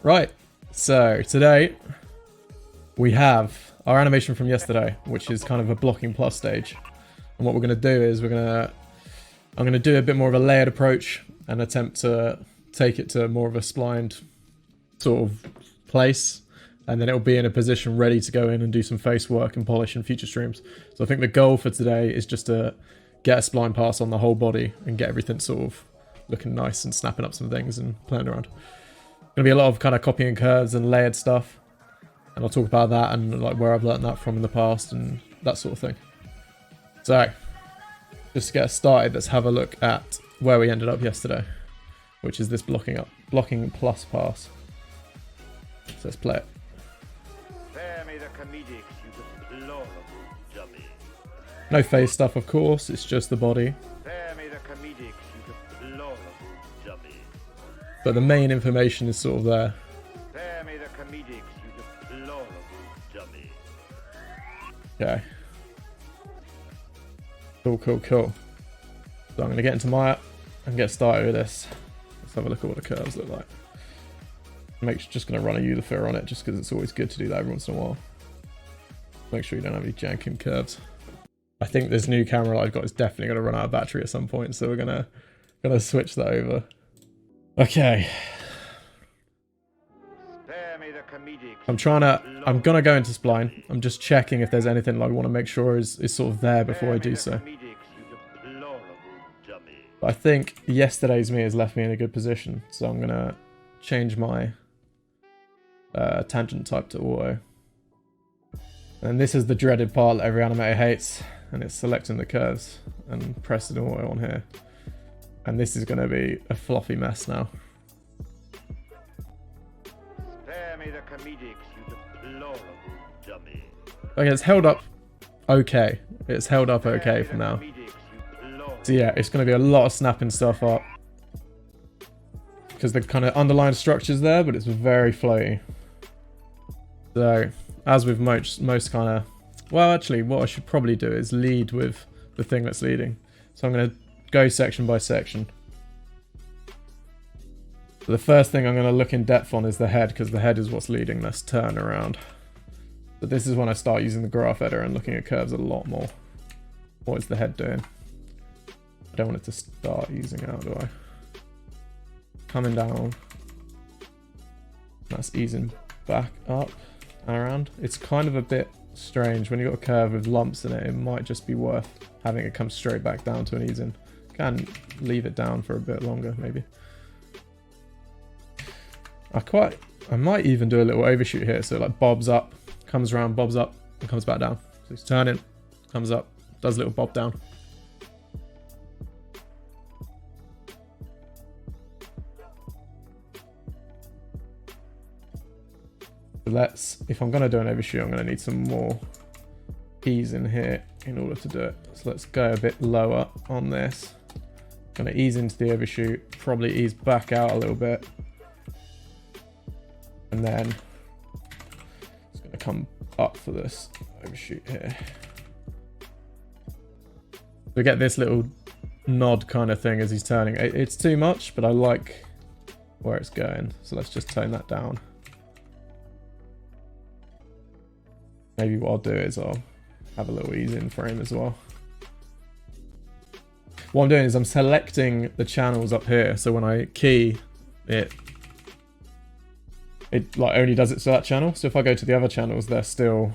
Right, so today we have our animation from yesterday, which is kind of a blocking plus stage. And what we're going to do is I'm going to do a bit more of a layered approach and attempt to take it to more of a splined sort of place. And then it'll be in a position ready to go in and do some face work and polish in future streams. So I think the goal for today is just to get a spline pass on the whole body and get everything sort of looking nice and snapping up some things and playing around. Gonna be a lot of kind of copying curves and layered stuff, and I'll talk about that and like where I've learned that from in the past and that sort of thing. So just to get us started, let's have a look at where we ended up yesterday, which is this blocking plus pass. So let's play it. No face stuff, of course, it's just the body. But the main information is sort of there. Okay. Cool. So I'm going to get into Maya and get started with this. Let's have a look at what the curves look like. Just going to run a Euthyphor on it just because it's always good to do that every once in a while. Make sure you don't have any janking curves. I think this new camera I've got is definitely going to run out of battery at some point, so we're gonna switch that over. Okay. I'm gonna go into Spline. I'm just checking if there's anything I want to make sure is sort of there before I do so. But I think yesterday's me has left me in a good position, so I'm gonna change my tangent type to auto. And this is the dreaded part that every animator hates, and it's selecting the curves and pressing auto on here. And this is going to be a fluffy mess now. Okay, it's held up okay. It's held up okay for now. So yeah, it's going to be a lot of snapping stuff up, because the kind of underlying structure's there, but it's very floaty. So, as with most kind of... Well, actually, what I should probably do is lead with the thing that's leading. So I'm going to go section by section. So the first thing I'm going to look in depth on is the head, because the head is what's leading this turn around. But this is when I start using the graph editor and looking at curves a lot more. What is the head doing? I don't want it to start using out, do I? Coming down. That's easing back up and around. It's kind of a bit strange when you've got a curve with lumps in it. It might just be worth having it come straight back down to an ease-in. Can leave it down for a bit longer, maybe. I might even do a little overshoot here, so it like bobs up, comes around, bobs up, and comes back down. So he's turning, comes up, does a little bob down. So if I'm going to do an overshoot, I'm going to need some more keys in here in order to do it. So let's go a bit lower on this. Going to ease into the overshoot, probably ease back out a little bit. And then it's going to come up for this overshoot here. We get this little nod kind of thing as he's turning. It's too much, but I like where it's going. So let's just tone that down. Maybe what I'll do is I'll have a little ease in frame as well. What I'm doing is I'm selecting the channels up here, so when I key it like only does it to that channel. So if I go to the other channels, they're still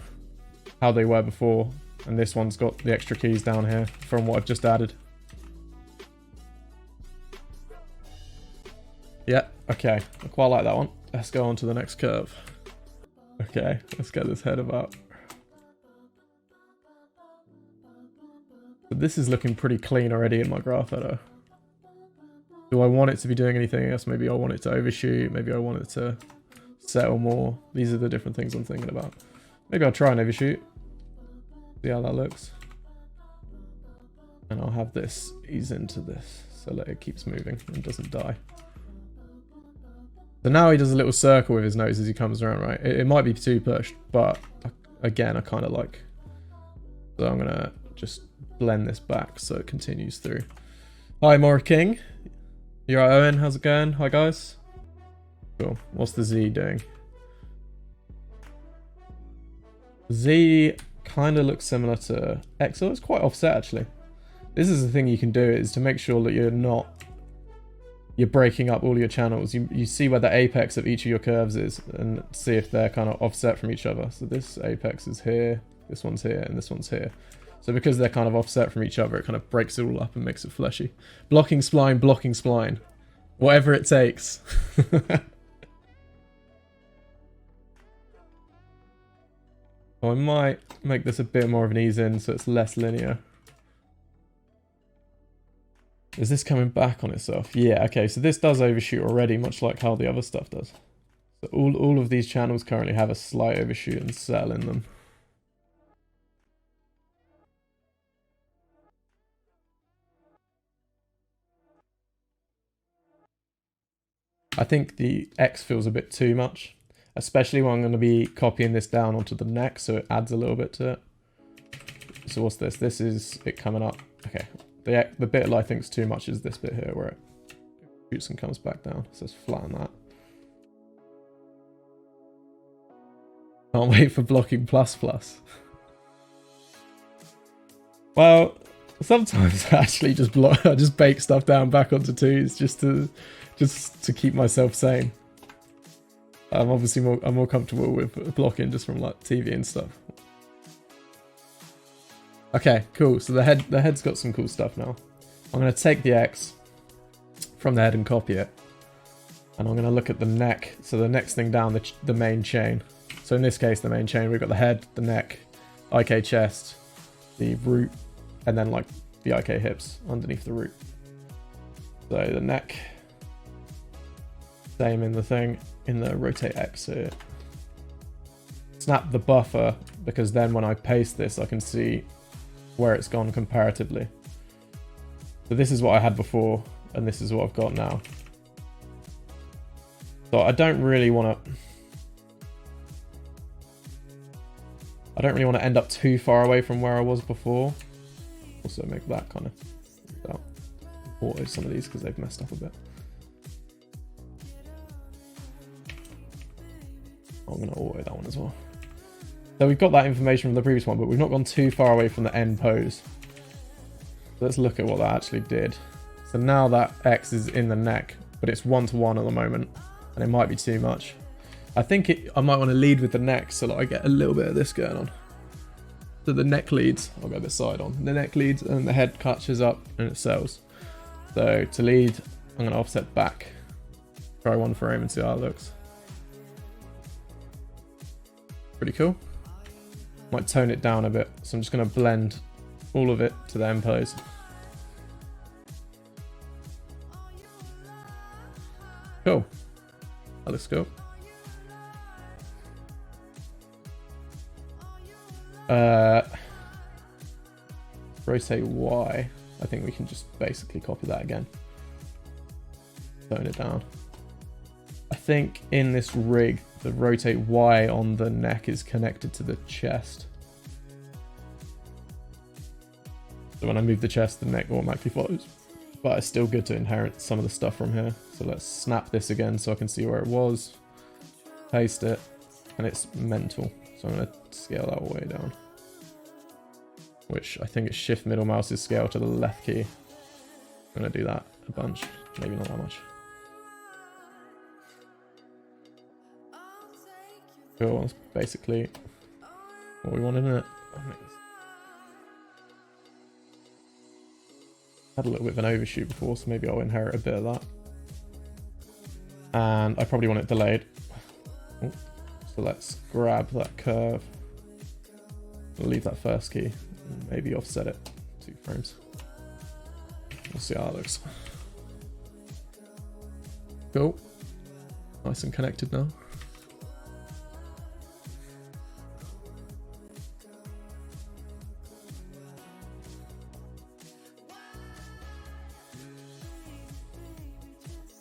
how they were before, and this one's got the extra keys down here from what I've just added. Yeah, okay, I quite like that one. Let's go on to the next curve. Okay, let's get this head about. But this is looking pretty clean already in my graph editor. Do I want it to be doing anything else? Maybe I want it to overshoot. Maybe I want it to settle more. These are the different things I'm thinking about. Maybe I'll try and overshoot. See how that looks. And I'll have this ease into this so that it keeps moving and doesn't die. So now he does a little circle with his nose as he comes around, right? It might be too pushed, but again, I kind of like. So I'm going to just blend this back so it continues through. Hi, Maura King. You're right, Owen. How's it going? Hi, guys. Cool. What's the Z doing? Z kind of looks similar to X. Oh, it's quite offset actually. This is the thing you can do, is to make sure that you're breaking up all your channels. You see where the apex of each of your curves is and see if they're kind of offset from each other. So this apex is here, this one's here, and this one's here. So because they're kind of offset from each other, it kind of breaks it all up and makes it fleshy. Blocking spline. Whatever it takes. Oh, I might make this a bit more of an ease in so it's less linear. Is this coming back on itself? Yeah, okay, so this does overshoot already, much like how the other stuff does. So all of these channels currently have a slight overshoot and settle in them. I think the X feels a bit too much, especially when I'm going to be copying this down onto the neck, so it adds a little bit to it. So what's this? This is it coming up. Okay. The bit I think is too much is this bit here where it shoots and comes back down. So let's flatten that. Can't wait for blocking plus. Well, sometimes I actually just I just bake stuff down back onto twos just to keep myself sane. I'm obviously more comfortable with blocking just from like TV and stuff. Okay, cool. So the head's got some cool stuff now. I'm going to take the X from the head and copy it. And I'm going to look at the neck. So the next thing down the main chain. So in this case, the main chain, we've got the head, the neck, IK chest, the root, and then like the IK hips underneath the root. So the neck, same in the thing, in the rotate X here. Snap the buffer, because then when I paste this, I can see where it's gone comparatively. So this is what I had before, and this is what I've got now. So I don't really want to end up too far away from where I was before. Also make that kind of auto some of these because they've messed up a bit. I'm going to auto that one as well. So we've got that information from the previous one, but we've not gone too far away from the end pose. So let's look at what that actually did. So now that X is in the neck, but it's 1-to-1 at the moment, and it might be too much. I think I might want to lead with the neck so that I get a little bit of this going on. So the neck leads, I'll go this side on. The neck leads and the head catches up and it settles. So to lead, I'm going to offset back. Try one frame and see how it looks. Pretty cool. Might tone it down a bit, so I'm just going to blend all of it to the end pose. Cool. That looks cool. Rotate Y. I think we can just basically copy that again. Tone it down. I think in this rig, the rotate Y on the neck is connected to the chest. So when I move the chest, the neck automatically follows. But it's still good to inherit some of the stuff from here. So let's snap this again so I can see where it was. Paste it. And it's mental. So I'm going to scale that all the way down. Which I think it's shift middle mouse's scale to the left key. I'm going to do that a bunch. Maybe not that much. Cool, that's basically what we want, isn't it? Had a little bit of an overshoot before, so maybe I'll inherit a bit of that. And I probably want it delayed. Oh, so let's grab that curve. We'll leave that first key and maybe offset it 2 frames. We'll see how that looks. Cool. Nice and connected now.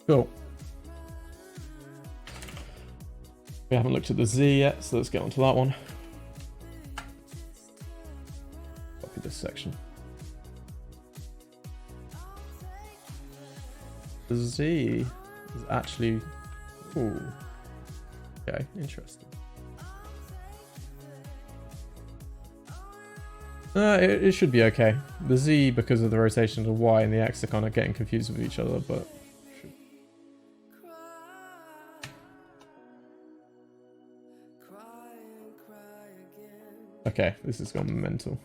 Cool. We haven't looked at the Z yet, so let's get onto that one. Copy this section. The Z is actually Ooh. Okay, interesting. It should be okay. The Z, because of the rotation of the Y and the X, are kind of getting confused with each other, but... Okay, this has gone mental.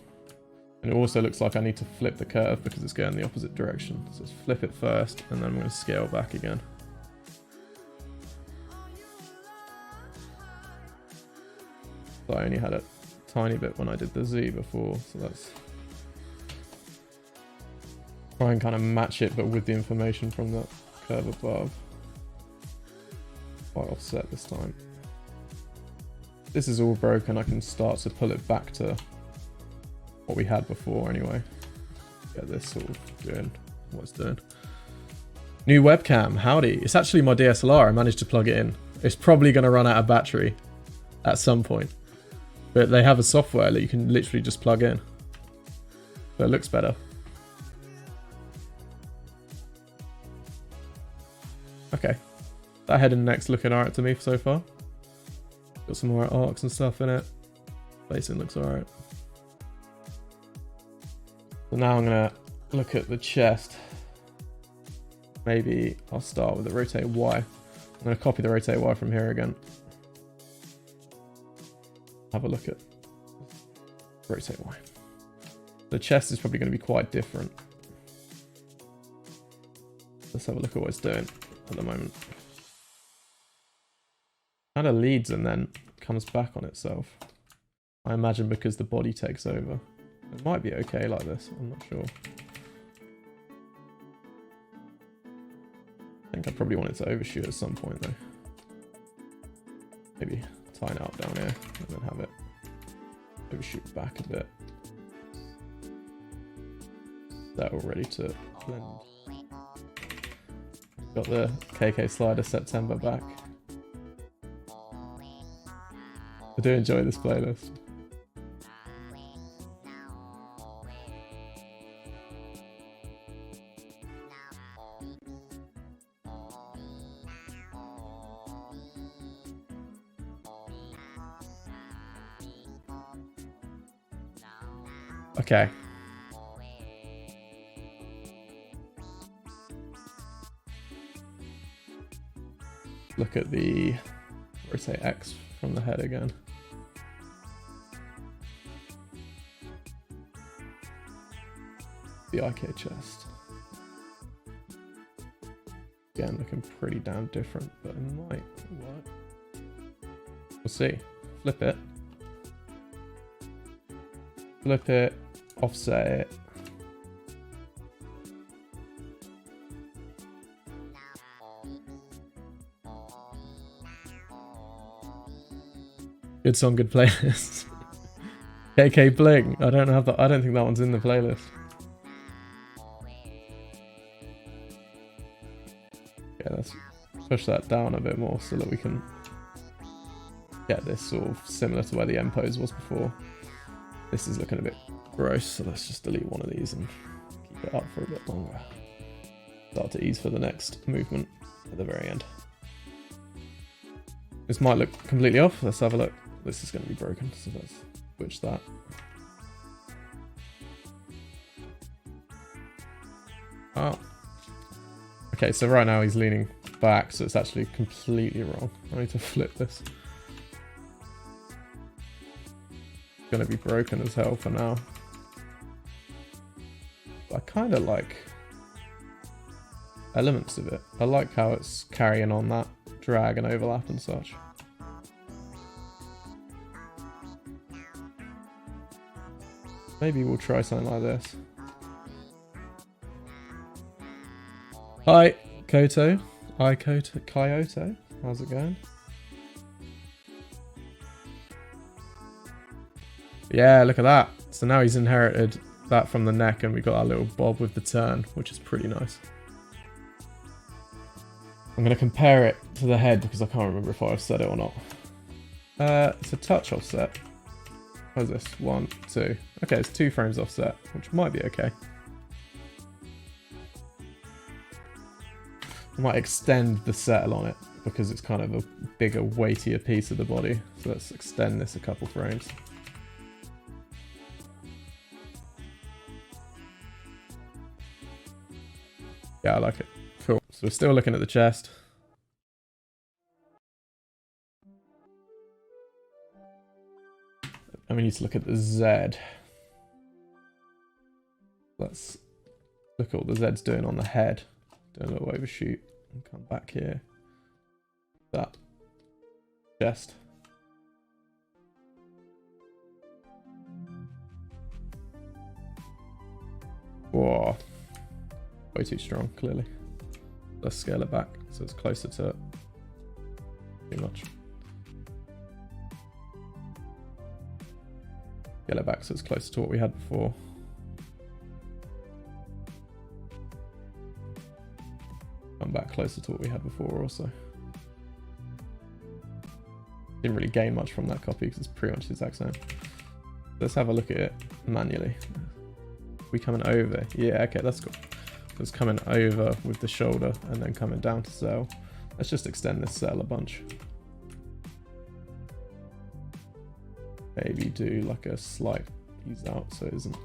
And it also looks like I need to flip the curve because it's going the opposite direction. So let's flip it first, and then I'm going to scale back again. So I only had a tiny bit when I did the Z before, so let's try and kind of match it, but with the information from the curve above. Quite offset this time. This is all broken, I can start to pull it back to what we had before anyway. Get this sort of doing what it's doing. New webcam, howdy. It's actually my DSLR, I managed to plug it in. It's probably going to run out of battery at some point. But they have a software that you can literally just plug in. So it looks better. Okay. That head and neck's looking alright to me so far. Got some more arcs and stuff in it. Facing looks alright. So now I'm going to look at the chest. Maybe I'll start with the rotate Y. I'm going to copy the rotate Y from here again. Have a look at rotate Y. The chest is probably going to be quite different. Let's have a look at what it's doing at the moment. Kind of leads and then comes back on itself. I imagine because the body takes over. It might be okay like this, I'm not sure. I think I probably want it to overshoot at some point though. Maybe tie it up down here and then have it overshoot back a bit. That all ready to blend. Got the KK slider September back. I do enjoy this playlist. Okay. Look at the rotate X from the head again. The IK chest. Again, looking pretty damn different, but it might work. We'll see. Flip it. Flip it. Offset it. Good song, good playlist. KK Bling. I don't think that one's in the playlist. Yeah, let's push that down a bit more so that we can get this sort of similar to where the M pose was before. This is looking a bit gross, so let's just delete one of these and keep it up for a bit longer. Start to ease for the next movement at the very end. This might look completely off. Let's have a look. This is going to be broken, so let's switch that. Oh. Okay, so right now he's leaning back, so it's actually completely wrong. I need to flip this. It's going to be broken as hell for now. I kind of like elements of it. I like how it's carrying on that drag and overlap and such. Maybe we'll try something like this. Hi, Koto. Hi, Kyoto. How's it going? Yeah, look at that. So now he's inherited that from the neck and we got our little bob with the turn, which is pretty nice. I'm going to compare it to the head because I can't remember if I offset it or not. It's a touch offset. How's this? 1, 2. Okay, it's 2 frames offset, which might be okay. I might extend the settle on it because it's kind of a bigger, weightier piece of the body. So let's extend this a couple frames. Yeah, I like it. Cool. So we're still looking at the chest. And we need to look at the Z. Let's look at what the Z's doing on the head. Do a little overshoot and come back here. That chest. Whoa. Way too strong, clearly. Let's scale it back so it's closer to it. Too much. Scale it back so it's closer to what we had before. Come back closer to what we had before also. Didn't really gain much from that copy because it's pretty much the exact same. Let's have a look at it manually. We coming over? Yeah, okay, that's cool. So it's coming over with the shoulder and then coming down to cell. Let's just extend this cell a bunch. Maybe do like a slight ease out so it isn't.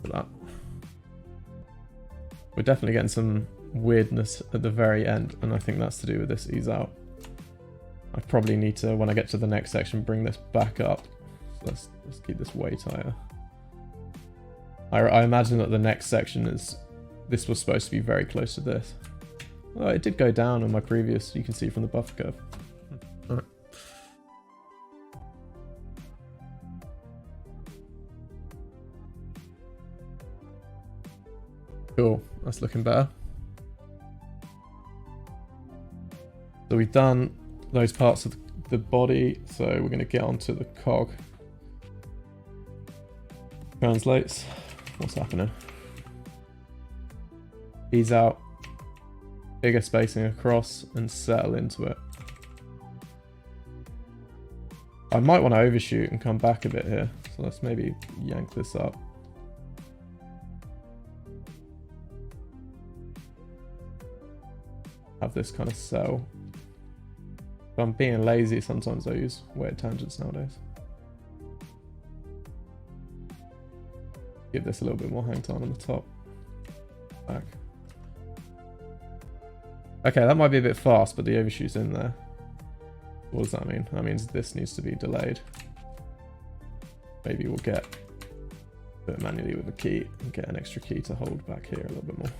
For that. We're definitely getting some weirdness at the very end, and I think that's to do with this ease out. I probably need to, when I get to the next section, bring this back up. So let's keep this way tighter. I imagine that the next section is, this was supposed to be very close to this. Oh, it did go down on my previous, you can see from the buffer curve. Alright. Cool, that's looking better. So we've done those parts of the body, so we're going to get onto the cog. Translates. What's happening? Ease out. Bigger spacing across and settle into it. I might want to overshoot and come back a bit here. So let's maybe yank this up. Have this kind of cell. If I'm being lazy, sometimes I use weird tangents nowadays. Give this a little bit more hang time on the top. Back. Okay, that might be a bit fast, but the overshoot's in there. What does that mean? That means this needs to be delayed. Maybe we'll do it manually with a key and get an extra key to hold back here a little bit more.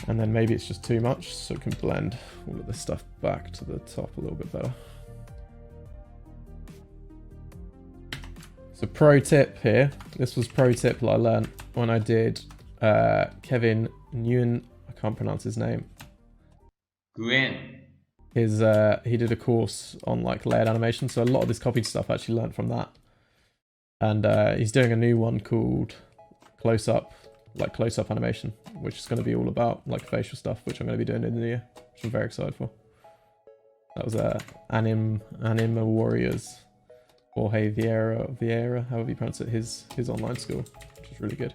And then maybe it's just too much, so it can blend all of this stuff back to the top a little bit better. So pro tip here, this was pro tip that I learned when I did Kevin Nguyen, I can't pronounce his name. Nguyen. He did a course on like layered animation, so a lot of this copied stuff I actually learned from that. And he's doing a new one called close up animation, which is going to be all about like facial stuff, which I'm going to be doing in the year, which I'm very excited for. That was Anima Warriors, Jorge Vieira, however you pronounce it, his online school, which is really good.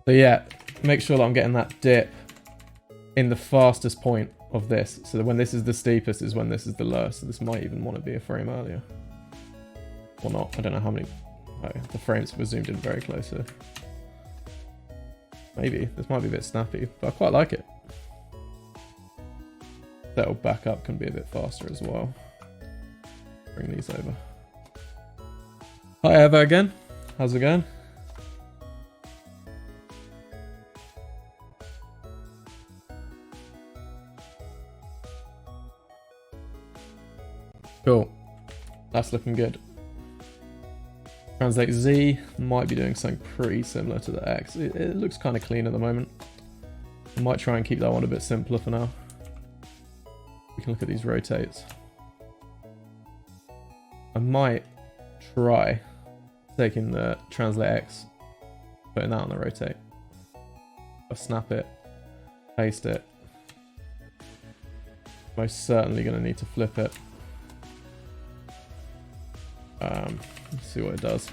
So yeah, make sure that I'm getting that dip in the fastest point of this, so that when this is the steepest is when this is the lowest. So this might even want to be a frame earlier, or not. I don't know how many. Oh, the frames were zoomed in very close here. Maybe this might be a bit snappy, but I quite like it. That'll back up can be a bit faster as well. Bring these over. Hi Eva again. How's it going? Cool. That's looking good. Translate Z might be doing something pretty similar to the X. It looks kind of clean at the moment. I might try and keep that one a bit simpler for now. We can look at these rotates. I might try taking the Translate X, putting that on the rotate. I'll snap it, paste it. Most certainly going to need to flip it. Let's see what it does.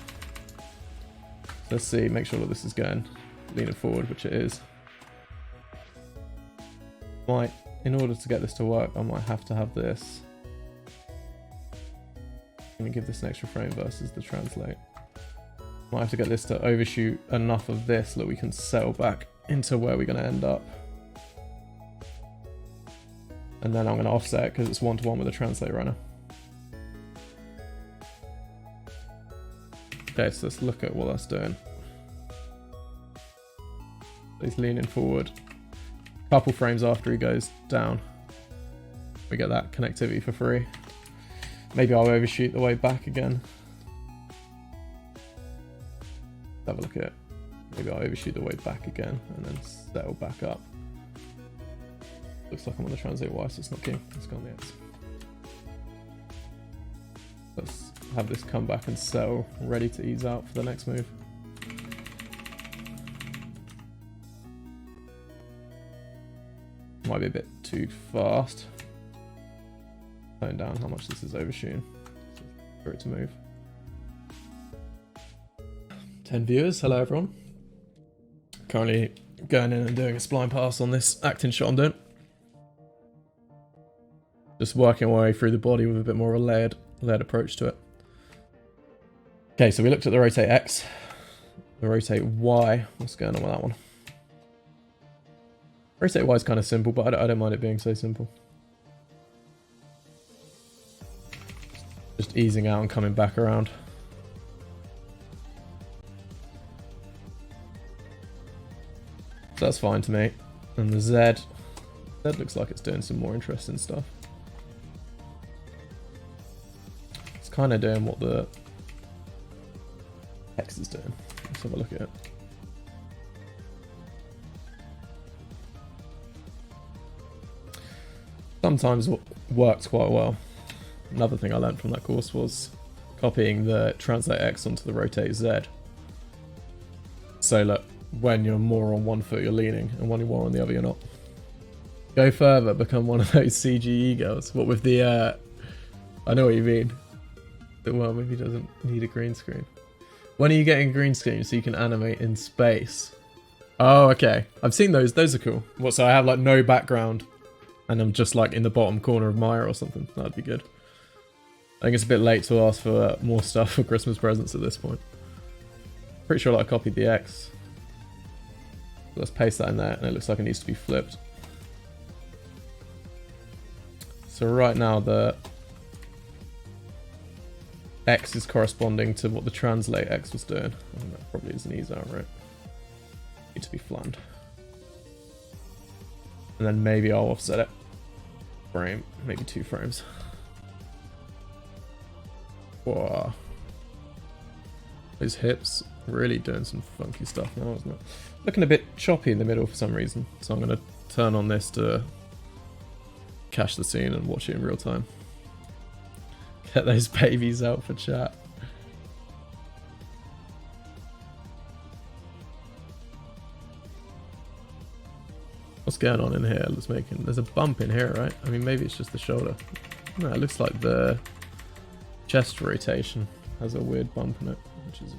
Let's see, make sure that this is going leaning forward, which it is. In order to get this to work, I might have to have this. Let me give this an extra frame versus the translate. Might have to get this to overshoot enough of this so that we can settle back into where we're going to end up. And then I'm going to offset because it's 1-to-1 with the translate runner. Okay, so let's look at what that's doing. He's leaning forward. A couple frames after he goes down. We get that connectivity for free. Maybe I'll overshoot the way back again. Have a look at it. Maybe I'll overshoot the way back again and then settle back up. Looks like I'm on the translate Y, so it's not key. Let's go on the X. Let's have this come back and settle, ready to ease out for the next move. Might be a bit too fast. Tone down how much this is overshooting for it to move. 10 viewers, hello everyone. Currently going in and doing a spline pass on this acting shot I'm doing. Just working my way through the body with a bit more of a layered approach to it. Okay, so we looked at the rotate X, the rotate Y. What's going on with that one? Rotate Y is kind of simple, but I don't mind it being so simple. Just easing out and coming back around. So that's fine to me. And the Z looks like it's doing some more interesting stuff. It's kind of doing what the X is doing. Let's have a look at it. Sometimes what works quite well. Another thing I learned from that course was copying the translate X onto the rotate Z. So look, when you're more on one foot you're leaning, and when you're more on the other you're not. Go further, become one of those CGE girls. What with the, I know what you mean. Well, maybe it doesn't need a green screen. When are you getting a green screen so you can animate in space? Oh, okay. I've seen those. Those are cool. What, so I have like no background and I'm just like in the bottom corner of Maya or something? That'd be good. I think it's a bit late to ask for more stuff for Christmas presents at this point. Pretty sure I copied the X. Let's paste that in there, and it looks like it needs to be flipped. So right now the X is corresponding to what the translate X was doing. I think that probably is an ease out, right? Need to be flattened. And then maybe I'll offset it. Frame, maybe 2 frames. Whoa. Those hips really doing some funky stuff now, isn't it? Looking a bit choppy in the middle for some reason. So I'm going to turn on this to cache the scene and watch it in real time. Get those babies out for chat. What's going on in here? There's a bump in here, right? I mean, maybe it's just the shoulder. No, it looks like the chest rotation has a weird bump in it, which is...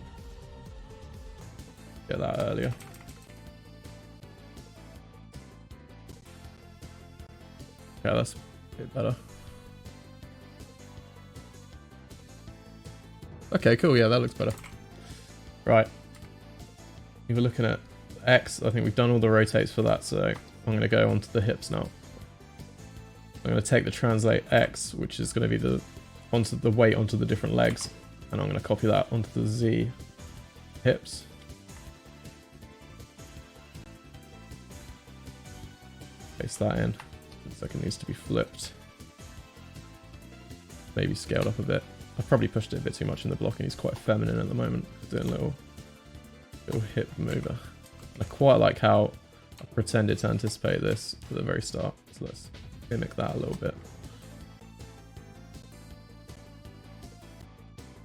Get that earlier. Yeah, that's a bit better. Okay, cool. Yeah, that looks better. Right. If we're looking at X, I think we've done all the rotates for that, so I'm going to go onto the hips now. I'm going to take the translate X, which is going to be the weight onto the different legs, and I'm going to copy that onto the Z hips. Paste that in. Looks like it needs to be flipped. Maybe scaled up a bit. I've probably pushed it a bit too much in the block, and he's quite feminine at the moment. Doing a little hip mover. I quite like how I pretended to anticipate this at the very start. So let's mimic that a little bit.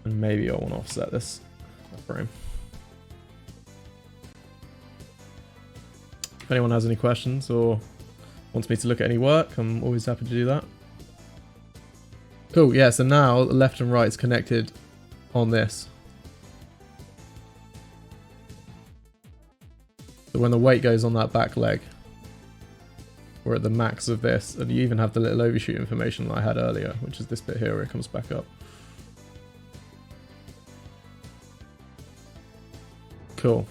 And maybe I want to offset this frame. If anyone has any questions or wants me to look at any work, I'm always happy to do that. Cool, yeah, so now left and right is connected on this. So when the weight goes on that back leg, we're at the max of this, and you even have the little overshoot information that I had earlier, which is this bit here where it comes back up. Cool.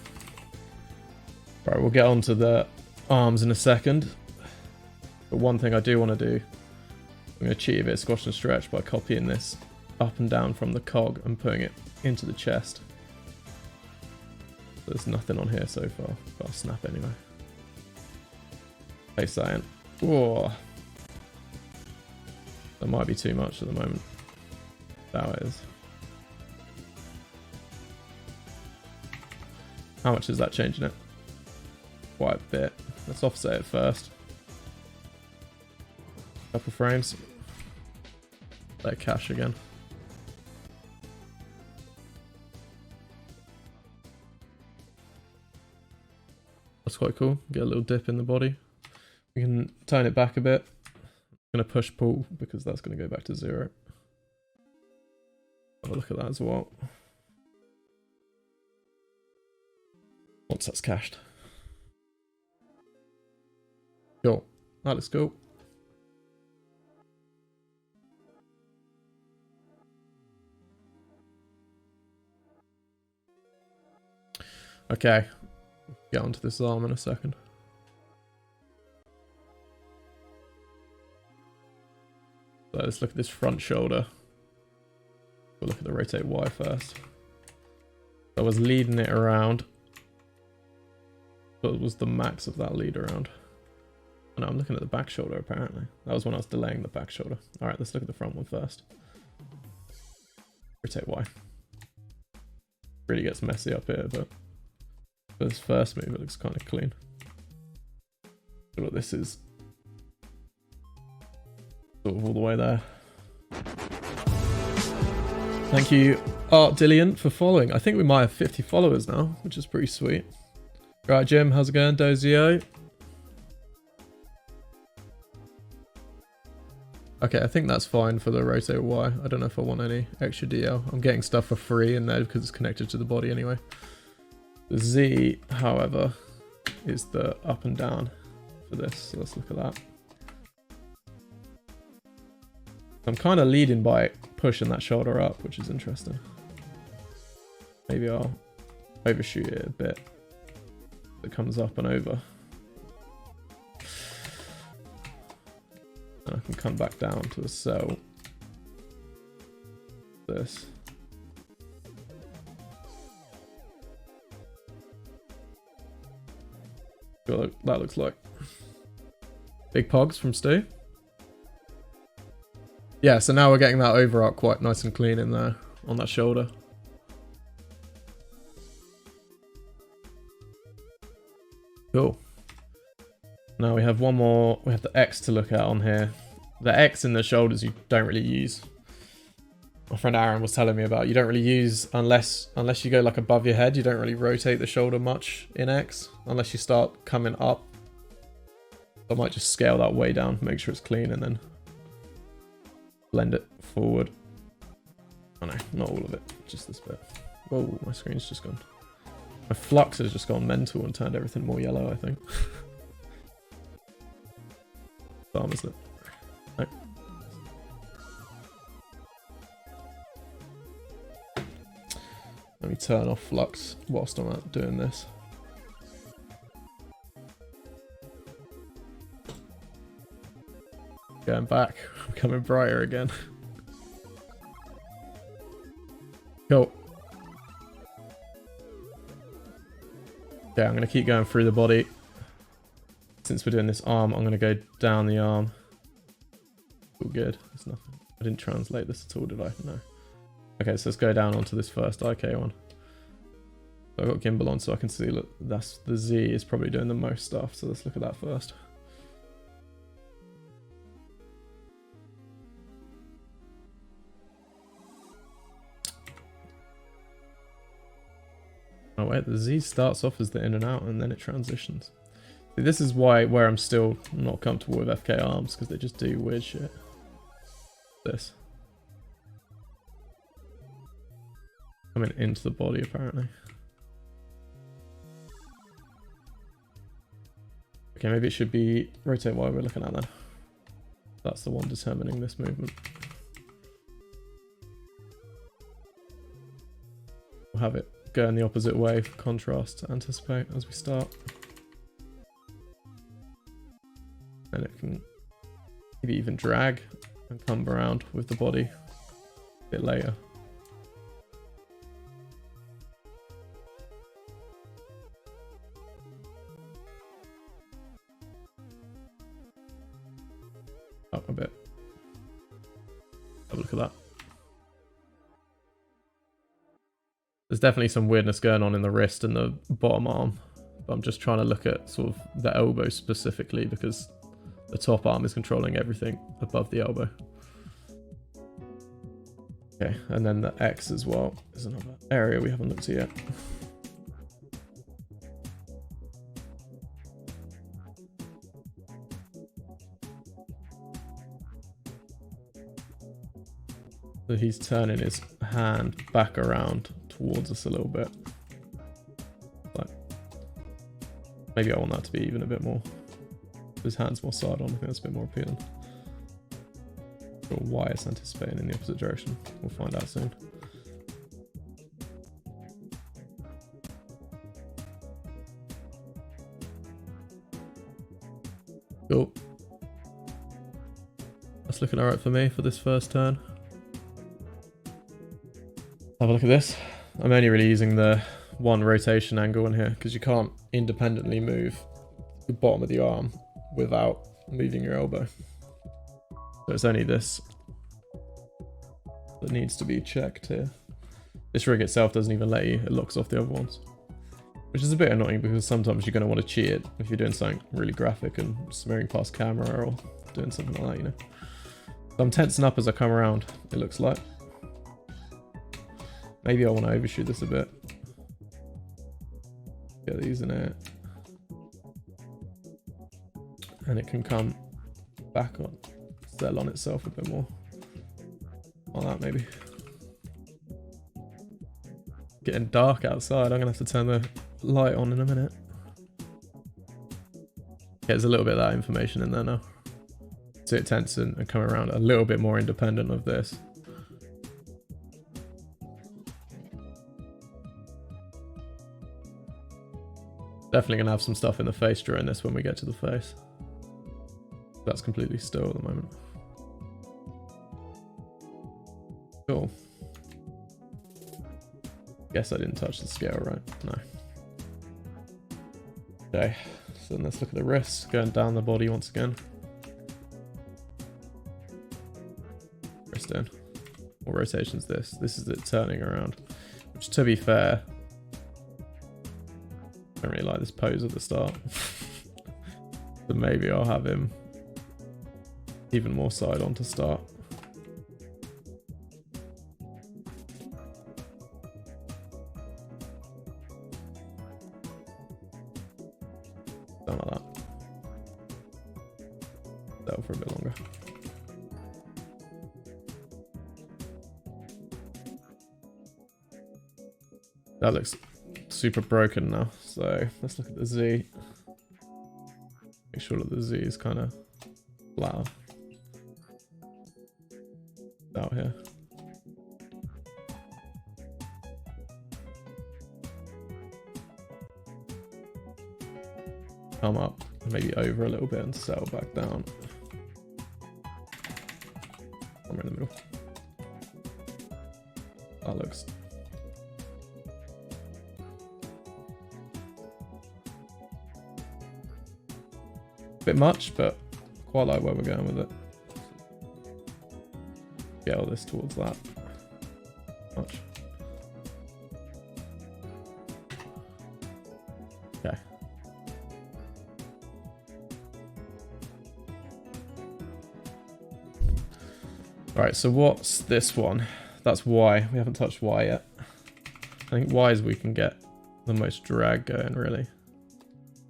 Right, we'll get on to the arms in a second. But one thing I do want to do, I'm going to cheat a bit of squash and stretch by copying this up and down from the cog and putting it into the chest. There's nothing on here so far, but I'll snap anyway. Place that in. Whoa. That might be too much at the moment. That is. How much is that changing it? Quite a bit. Let's offset it first. Couple frames. Let it cache again. That's quite cool. Get a little dip in the body. We can turn it back a bit. I'm going to push pull because that's going to go back to 0. Have a look at that as well. Once that's cached. Cool. That looks cool. Okay. Get onto this arm in a second. So let's look at this front shoulder. We'll look at the rotate Y first. I was leading it around. What was the max of that lead around? Oh, no, I'm looking at the back shoulder apparently. That was when I was delaying the back shoulder. Alright, let's look at the front one first. Rotate Y. Really gets messy up here, but for this first move it looks kind of clean. Look, this is sort of all the way there. Thank you, Art Dillian, for following. I think we might have 50 followers now, which is pretty sweet. Right, Jim, how's it going? Dozio. Okay, I think that's fine for the rotate Y. I don't know if I want any extra DL. I'm getting stuff for free in there because it's connected to the body anyway. The Z, however, is the up and down for this. So let's look at that. I'm kind of leading by pushing that shoulder up, which is interesting. Maybe I'll overshoot it a bit. It comes up and over. And I can come back down to a cell. This. See what that looks like. Big pogs from Stu. Yeah, so now we're getting that over arc quite nice and clean in there on that shoulder. Cool. Now we have one more. We have the X to look at on here. The X in the shoulders you don't really use. My friend Aaron was telling me about. You don't really use unless you go like above your head. You don't really rotate the shoulder much in X unless you start coming up. I might just scale that way down, make sure it's clean, and then blend it forward. Oh no, not all of it, just this bit. Whoa, my screen's just gone. My flux has just gone mental and turned everything more yellow, I think. Arm, isn't it? No. Let me turn off flux whilst I'm out doing this. Going back, becoming brighter again. Cool. Yeah, I'm going to keep going through the body. Since we're doing this arm, I'm going to go down the arm. All good. There's nothing. I didn't translate this at all, did I? No. Okay, so let's go down onto this first IK one. So I've got gimbal on so I can see, look, that's the Z is probably doing the most stuff. So let's look at that first. Oh wait, the Z starts off as the in and out and then it transitions. See, this is where I'm still not comfortable with FK arms, because they just do weird shit. This. Coming into the body apparently. Okay, maybe it should be rotate Y we're looking at then. That's the one determining this movement. We'll have it go in the opposite way for contrast to anticipate as we start. And it can maybe even drag and come around with the body a bit later. Up a bit. Have a look at that. There's definitely some weirdness going on in the wrist and the bottom arm, but I'm just trying to look at sort of the elbow specifically because the top arm is controlling everything above the elbow. Okay, and then the X as well is another area we haven't looked at yet. So he's turning his hand back around towards us a little bit. Like, maybe I want that to be even a bit more. His hand's more side on, I think that's a bit more appealing. Or why it's anticipating in the opposite direction. We'll find out soon. Cool. That's looking alright for me for this first turn. Have a look at this. I'm only really using the one rotation angle in here because you can't independently move the bottom of the arm without moving your elbow. So it's only this that needs to be checked here. This rig itself doesn't even let you, it locks off the other ones. Which is a bit annoying because sometimes you're going to want to cheat it if you're doing something really graphic and smearing past camera or doing something like that, you know. So I'm tensing up as I come around, it looks like. Maybe I want to overshoot this a bit. Get these in it. And it can come back on, settle on itself a bit more. Like that maybe. Getting dark outside, I'm going to have to turn the light on in a minute. Yeah, there's a little bit of that information in there now. See it tense and come around a little bit more independent of this. Definitely going to have some stuff in the face during this when we get to the face. That's completely still at the moment. Cool. Guess I didn't touch the scale, right? No. Okay, so then let's look at the wrists, going down the body once again. Wrist in. What rotation's this? This is it turning around. Which, to be fair, I don't really like this pose at the start. So maybe I'll have him even more side on to start. Something like that. Settle for a bit longer. That looks super broken now, so let's look at the Z. Make sure that the Z is kind of flat out here. Come up, maybe over a little bit and settle back down. I'm in the middle. That looks a bit much, but quite like where we're going with it. Scale this towards that much. Okay. Alright, so what's this one? That's Y. We haven't touched Y yet. I think Y is we can get the most drag going, really.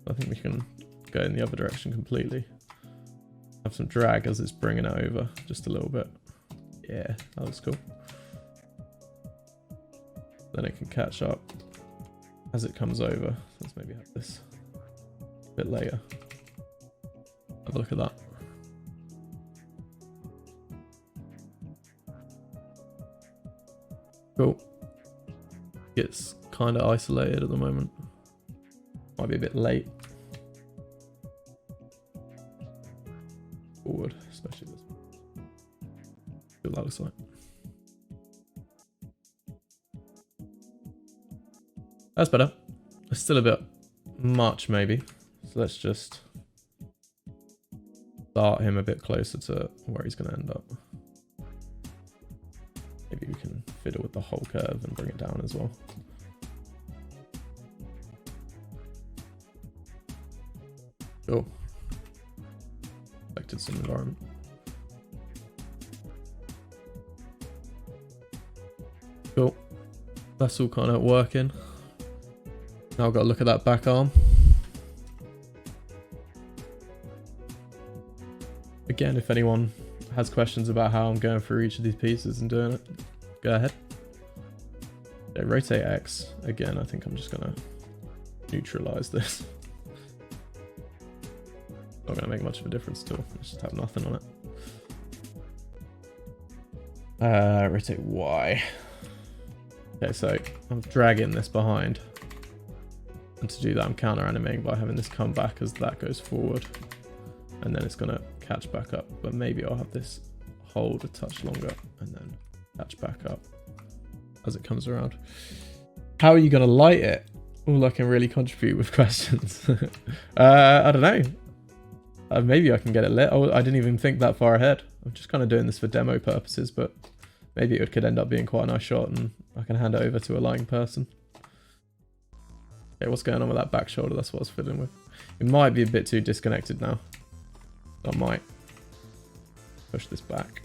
I think we can go in the other direction completely. Have some drag as it's bringing it over just a little bit. Yeah, that looks cool. Then it can catch up as it comes over. Let's maybe have this a bit later. Have a look at that. Cool. It's kind of isolated at the moment. Might be a bit late. Forward, especially this one. See what that looks like. That's better. It's still a bit much, maybe. So let's just start him a bit closer to where he's going to end up. Maybe we can fiddle with the whole curve and bring it down as well. Cool. Selected some environment. Cool. That's all kind of working. Now I've got to look at that back arm. Again, if anyone has questions about how I'm going through each of these pieces and doing it, go ahead. Okay, rotate X. Again, I think I'm just going to neutralize this. Not going to make much of a difference at all. Let's just have nothing on it. Rotate Y. Okay, so I'm dragging this behind. And to do that, I'm counter animating by having this come back as that goes forward. And then it's going to catch back up. But maybe I'll have this hold a touch longer and then catch back up as it comes around. How are you going to light it? All I can really contribute with questions. I don't know. Maybe I can get it lit. Oh, I didn't even think that far ahead. I'm just kind of doing this for demo purposes, but maybe it could end up being quite a nice shot and I can hand it over to a lighting person. Okay, what's going on with that back shoulder? That's what I was fiddling with. It might be a bit too disconnected now. I might push this back.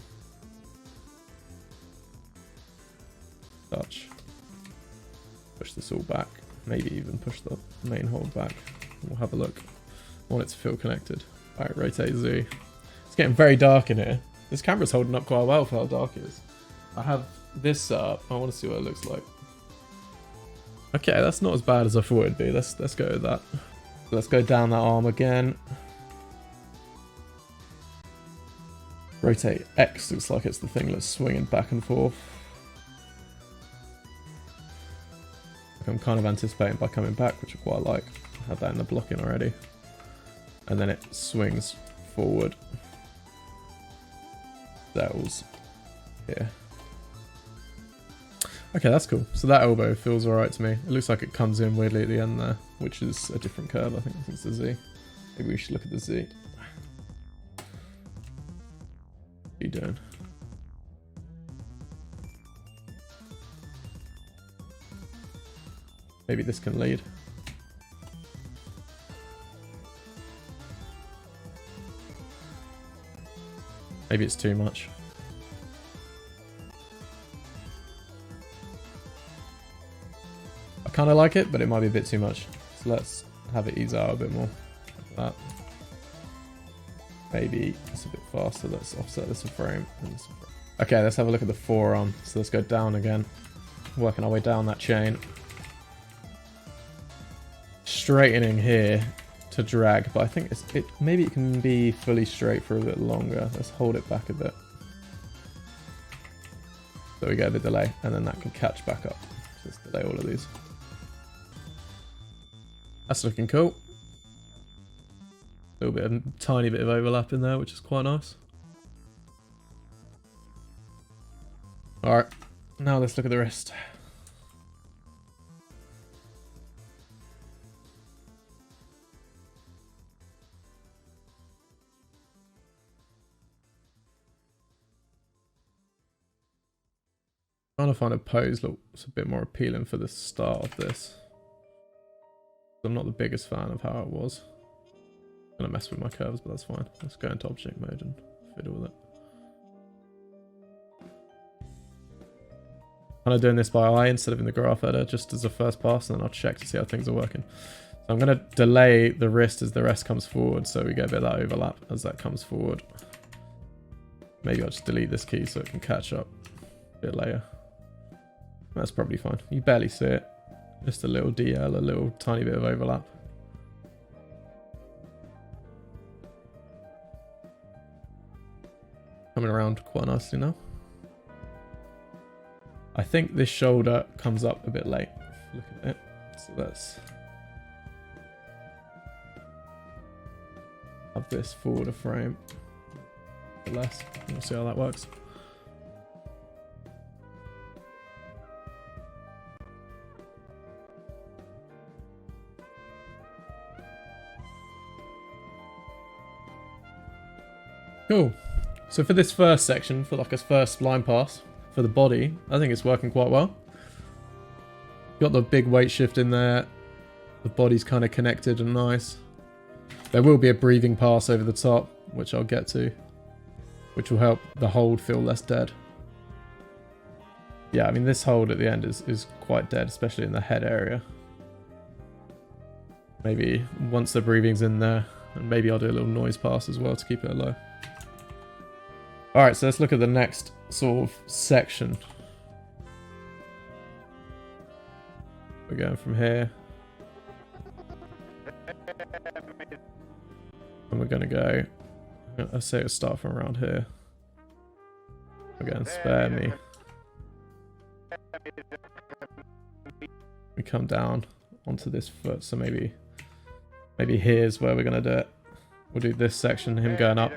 Touch. Push this all back. Maybe even push the main hold back. We'll have a look. I want it to feel connected. Alright, rotate Z. It's getting very dark in here. This camera's holding up quite well for how dark it is. I have this set up. I want to see what it looks like. Okay, that's not as bad as I thought it'd be. Let's go with that. Let's go down that arm again. Rotate X. Looks like it's the thing that's swinging back and forth. I'm kind of anticipating by coming back, which I quite like. I had that in the blocking already. And then it swings forward. Settles here. Okay, that's cool. So that elbow feels alright to me. It looks like it comes in weirdly at the end there, which is a different curve. I think it's the Z. Maybe we should look at the Z. What are you doing? Maybe this can lead. Maybe it's too much. I kind of like it, but it might be a bit too much. So let's have it ease out a bit more. Like that. Maybe it's a bit faster. Let's offset this a frame. Okay, let's have a look at the forearm. So let's go down again. Working our way down that chain. Straightening here to drag, but I think maybe it can be fully straight for a bit longer. Let's hold it back a bit. So we get a bit delay, and then that can catch back up. So let's delay all of these. That's looking cool. A little bit of tiny bit of overlap in there, which is quite nice. Alright, now let's look at the wrist. Trying to find a pose looks a bit more appealing for the start of this. I'm not the biggest fan of how it was. I'm gonna mess with my curves, but that's fine. Let's go into object mode and fiddle with it. Kind of doing this by eye instead of in the graph editor, just as a first pass, and then I'll check to see how things are working. So I'm gonna delay the wrist as the rest comes forward, so we get a bit of that overlap as that comes forward. Maybe I'll just delete this key so it can catch up a bit later. That's probably fine. You barely see it. Just a little DL, a little tiny bit of overlap. coming around quite nicely now. I think this shoulder comes up a bit late. Look at it. So let's have this forward a frame. Less. We'll see how that works. Cool. So for this first section, for like a first spline pass for the body, I think it's working quite well. Got the big weight shift in there. The body's kind of connected and nice. There will be a breathing pass over the top, which I'll get to, which will help the hold feel less dead. Yeah, I mean, this hold at the end is quite dead, especially in the head area. Maybe once the breathing's in there, and maybe I'll do a little noise pass as well to keep it low. Alright, so let's look at the next sort of section. We're going from here. And we're going to go, I'll say it'll start from around here. We're going spare me. We come down onto this foot, so maybe here's where we're going to do it. We'll do this section, him going up.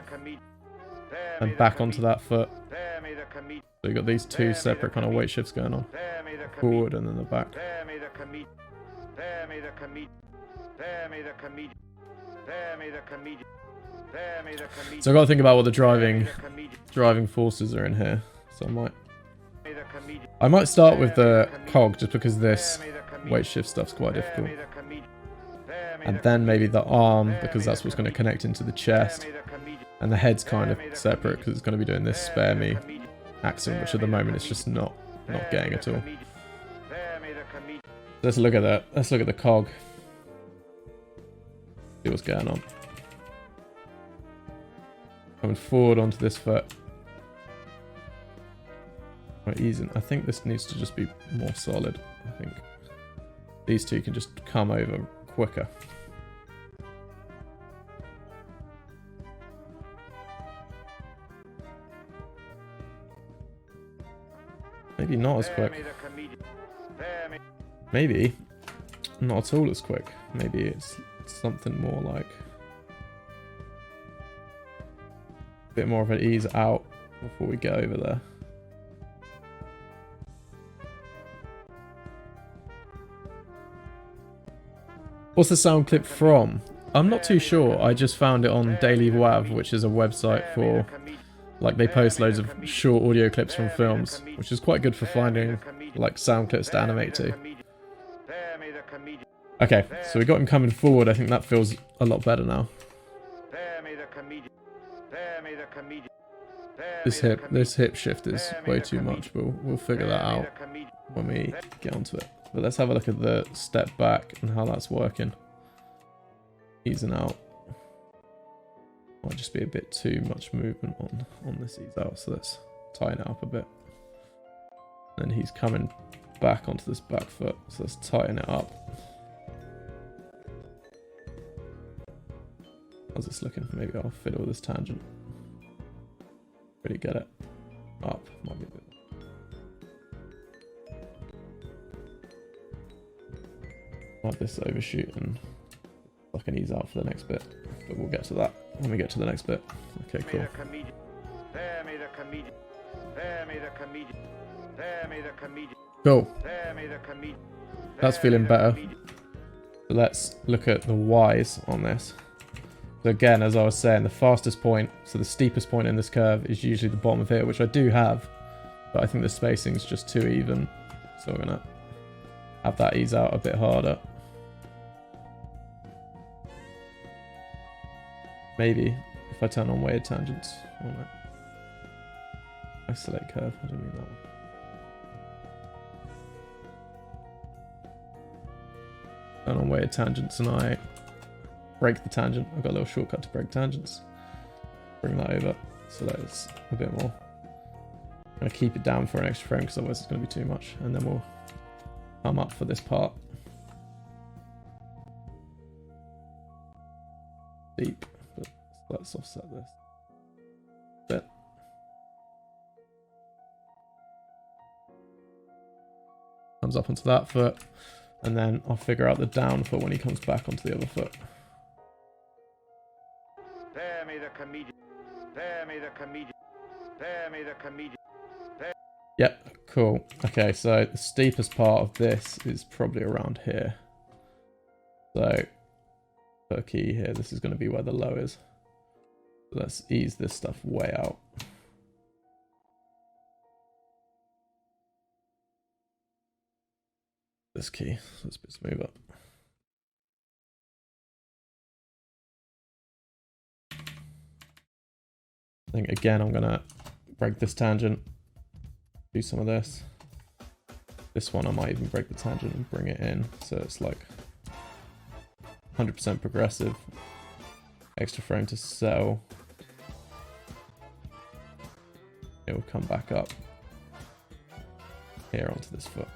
And back onto that foot. So you've got these two separate kind of weight shifts going on. Forward and then the back. So I've got to think about what the driving forces are in here. So I might start with the cog just because this weight shift stuff's quite difficult. And then maybe the arm because that's what's going to connect into the chest. And the head's kind of separate because it's going to be doing this spare me accent, which at the moment it's just not getting at all. Let's look at that. Let's look at the cog. See what's going on. Coming forward onto this foot. Right, easing. I think this needs to just be more solid. I think these two can just come over quicker. Maybe not as quick. Maybe not at all as quick. Maybe it's something more like a bit more of an ease out before we get over there. What's the sound clip from? I'm not too sure. I just found it on Daily Wav, which is a website for, like, they post loads of short audio clips from films, which is quite good for finding, like, sound clips to animate to. Okay, so we got him coming forward. I think that feels a lot better now. This hip shift is way too much, but we'll figure that out when we get onto it. But let's have a look at the step back and how that's working. Easing out. Might just be a bit too much movement on this ease out, so let's tighten it up a bit. Then he's coming back onto this back foot, so let's tighten it up. How's this looking? Maybe I'll fiddle with this tangent. Really get it. Up. Might be a bit. Have this overshoot and I can ease out for the next bit, but we'll get to that when we get to the next bit. Okay, cool. Cool. That's feeling better. So let's look at the Y's on this. So again, as I was saying, the fastest point, so the steepest point in this curve is usually the bottom of here, which I do have, but I think the spacing's just too even. So we're gonna have that ease out a bit harder. Maybe if I turn on weighted tangents. Oh no. Isolate curve, I don't mean that one. Turn on weighted tangents and I break the tangent. I've got a little shortcut to break tangents. Bring that over so that it's a bit more. I'm going to keep it down for an extra frame because otherwise it's going to be too much. And then we'll come up for this part. Deep. But let's offset this. Bit. comes up onto that foot. And then I'll figure out the down foot when he comes back onto the other foot. Spare me the comedian. Spare me the comedian. Spare me the comedian. Yep, cool. Okay, so the steepest part of this is probably around here. So, put a key here. This is going to be where the low is. So let's ease this stuff way out. This key, so it's a bit smoother. I think again I'm going to break this tangent, do some of this. This one I might even break the tangent and bring it in, so it's like 100% progressive. Extra frame to sell. It will come back up here onto this foot.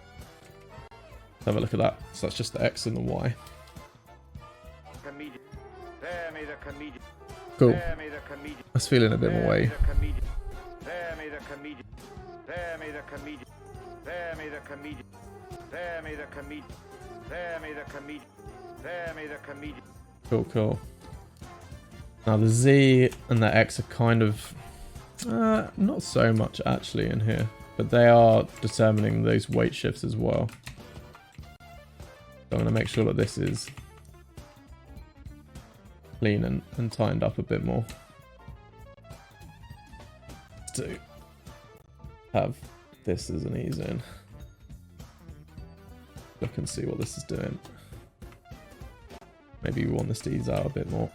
Let's have a look at that. So that's just the X and the Y. Cool. That's feeling a bit more weight. Cool, cool. Now the Z and the X are kind of not so much actually in here, but they are determining those weight shifts as well. So I'm going to make sure that this is clean and tightened up a bit more to have this as an ease in. Look and see what this is doing. Maybe we want this to ease out a bit more.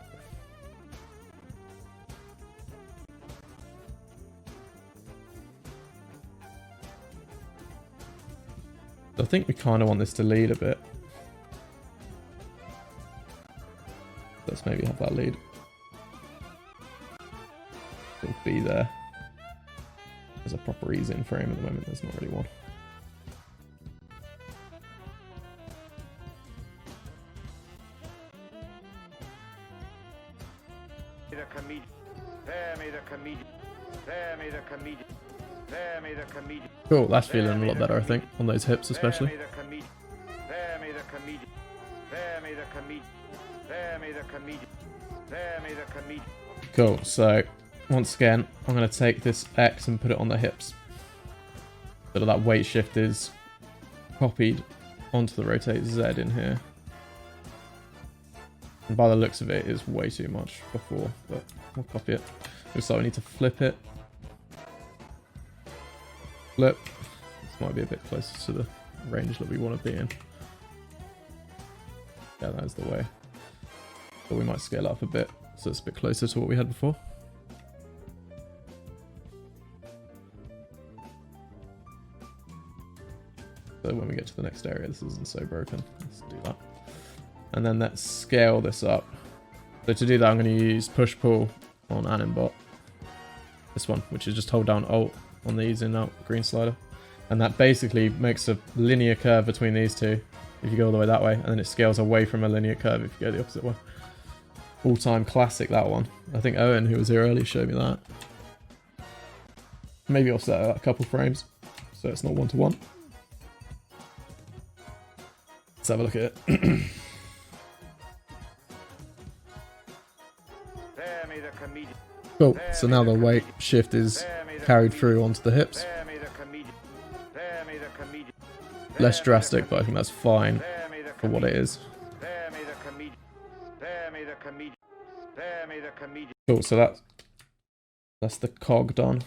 I think we kind of want this to lead a bit. Let's maybe have that lead. It'll be there. There's a proper ease in frame at the moment, there's not really one. Cool, that's feeling a lot better I think, on those hips especially. Cool, so once again, I'm going to take this X and put it on the hips. So that weight shift is copied onto the rotate Z in here. And by the looks of it, it's way too much before, but we'll copy it. Looks like we need to flip it. Flip. This might be a bit closer to the range that we want to be in. Yeah, that is the way. But we might scale up a bit, so it's a bit closer to what we had before. So when we get to the next area, this isn't so broken. Let's do that. And then let's scale this up. So to do that, I'm going to use push-pull on Animbot. This one, which is just hold down Alt on the ease in out green slider. And that basically makes a linear curve between these two if you go all the way that way, and then it scales away from a linear curve if you go the opposite way. All-time classic, that one. I think Owen, who was here earlier, showed me that. Maybe offset a couple frames so it's not one-to-one. Let's have a look at it. Cool, so now the weight shift is carried through onto the hips. Less drastic, but I think that's fine for what it is. Cool, so that's the cog done.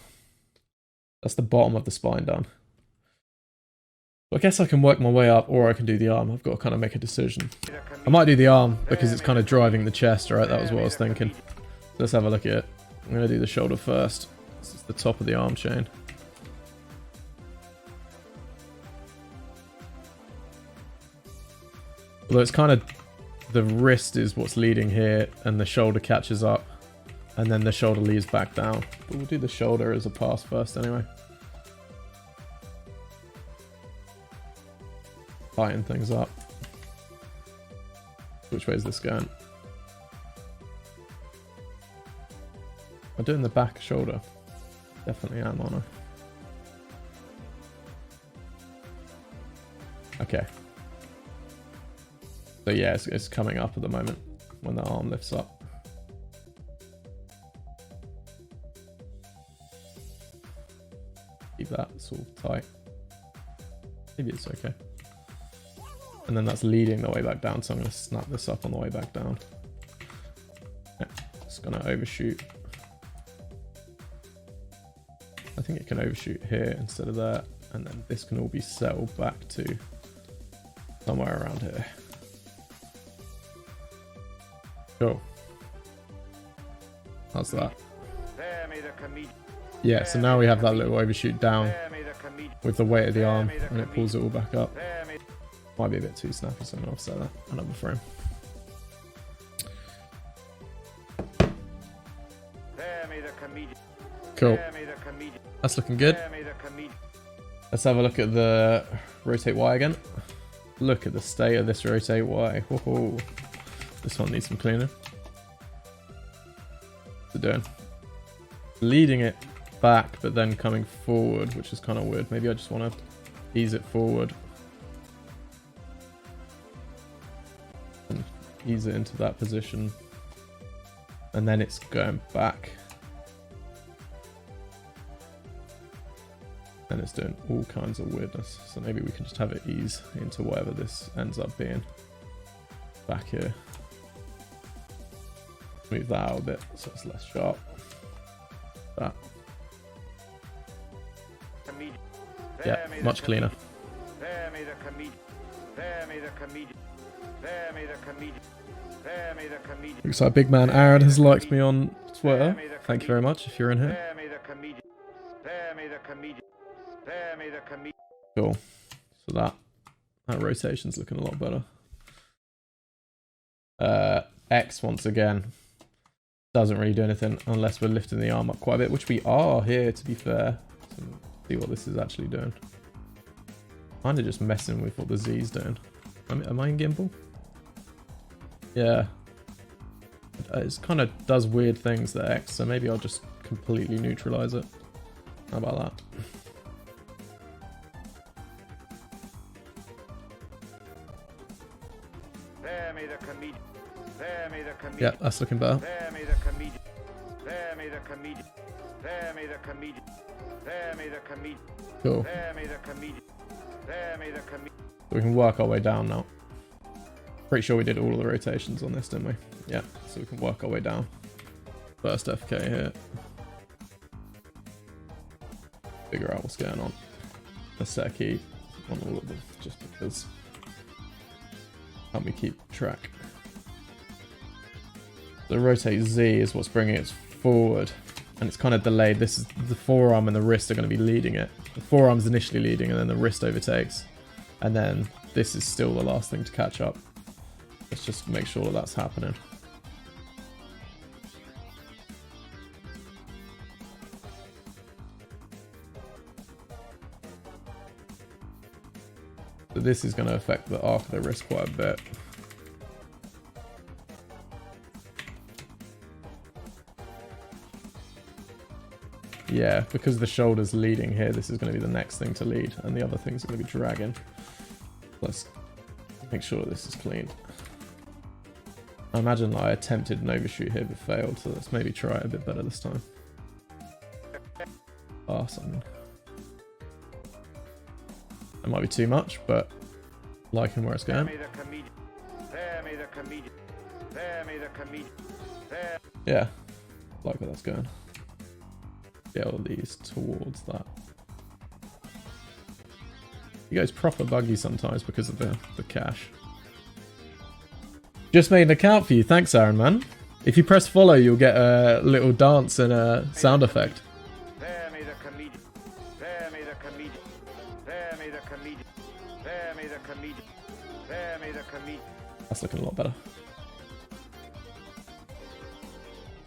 That's the bottom of the spine done. I guess I can work my way up, or I can do the arm. I've got to kind of make a decision. I might do the arm because it's kind of driving the chest, right? That was what I was thinking. Let's have a look at it. I'm going to do the shoulder first. This is the top of the arm chain. Although it's kind of, the wrist is what's leading here, and the shoulder catches up, and then the shoulder leads back down. But we'll do the shoulder as a pass first anyway. Tighten things up. Which way is this going? I'm doing the back shoulder. Definitely am, aren't I? Okay. So yeah, it's coming up at the moment when the arm lifts up. Keep that sort of tight. Maybe it's okay. And then that's leading the way back down, so I'm going to snap this up on the way back down. Yeah, it's going to overshoot. I think it can overshoot here instead of there, and then this can all be settled back to somewhere around here. Cool. How's that? Yeah, so now we have that little overshoot down with the weight of the arm, and it pulls it all back up. Might be a bit too snappy, so I'm going to offset that another frame. Cool. That's looking good. Let's have a look at the rotate Y again. Look at the state of this rotate Y. Whoa. This one needs some cleaning. What's it doing? Leading it back, but then coming forward, which is kind of weird. Maybe I just want to ease it forward. And ease it into that position. And then it's going back. And it's doing all kinds of weirdness. So maybe we can just have it ease into whatever this ends up being. Back here. Move that out a bit so it's less sharp. That. Yeah, much cleaner. Looks like big man Aaron has liked me on Twitter. Thank you very much if you're in here. Cool. So that rotation's looking a lot better. X once again doesn't really do anything unless we're lifting the arm up quite a bit, which we are here, to be fair. So see what this is actually doing. Kind of just messing with what the Z's doing. Am I in gimbal? Yeah. It kind of does weird things, the X, so maybe I'll just completely neutralize it. How about that? Yeah, that's looking better. Cool. We can work our way down now. Pretty sure we did all of the rotations on this, didn't we? Yeah, so we can work our way down. First FK here. Figure out what's going on. Let's set a key on all of them, just because. Help me keep track. The rotate Z is what's bringing it forward, and it's kind of delayed. This is the forearm and the wrist are going to be leading it. The forearm's initially leading, and then the wrist overtakes, and then this is still the last thing to catch up. Let's just make sure that that's happening. So this is going to affect the arc of the wrist quite a bit. Yeah, because the shoulder's leading here, this is going to be the next thing to lead, and the other things are going to be dragging. Let's make sure that this is cleaned. I imagine I attempted an overshoot here but failed, so let's maybe try it a bit better this time. Something. That might be too much, but liking where it's going. Yeah, like where that's going. Get all these towards that. It goes proper buggy sometimes because of the cache. Just made an account for you. Thanks, Aaron, man. If you press follow, you'll get a little dance and a sound effect. That's looking a lot better.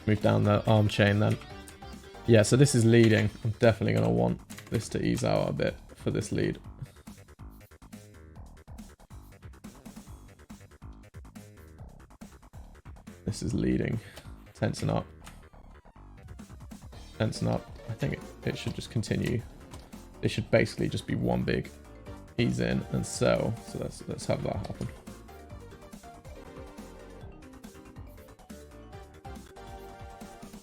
Move down the arm chain then. Yeah, so this is leading. I'm definitely going to want this to ease out a bit for this lead. This is leading. Tensen up. Tensen up. I think it should just continue. It should basically just be one big ease in and settle. So let's have that happen.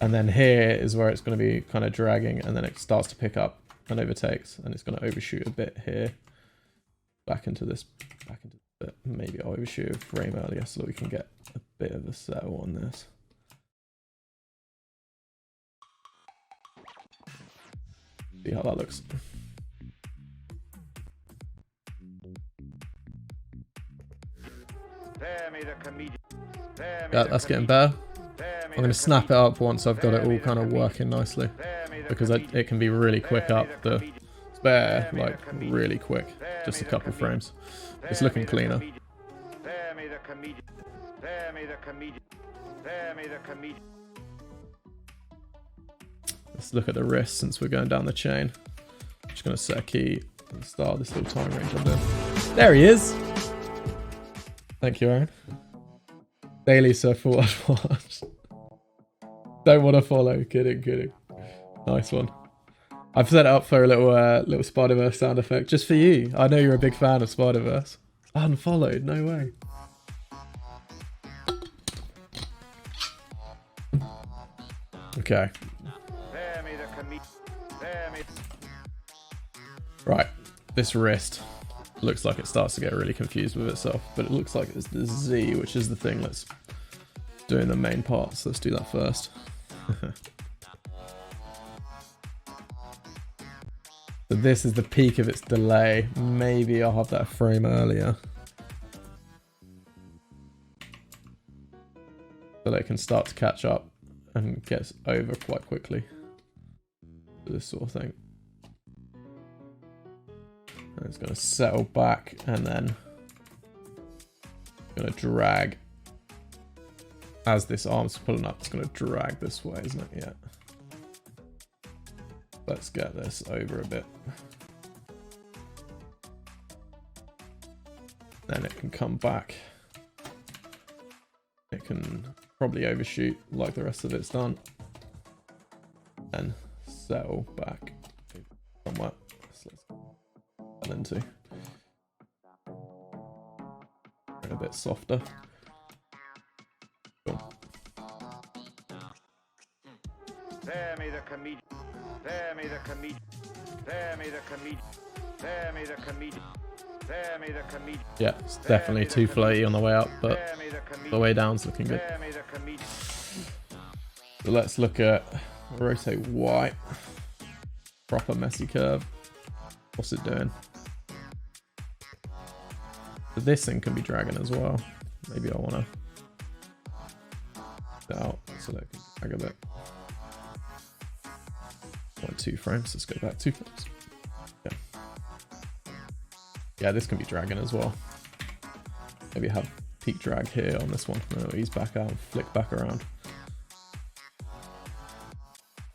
And then here is where it's going to be kind of dragging, and then it starts to pick up and overtakes, and it's going to overshoot a bit here. Back into this bit. Maybe I'll overshoot a frame earlier so that we can get a bit of a settle on this. See how that looks. Yeah, that's getting better. I'm going to snap it up once I've got it all kind of working nicely, because it can be really quick up the spare, like really quick, just a couple frames. It's looking cleaner. Let's look at the wrist since we're going down the chain. I'm just going to set a key and start this little time range I'm doing. There he is! Thank you, Aaron. Daily so forward watch. Don't want to follow. Kidding. Nice one. I've set it up for a little Spider-Verse sound effect just for you. I know you're a big fan of Spider-Verse. Unfollowed, no way. Okay. Right, this wrist looks like it starts to get really confused with itself, but it looks like it's the Z, which is the thing that's doing the main part, so let's do that first. So this is the peak of its delay. Maybe I'll have that a frame earlier, so that it can start to catch up and gets over quite quickly. This sort of thing. And it's going to settle back and then going to drag. As this arm's pulling up, it's going to drag this way, isn't it? Yeah. Let's get this over a bit. Then it can come back. It can probably overshoot like the rest of it's done. And settle back somewhat. So let's get that into. A bit softer. Cool. Spare me the comedian. Spare me the comedian. Spare me the comedian. Spare me the comedian. Spare me the comedian. Yeah, it's definitely too floaty on the way up, but the way down's looking good. So let's look at rotate Y. Proper messy curve. What's it doing? So this thing can be dragging as well. Maybe I want to get out so that it can drag a bit. 2 frames. Let's go back 2 frames. Yeah, this can be dragging as well. Maybe have peak drag here on this one. No, ease back out and flick back around.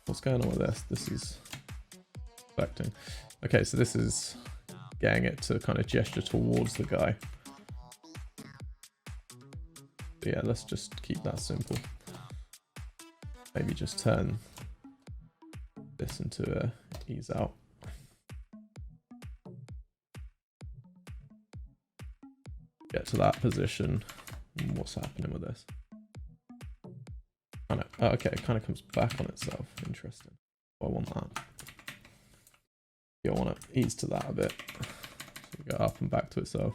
What's going on with this? This is affecting. Okay, so this is getting it to kind of gesture towards the guy. But yeah, let's just keep that simple. Maybe just turn this into a ease out. Get to that position. What's happening with this? Oh, no. Oh, okay, it kind of comes back on itself. Interesting. I want that. Yeah, I want to ease to that a bit. So go up and back to itself.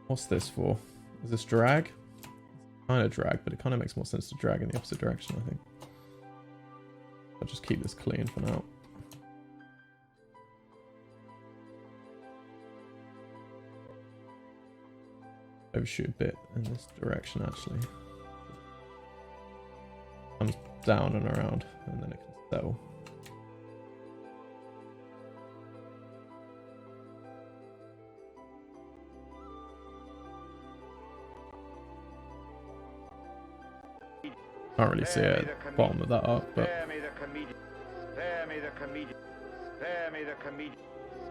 What's this for? Is this drag? Kind of drag, but it kind of makes more sense to drag in the opposite direction, I think. I'll just keep this clean for now. Overshoot a bit in this direction, actually. Comes down and around, and then it can settle. Can't really see it at the bottom of that arc, but Spare me the comedian. Spare me the comedian. Spare me the comedian.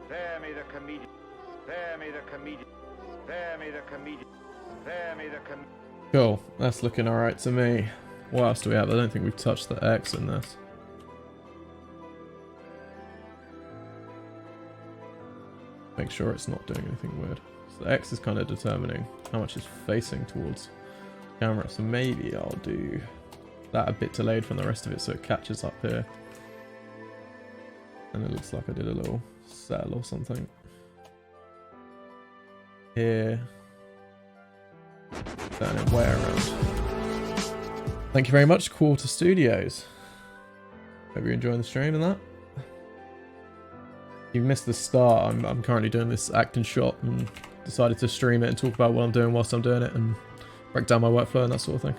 Spare me the comedian. Spare me the comedian. Spare me the comedian. Spare me the comedian. cool. That's looking alright to me. What else do we have? I don't think we've touched the X in this. make sure it's not doing anything weird. So the X is kind of determining how much it's facing towards camera. So maybe I'll do that a bit delayed from the rest of it so it catches up here. And it looks like I did a little settle or something. Here. Turn it way around. Thank you very much, Quarter Studios. Hope you're enjoying the stream and that. You missed the start. I'm currently doing this acting shot and decided to stream it and talk about what I'm doing whilst I'm doing it and break down my workflow and that sort of thing.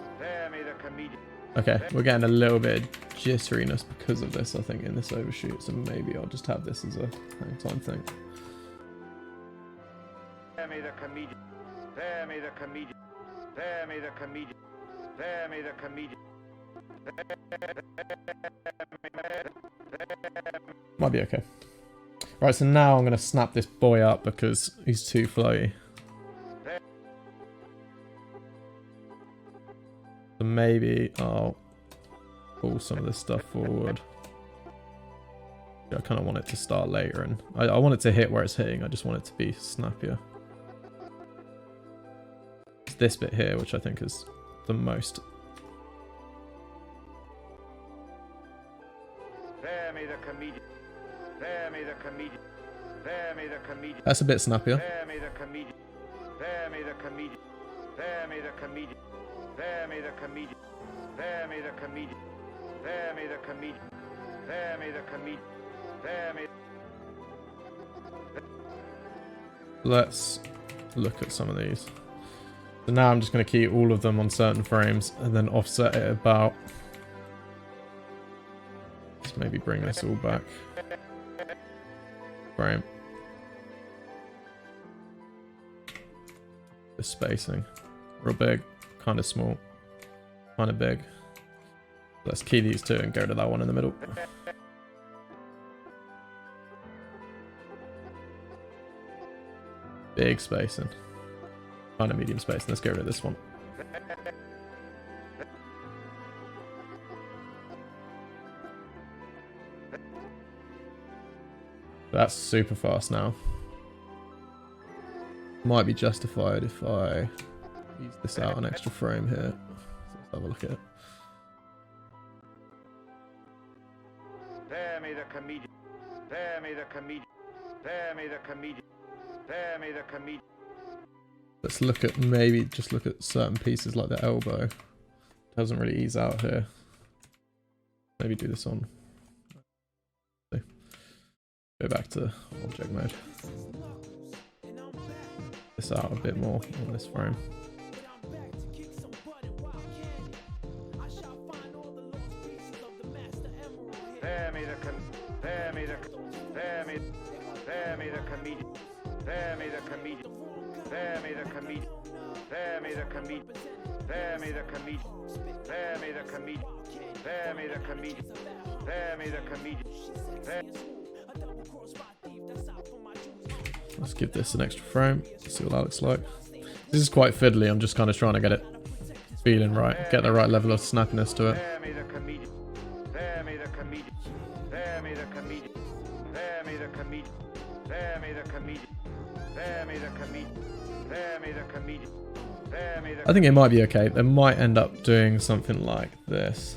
Okay, we're getting a little bit of jitteriness because of this, I think, in this overshoot, so maybe I'll just have this as a hang time thing. Spare me the comedian. Spare me the comedian. Spare me the comedian. Spare me the comedian. Might be okay. Right, so now I'm going to snap this boy up because he's too floaty. So maybe I'll pull some of this stuff forward. Yeah, I kind of want it to start later, and I want it to hit where it's hitting. I just want it to be snappier. It's this bit here, which I think is the most. Spare me the comedian. Spare me the comedian. Spare me the comedian. That's a bit snappier. Spare me the comedian. Spare me the comedian. Spare me the comedian. Spare me the comedian. Spare me the comedian. Spare me the comedian. Spare me the comedian. Spare me. Let's look at some of these. So now I'm just going to keep all of them on certain frames and then offset it about. Let's maybe bring this all back. Frame. The spacing. Real big. Kind of small, kind of big. Let's key these two and go to that one in the middle. Big spacing, kind of medium spacing. Let's get rid of this one. That's super fast now. Might be justified if I use this out an extra frame here. So let's have a look at it. Spare me the comedian. Spare me the comedian. Spare me the comedian. Spare me the comedian. Let's look at maybe just look at certain pieces like the elbow. Doesn't really ease out here. Maybe do this on. Go back to object mode. This out a bit more on this frame. Spare me the spare me the spare me spare me the comedian. Spare me the comedian. Spare me the comedian. Spare me the comedian. Spare me the comedian. Spare me the comedian. Spare me the comedian. Spare me the comedian. Let's give this an extra frame. See what that looks like. This is quite fiddly. I'm just kind of trying to get it feeling right. Get the right level of snappiness to it. Spare me the comedian. Spare me the comedian. Spare me the comedian. Spare me the comedian. Spare me the comedian. Spare me the comedian. Spare me the comedian. Spare me the. I think it might be okay. They might end up doing something like this.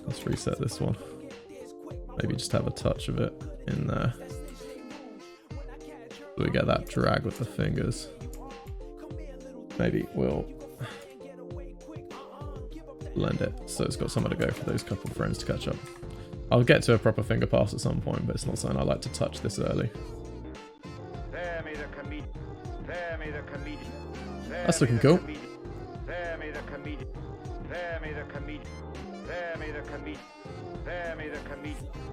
Let's reset this one. Maybe just have a touch of it in there. So we get that drag with the fingers. Maybe we'll blend it so it's got somewhere to go for those couple frames to catch up. I'll get to a proper finger pass at some point, but it's not something I like to touch this early. That's looking cool.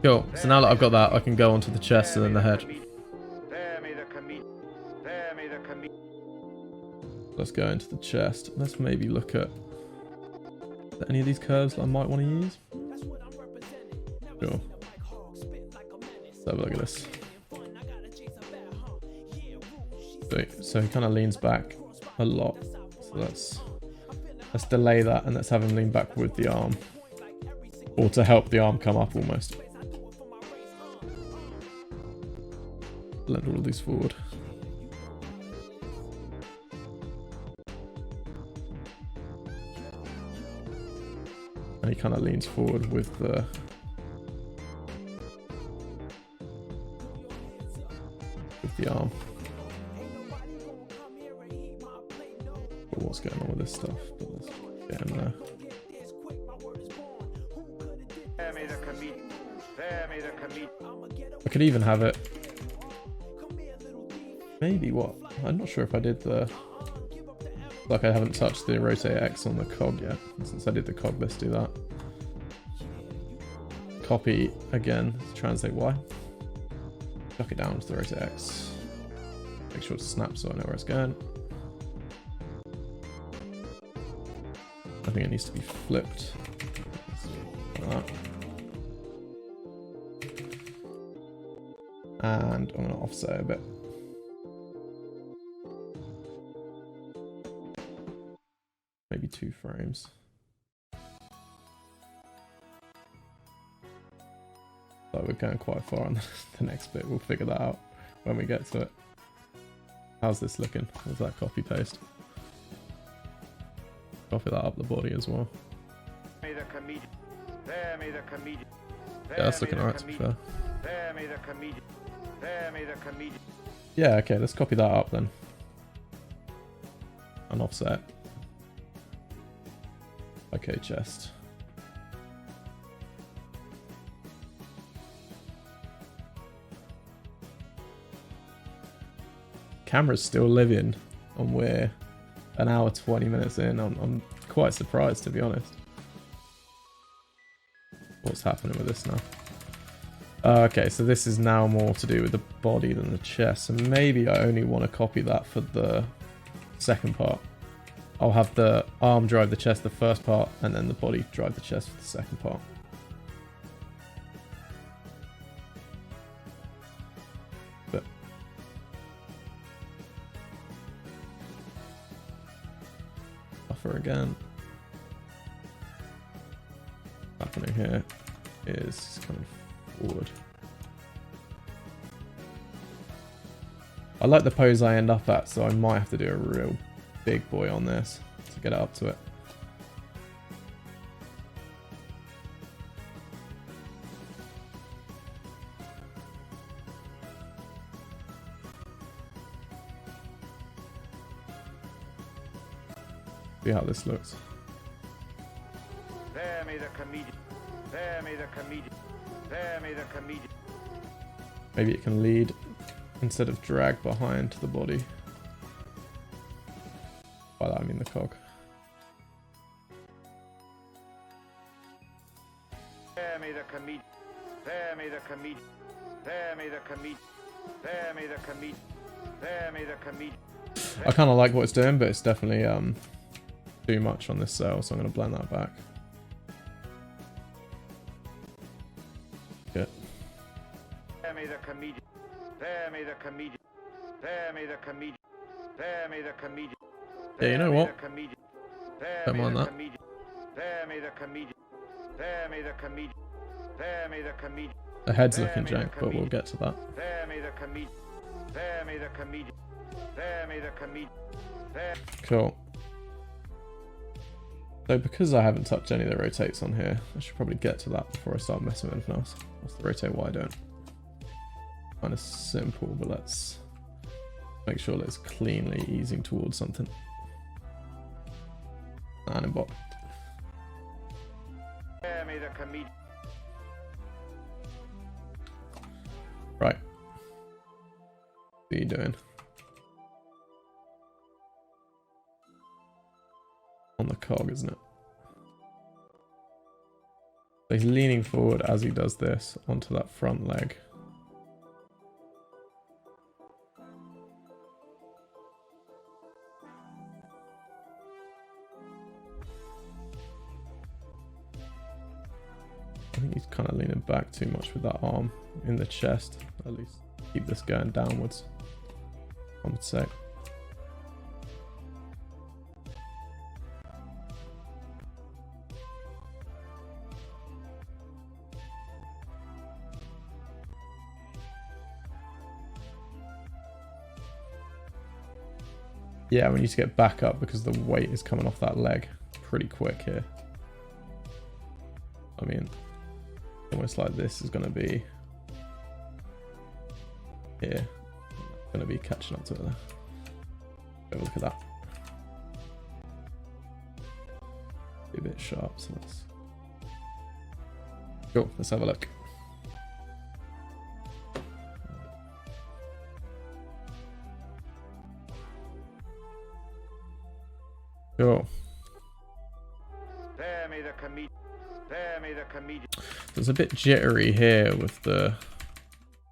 Cool. So now that I've got that, I can go onto the chest and then the head. Let's go into the chest. Let's maybe look at any of these curves that I might want to use. Sure. Let's have a look at this. So he kind of leans back a lot. So let's delay that and let's have him lean back with the arm. Or to help the arm come up almost. Blend all of these forward. And he kind of leans forward with the arm. But what's going on with this stuff? But let's get in there. I could even have it. Maybe what? I'm not sure if I did the. Like I haven't touched the rotate X on the cog yet. Since I did the cog, let's do that. Copy again, translate Y. Chuck it down to the rotate X. Make sure it snaps so I know where it's going. I think it needs to be flipped. Like that. And I'm going to offset it a bit. Maybe 2 frames. But we're going quite far on the next bit. We'll figure that out when we get to it. How's this looking? Was that copy paste? Copy that up the body as well. Yeah, that's looking alright to be fair. Yeah, okay, let's copy that up then. And offset. Okay, chest. Camera's still living, and we're an hour 20 minutes in. I'm quite surprised, to be honest. What's happening with this now? Okay, so this is now more to do with the body than the chest. So maybe I only want to copy that for the second part. I'll have the arm drive the chest the first part, and then the body drive the chest for the second part. But buffer again. What's happening here is coming forward. I like the pose I end up at, so I might have to do a real big boy on this to get it up to it. See how this looks. Bear me the comedian. Bear me the comedian. Bear me the comedian. Maybe it can lead instead of drag behind the body. By that I mean the cog. Bear me the comedian. Bear me the comedian. Bear me the comedian. Bear me the comedian. Bear me the comedian. I kind of like what it's doing, but it's definitely too much on this cell, so I'm going to blend that back. Good. Bear me the comedian. Bear me the comedian. Bear me the comedian. Bear me the comedian. Yeah, you know what? Don't mind that. The head's looking jank, but we'll get to that. Cool. So because I haven't touched any of the rotates on here, I should probably get to that before I start messing with anything else. What's the rotate? Why don't? Kind of simple, but let's make sure that it's cleanly easing towards something. And in bot. Right. What are you doing? On the cog, isn't it? So he's leaning forward as he does this onto that front leg. I think he's kind of leaning back too much with that arm in the chest. At least keep this going downwards, I would say. Yeah, we need to get back up because the weight is coming off that leg pretty quick here. I mean, almost like this is going to be here. Going to be catching up to it there. Have a look at that. Be a bit sharp, so let's... Cool, let's have a look. Cool. Spare me the comedian. Spare me the comedian. So it's a bit jittery here with the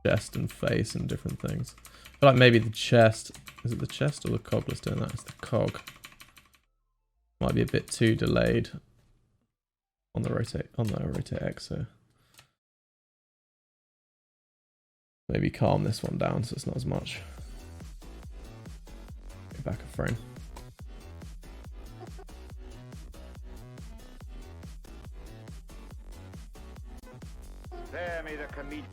chest and face and different things. I feel like maybe the chest... Is it the chest or the cog that's doing that? It's the cog. Might be a bit too delayed on the rotate X here. Maybe calm this one down so it's not as much. Get back a frame. Spare me the comedian.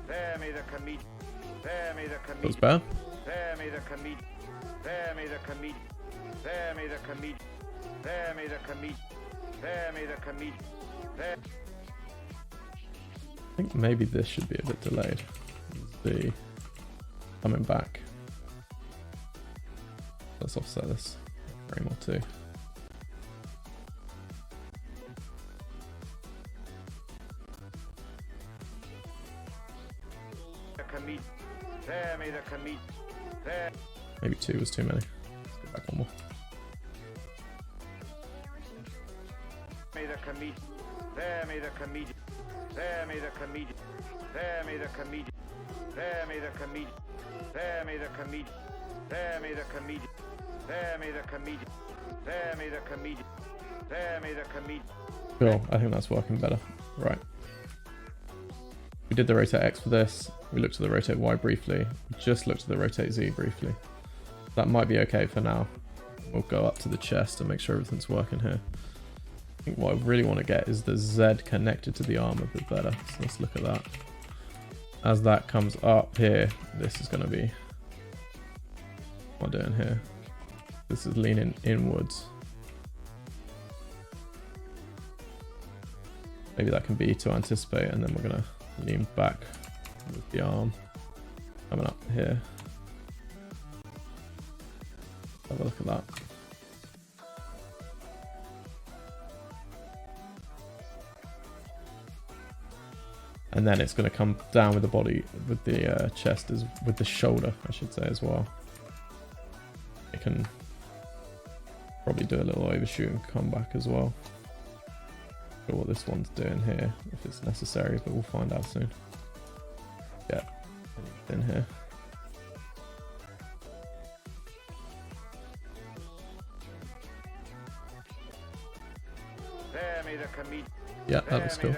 Spare me the comedian. Spare me the comedian. That was bad. Spare me the comedian. Spare me the comedian. Spare me the comedian. Spare me the comedian. Spare me the comedian. Spare. I think maybe this should be a bit delayed. The coming back. Let's offset this a frame or two. Spare me the comedian. Maybe two was too many. Let's go back one more. Spare me the comedian. Spare me the comedian. Spare me the comedian. Spare me the comedian. Spare me the comedian. Spare me the comedian. Spare me the comedian. Spare me the comedian. Spare me the comedian. Spare me the comedian. Cool, I think that's working better. Right. We did the rotate X for this. We looked at the rotate Y briefly. We just looked at the rotate Z briefly. That might be okay for now. We'll go up to the chest and make sure everything's working here. I think what I really want to get is the Z connected to the arm a bit better. So let's look at that. As that comes up here, this is going to be what I'm doing here. This is leaning inwards. Maybe that can be to anticipate, and then we're going to lean back with the arm coming up here. Have a look at that. And then it's going to come down with the body, with the chest, with the shoulder, I should say, as well. It can probably do a little overshoot and come back as well. Not sure what this one's doing here, if it's necessary, but we'll find out soon. Yeah, in here. Yeah, that looks cool.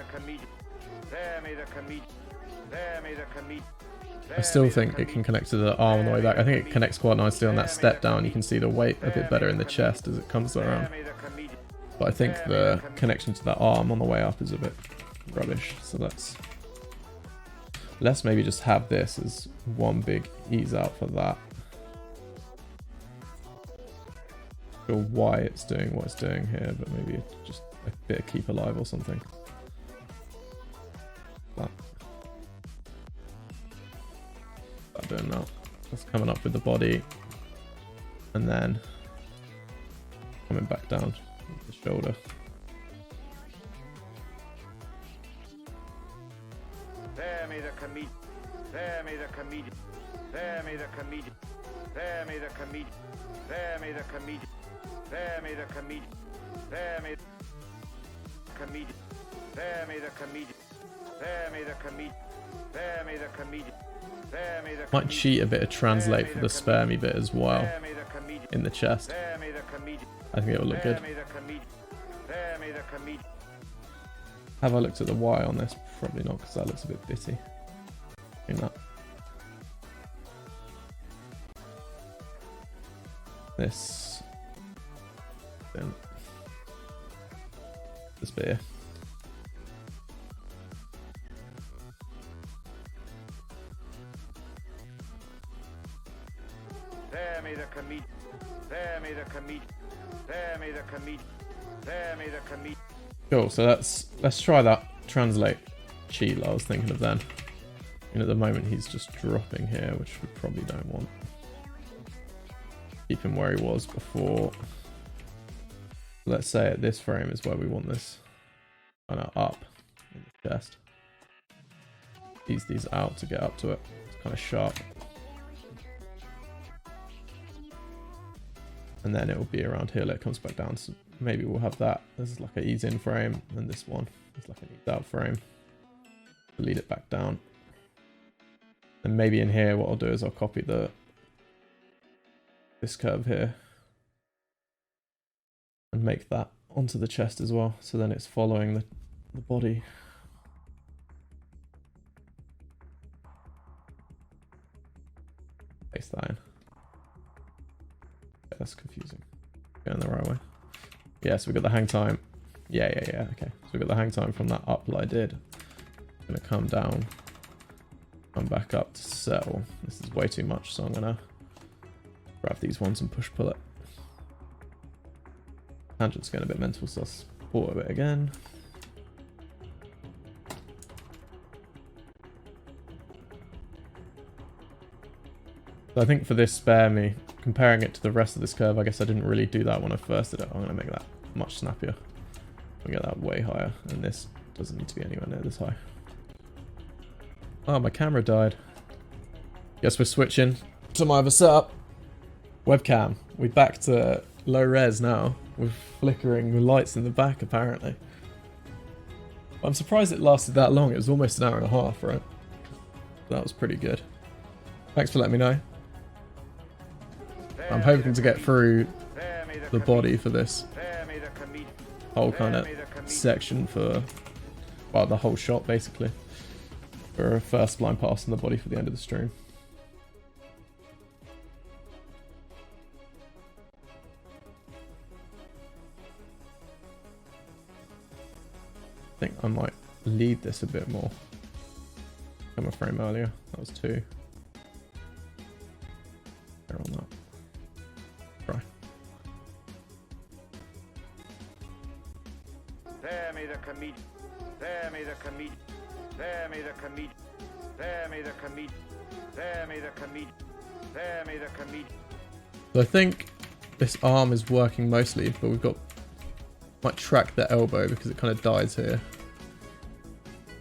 I still think it can connect to the arm on the way back. I think it connects quite nicely on that step down. You can see the weight a bit better in the chest as it comes around. But I think the connection to that arm on the way up is a bit rubbish. So let's maybe just have this as one big ease out for that. Not sure why it's doing what it's doing here, but maybe just a bit of keep alive or something. That doing now. That's coming up with the body, and then coming back down with the shoulder. Spare me the comedian. Spare me the comedian. Spare me the comedian. Spare me the comedian. Spare me the comedian. Spare me the comedian. Spare me the comedian. Spare me the comedian. Spare me the comedian. Spare me the comedian. Spare me the comedian. Might cheat a bit of translate for the spare me bit as well in the chest. I think it will look good. Have I looked at the Y on this? Probably not, because that looks a bit bitty. I think that. This. Then. This bit here. Spare me the comedian. Spare me the comedian. Spare me the comedian. Spare me the comedian. Cool, so let's try that translate cheat I was thinking of then. And at the moment he's just dropping here, which we probably don't want. Keep him where he was before. Let's say at this frame is where we want this kind of up in the chest. Tease these out to get up to it. It's kind of sharp. And then it will be around here, it comes back down. So maybe we'll have that. This is like an ease in frame, and this one is like an ease out frame. Lead it back down. And maybe in here, what I'll do is I'll copy this curve here and make that onto the chest as well. So then it's following the body. Paste that in. That's confusing. Going the right way. Yeah, so we got the hang time. Yeah. Okay. So we got the hang time from that up that I did. Gonna come down. Come back up to settle. This is way too much, so I'm gonna grab these ones and push pull it. Tangent's going a bit mental, so I'll support a bit again. So I think for this spare me, comparing it to the rest of this curve, I guess I didn't really do that when I first did it. I'm going to make that much snappier. I'll get that way higher, and this doesn't need to be anywhere near this high. Oh, my camera died. Guess we're switching to my other setup. Webcam. We're back to low res now, with flickering lights in the back apparently. I'm surprised it lasted that long. It was almost an hour and a half, right? That was pretty good. Thanks for letting me know. I'm hoping to get through the body for this whole kind of section for, well, the whole shot basically. For a first Spline pass in the body for the end of the stream. I think I might lead this a bit more. Come a frame earlier. That was 2. There on that. Try. Spare me the comedian. Spare me the comedian. Spare me the comedian. Spare me the comedian. Spare me the comedian. Spare me the comedian. So I think this arm is working mostly, but we've got might track the elbow because it kind of dies here.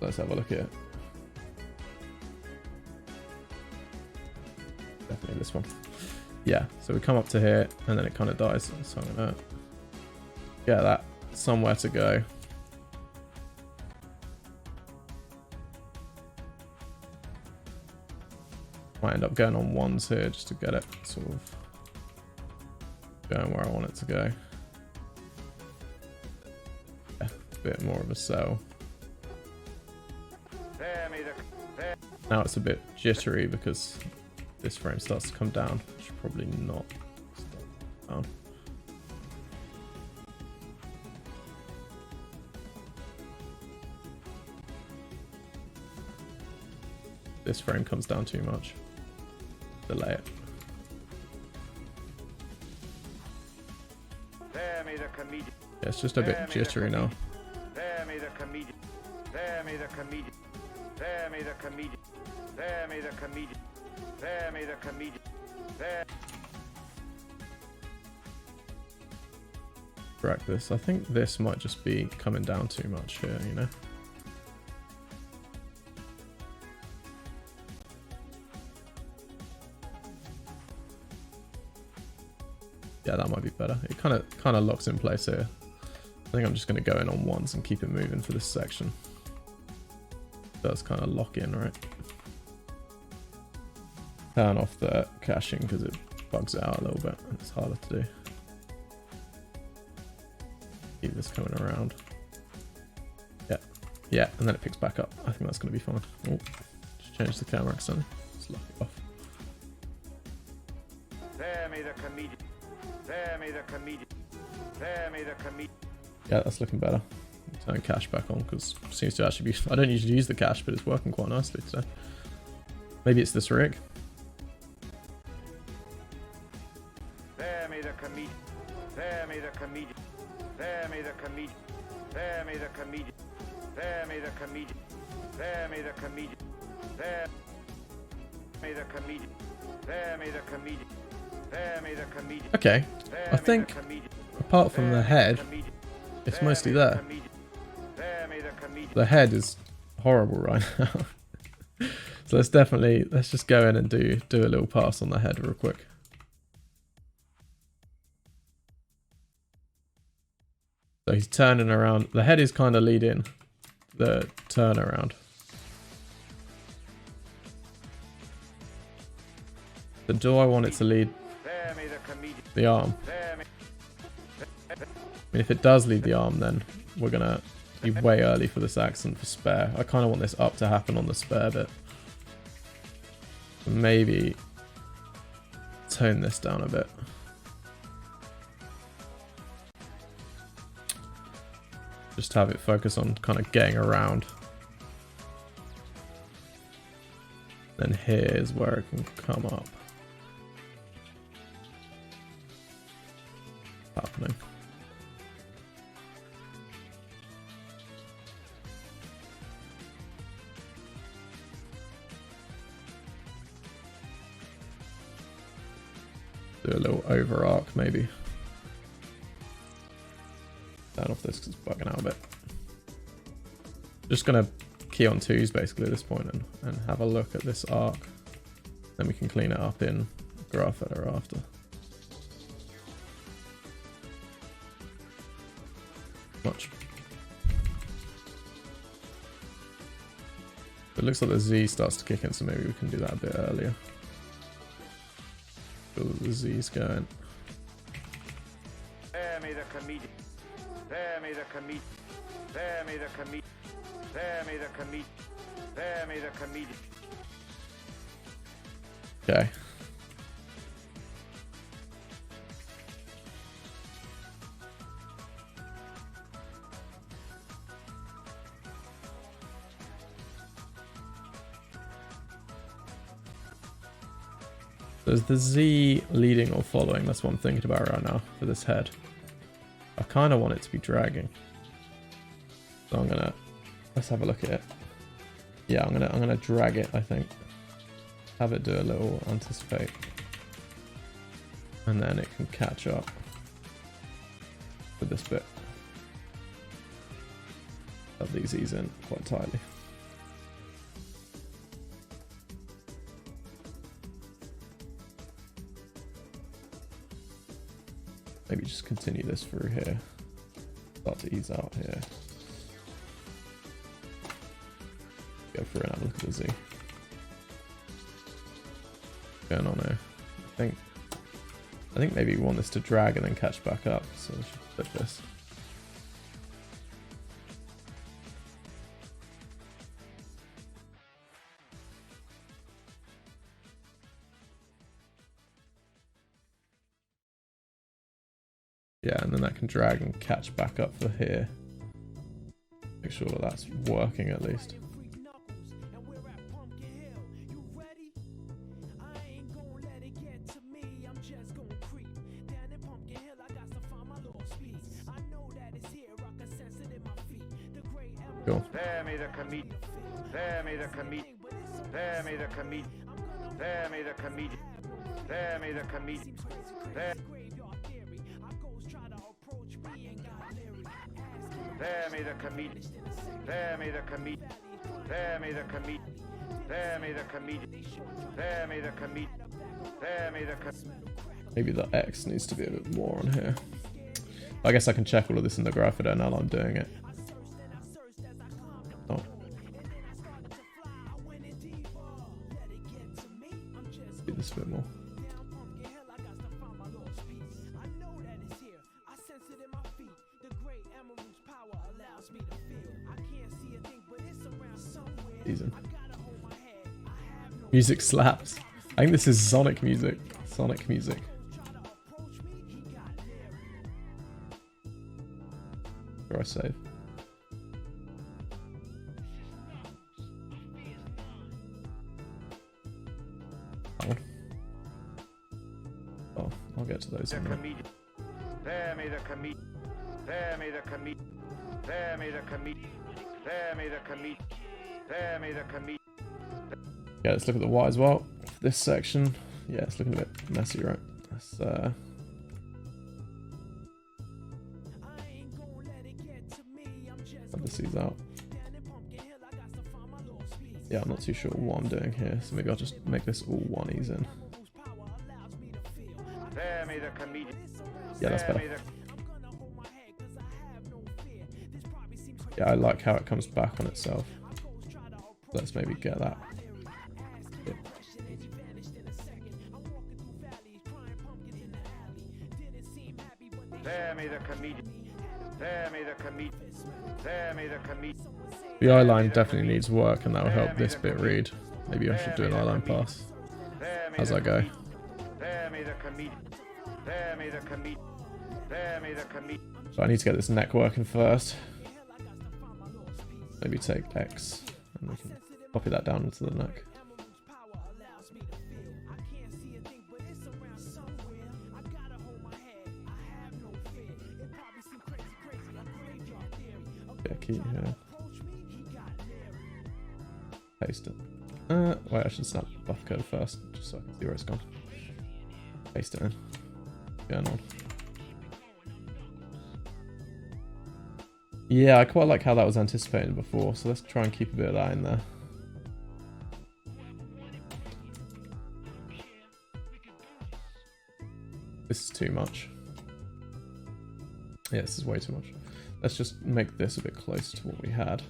Let's have a look at it. Definitely this one. Yeah, so we come up to here and then it kind of dies. So I'm gonna get that somewhere to go. Might end up going on ones here just to get it sort of going where I want it to go. Yeah, a bit more of a cell. Now it's a bit jittery because this frame starts to come down. Should probably not start down. This frame comes down too much. Delay it. Yeah, it's just a bit jittery now. Spare me the comedian. Spare me the comedian. Spare me the comedian. Spare me the comedian. Spare me the comedian. Correct this. I think this might just be coming down too much here, you know? Yeah, that might be better. It kind of locks in place here. I think I'm just going to go in on ones and keep it moving for this section. It does kind of lock in, right? Turn off the caching because it bugs it out a little bit. It's harder to do. Keep this coming around. Yeah, and then it picks back up. I think that's going to be fine. Oh, just change the camera accidentally. Let's lock it off. Spare me the comedian. Spare me the comedian. Spare me the comedian. Yeah, that's looking better. Turn cache back on because it seems to actually be... I don't usually use the cache, but it's working quite nicely today. Maybe it's this rig. comedian. Spare me the comedian. Spare me the comedian. Spare me the comedian. Spare me the comedian. Spare me the comedian. Spare me the comedian. Spare me the comedian. Spare me the comedian. Okay, I think apart from the head, it's mostly there. The head is horrible right now. So let's just go in and do a little pass on the head real quick. So he's turning around. The head is kind of leading the turnaround. So do I want it to lead the arm? I mean, if it does lead the arm, then we're gonna be way early for this accent for spare. I kind of want this up to happen on the spare bit. Maybe tone this down a bit. Just have it focus on kind of getting around. Then here's where it can come up. Happening. Do a little over arc maybe. Turn off this because it's bugging out a bit. Just gonna key on 2s basically at this point and have a look at this arc. Then we can clean it up in graph editor after. Much. It looks like the Z starts to kick in, so maybe we can do that a bit earlier. Feel that the Z's going. Spare me the comedian. Spare me the comedian. Spare me the comedian. Spare me the comedian. Spare me the comedian. Okay. So is the Z leading or following? That's what I'm thinking about right now for this head. I kind of want it to be dragging. So I'm gonna, let's have a look at it. Yeah, I'm gonna drag it, I think. Have it do a little anticipate. And then it can catch up with this bit. Have these ease in quite tightly. Maybe just continue this through here. Start to ease out here. Go through and have a look at the Z. What's going on here? I think maybe we want this to drag and then catch back up. So we should flip this. Yeah, and then that can drag and catch back up for here. Make sure that that's working at least. Cool. Spare me the comedian. Spare me the comedian. Spare me the comedian. Spare me the comedian. Spare me the comedian. Spare me the comedian. Spare me the comedian. Spare me the comedian. Spare me the comedian. Spare me the comedian. Spare me the comedian. Maybe the X needs to be a bit more on here. I guess I can check all of this in the graph editor now that I'm doing it. Oh. Do this a bit more. Season. Music slaps. I think this is Sonic music. Sonic music. Where I save. Oh, I'll get to those in a minute. Spare me the comedian. Spare me the comedian. Spare me the comedian. Spare me the comedian. Spare me the comedian. Yeah, let's look at the Y as well. This section, yeah, it's looking a bit messy, right? Let's have the C's out. Yeah, I'm not too sure what I'm doing here, so maybe I'll just make this all oneys in. Spare me the comedian. Yeah, that's better. Yeah, I like how it comes back on itself. Let's maybe get that. Yeah. Spare me the comedian. Spare me the comedian. Spare me the comedian. The eye line definitely needs work, and that will help this bit read. Maybe I should do an eye line pass as I go. Spare me the comedian. Spare me the comedian. Spare me the comedian. So I need to get this neck working first. Maybe take X and we can copy that down into the neck. Yeah, key here. Paste it. Wait, I should snap buff code first, just so I can see where it's gone. Paste it in. Going on. Yeah, I quite like how that was anticipated before, so let's try and keep a bit of that in there. This is too much. Yeah, this is way too much. Let's just make this a bit closer to what we had.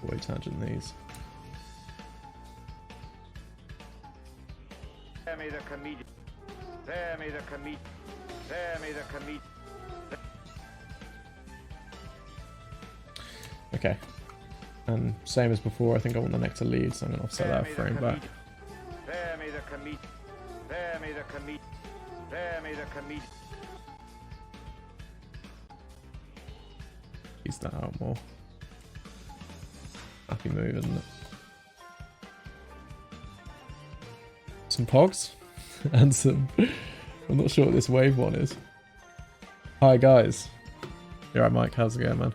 Way tangent these. Spare me the comedian. Spare me the comedian. Spare me the comedian. Okay. And same as before, I think I want the neck to lead, so I'm going to offset that frame back. Spare me the comedian. Spare me the comedian. Spare me the comedian. Ease that out more. Happy move, isn't it? Some pogs and some. I'm not sure what this wave one is. Hi guys. You alright, Mike? How's it going, man?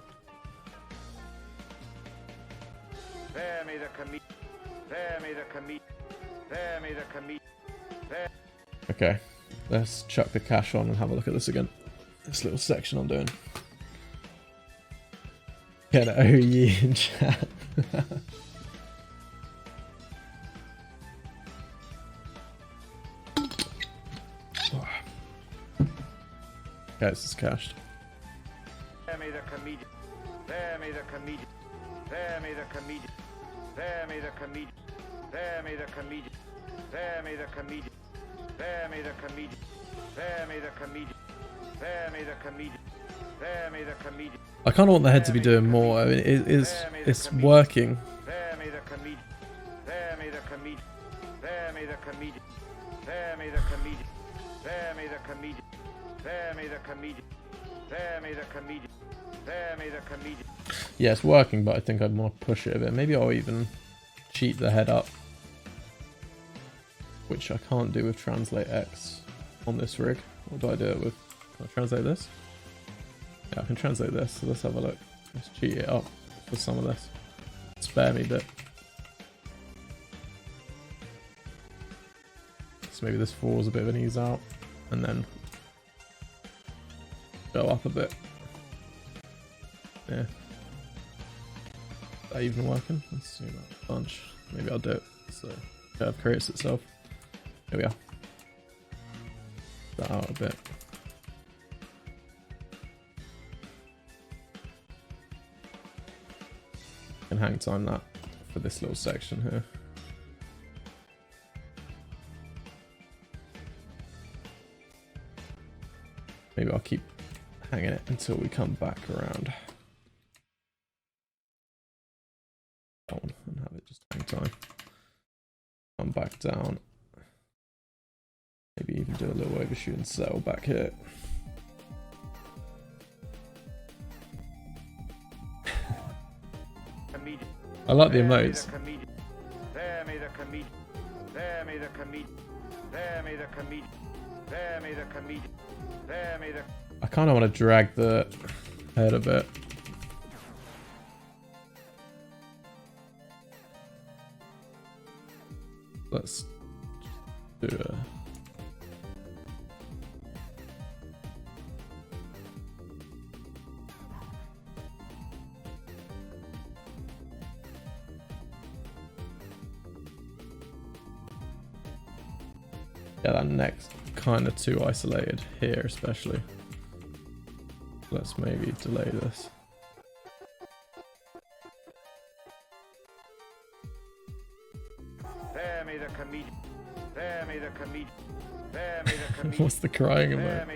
Spare me the comedian. Spare me the comedian. Spare me the comedian. Okay, let's chuck the cache on and have a look at this again. This little section I'm doing. Get an OE in chat. Okay, this is cached. Spare me the comedian. Spare me the comedian. Spare me the comedian. Spare me the comedian. Spare me the comedian. Spare me the comedian. Spare me the comedian. Spare me the comedian. Spare me the comedian. Spare me the comedian. I kind of want the head to be doing more. I mean, it's working. Spare me the comedian. Spare me the comedian. Spare me the comedian. Spare me the comedian. Spare me the comedian. Spare me the comedian. Spare me the comedian. Spare me the comedian. Yeah, it's working, but I think I'd want to push it a bit. Maybe I'll even cheat the head up, which I can't do with translate X on this rig. What do I do it with? Can I translate this? Yeah, I can translate this, so let's have a look. Let's cheat it up for some of this. Spare me a bit. So maybe this falls a bit of an ease out, and then go up a bit. Yeah. Is that even working? Let's see that bunch. Maybe I'll do it so curve creates itself. Here we are. That out a bit. And hang time that for this little section here. Maybe I'll keep hanging it until we come back around. That one, and have it just hang time. Come back down. Maybe even do a little overshoot and settle back here. I like the emotes. I kind of want to drag the head a bit. Let's do a... Yeah, that neck's kind of too isolated here, especially. Let's maybe delay this. What's the crying about?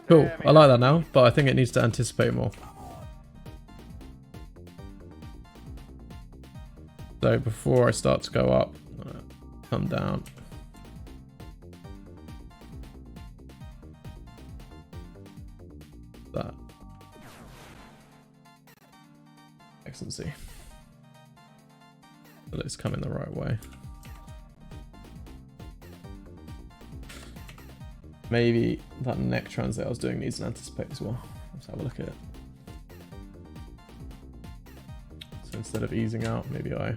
Cool, I like that now, but I think it needs to anticipate more. So before I start to go up, come down. That. Excellency. But it's coming the right way. Maybe that neck translate I was doing needs an anticipate as well. Let's have a look at it. So instead of easing out, maybe I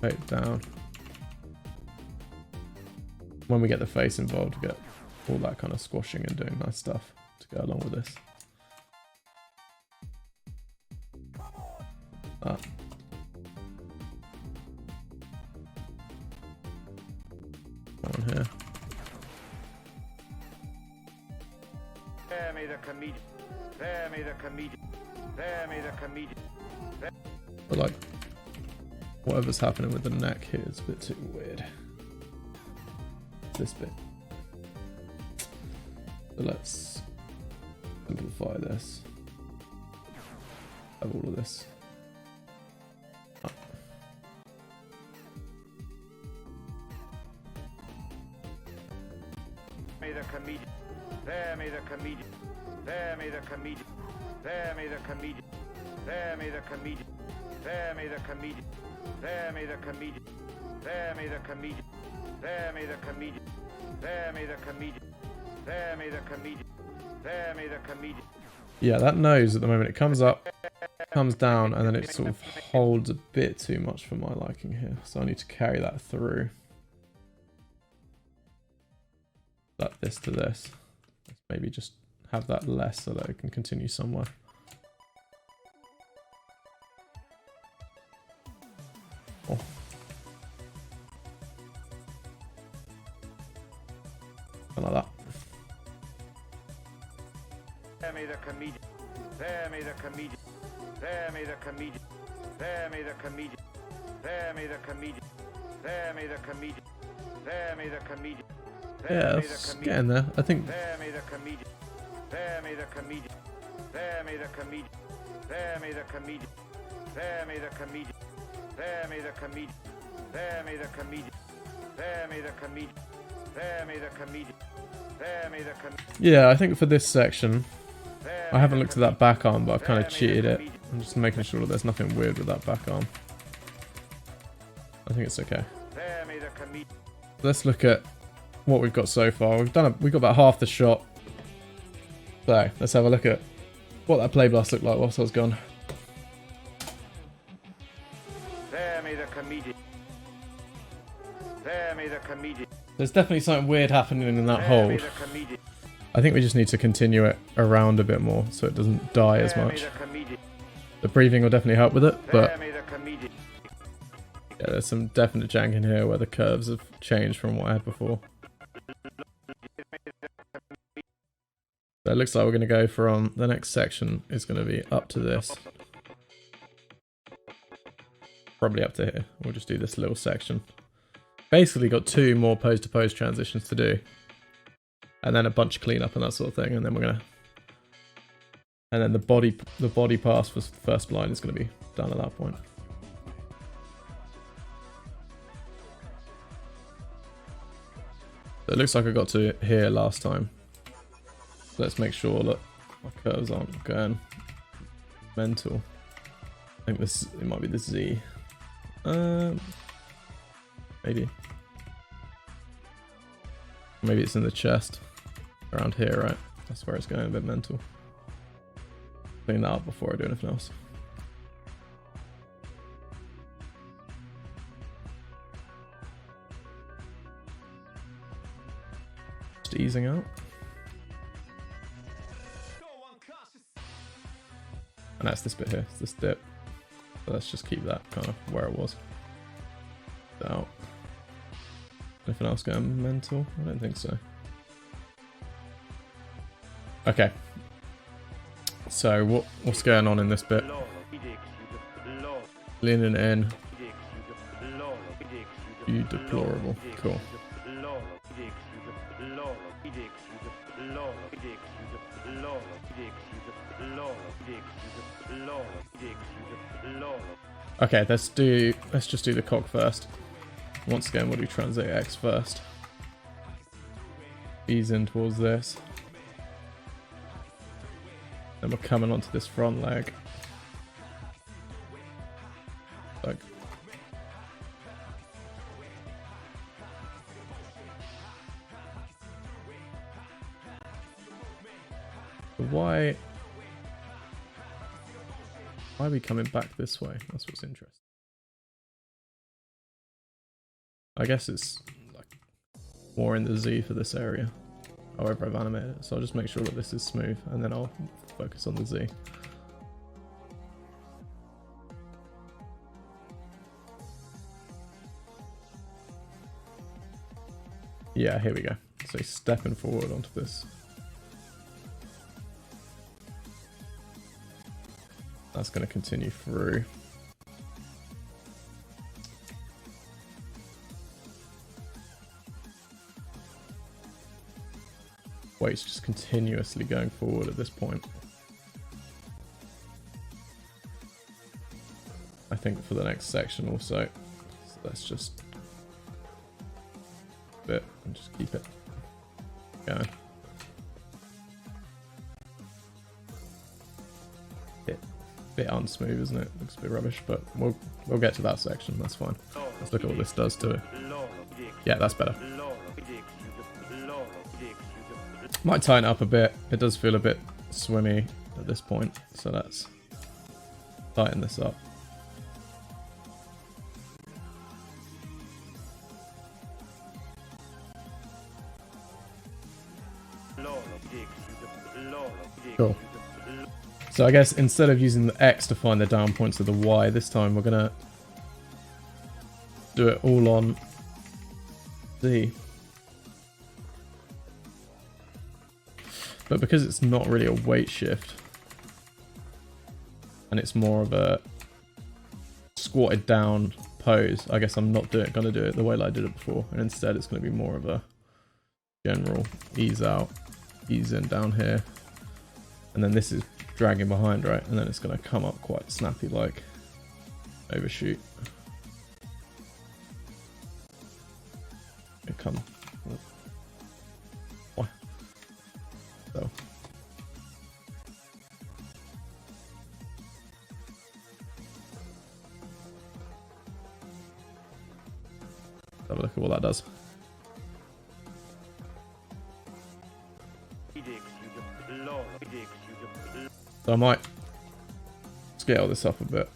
put it down. When we get the face involved, we get all that kind of squashing and doing nice stuff to go along with this. One here. But like, whatever's happening with the neck here is a bit too weird. This bit. So let's simplify this. Have all of this. Up. Yeah, that nose at the moment, it comes up, comes down, and then it sort of holds a bit too much for my liking here. So I need to carry that through. Like this to this. Maybe just have that less so that it can continue somewhere. Oh. Something like that. Yeah, it's getting there. I think. Yeah, I think for this section, I haven't looked at that back arm, but I've kind of cheated it. I'm just making sure that there's nothing weird with that back arm. I think it's okay. Let's look at what we've got so far. We've got about half the shot. So let's have a look at what that play blast looked like whilst I was gone. There's definitely something weird happening in that hold. I think we just need to continue it around a bit more so it doesn't die as much. The breathing will definitely help with it, but yeah, there's some definite jank in here where the curves have changed from what I had before. So it looks like we're going to go from the next section is going to be up to this. Probably up to here. We'll just do this little section. Basically got 2 more pose-to-pose transitions to do. And then a bunch of cleanup and that sort of thing. And then we're going to And then the body pass for first spline is going to be done at that point. So it looks like I got to here last time. Let's make sure that my curves aren't going mental. I think it might be the Z. Maybe. Maybe it's in the chest. Around here, right? That's where it's going a bit mental. Clean that up before I do anything else. Just easing out. And that's this bit here, it's this dip. So let's just keep that kind of where it was. Out. Anything else going mental? I don't think so. Okay. So what's going on in this bit? Leaning in. You deplorable. Cool. Okay, let's just do the cog first. Once again, we'll do translate X first. Ease in towards this. Then we're coming onto this front leg. Like. Why are we coming back this way? That's what's interesting. I guess it's like more in the Z for this area. However I've animated it. So I'll just make sure that this is smooth and then I'll focus on the Z. Yeah, here we go. So he's stepping forward onto this. That's going to continue through. Weight's just continuously going forward at this point. I think for the next section also. So let's just bit and just keep it going. Bit unsmooth, isn't it? Looks a bit rubbish, but we'll get to that section. That's fine. Let's look at what this does to it. Yeah, that's better. Might tighten it up a bit. It does feel a bit swimmy at this point, so let's tighten this up. Cool. So I guess instead of using the X to find the down points of the Y, this time we're gonna do it all on Z. But because it's not really a weight shift, and it's more of a squatted down pose, I guess I'm not gonna do it the way that I did it before, and instead it's gonna be more of a general ease out, ease in down here, and then this is dragging behind, right? And then it's going to come up quite snappy, like overshoot. It come. Why? So. Have a look at what that does. So I might scale this up a bit.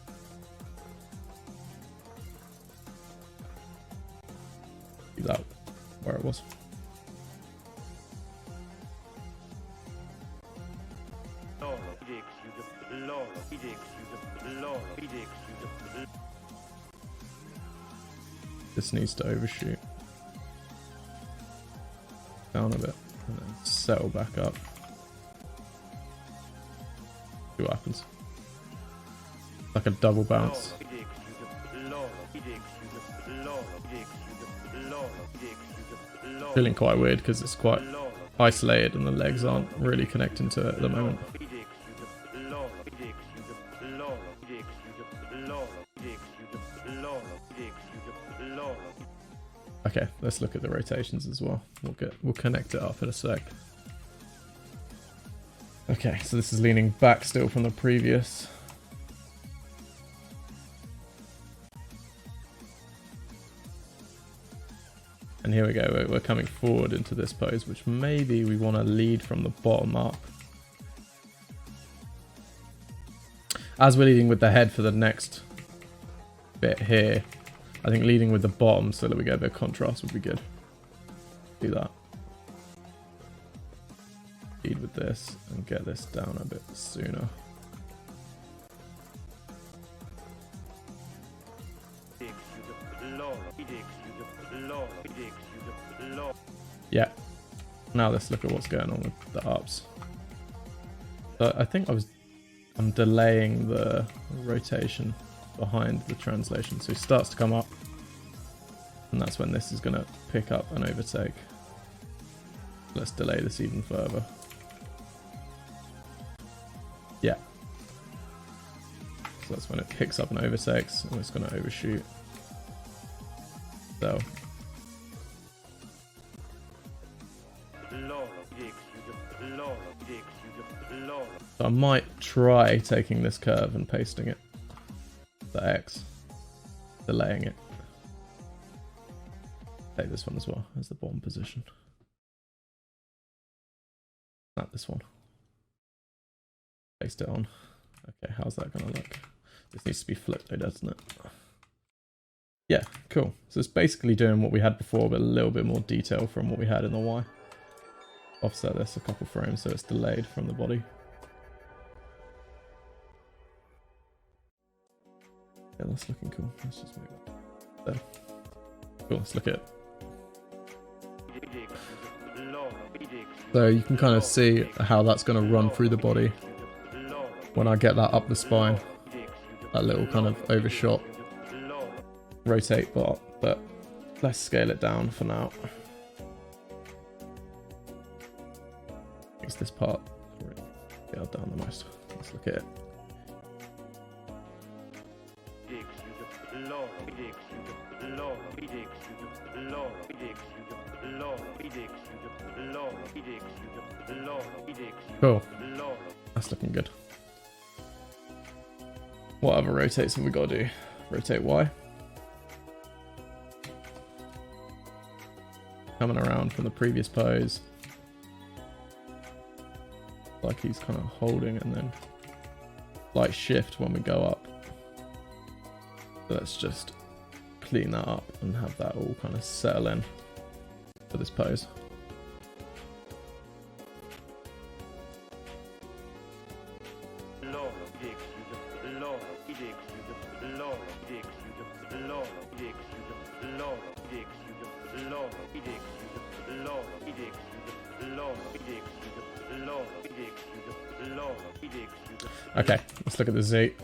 Keep that where it was. This needs to overshoot down a bit and then settle back up. See what happens. Like a double bounce. Feeling quite weird because it's quite isolated and the legs aren't really connecting to it at the moment. Okay, let's look at the rotations as well. We'll connect it up in a sec. Okay, so this is leaning back still from the previous. And here we go, we're coming forward into this pose, which maybe we want to lead from the bottom up. As we're leading with the head for the next bit here, I think leading with the bottom so that we get a bit of contrast would be good. Do that. Lead with this and get this down a bit sooner. Yeah. Now let's look at what's going on with the ups. So I think I'm delaying the rotation behind the translation. So he starts to come up. And that's when this is going to pick up and overtake. Let's delay this even further. Yeah. So that's when it picks up and overtakes. And it's going to overshoot. So. So I might try taking this curve and pasting it. The X. Delaying it. Take this one as well as the bottom position. Not this one. Paste it on. Okay, how's that gonna look? This needs to be flipped though, doesn't it? Yeah, cool. So it's basically doing what we had before, but a little bit more detail from what we had in the Y. Offset this a couple frames so it's delayed from the body. Yeah, that's looking cool. Let's just move it there. Cool, let's look at it. So you can kind of see how that's going to run through the body when I get that up the spine. That little kind of overshot rotate bar, but let's scale it down for now. It's this part scaled down the most. Let's look at it. Cool. That's looking good. What other rotates have we got to do? Rotate Y. Coming around from the previous pose. Like he's kind of holding and then light shift when we go up. So let's just clean that up and have that all kind of settle in for this pose. Okay, let's look at the Z.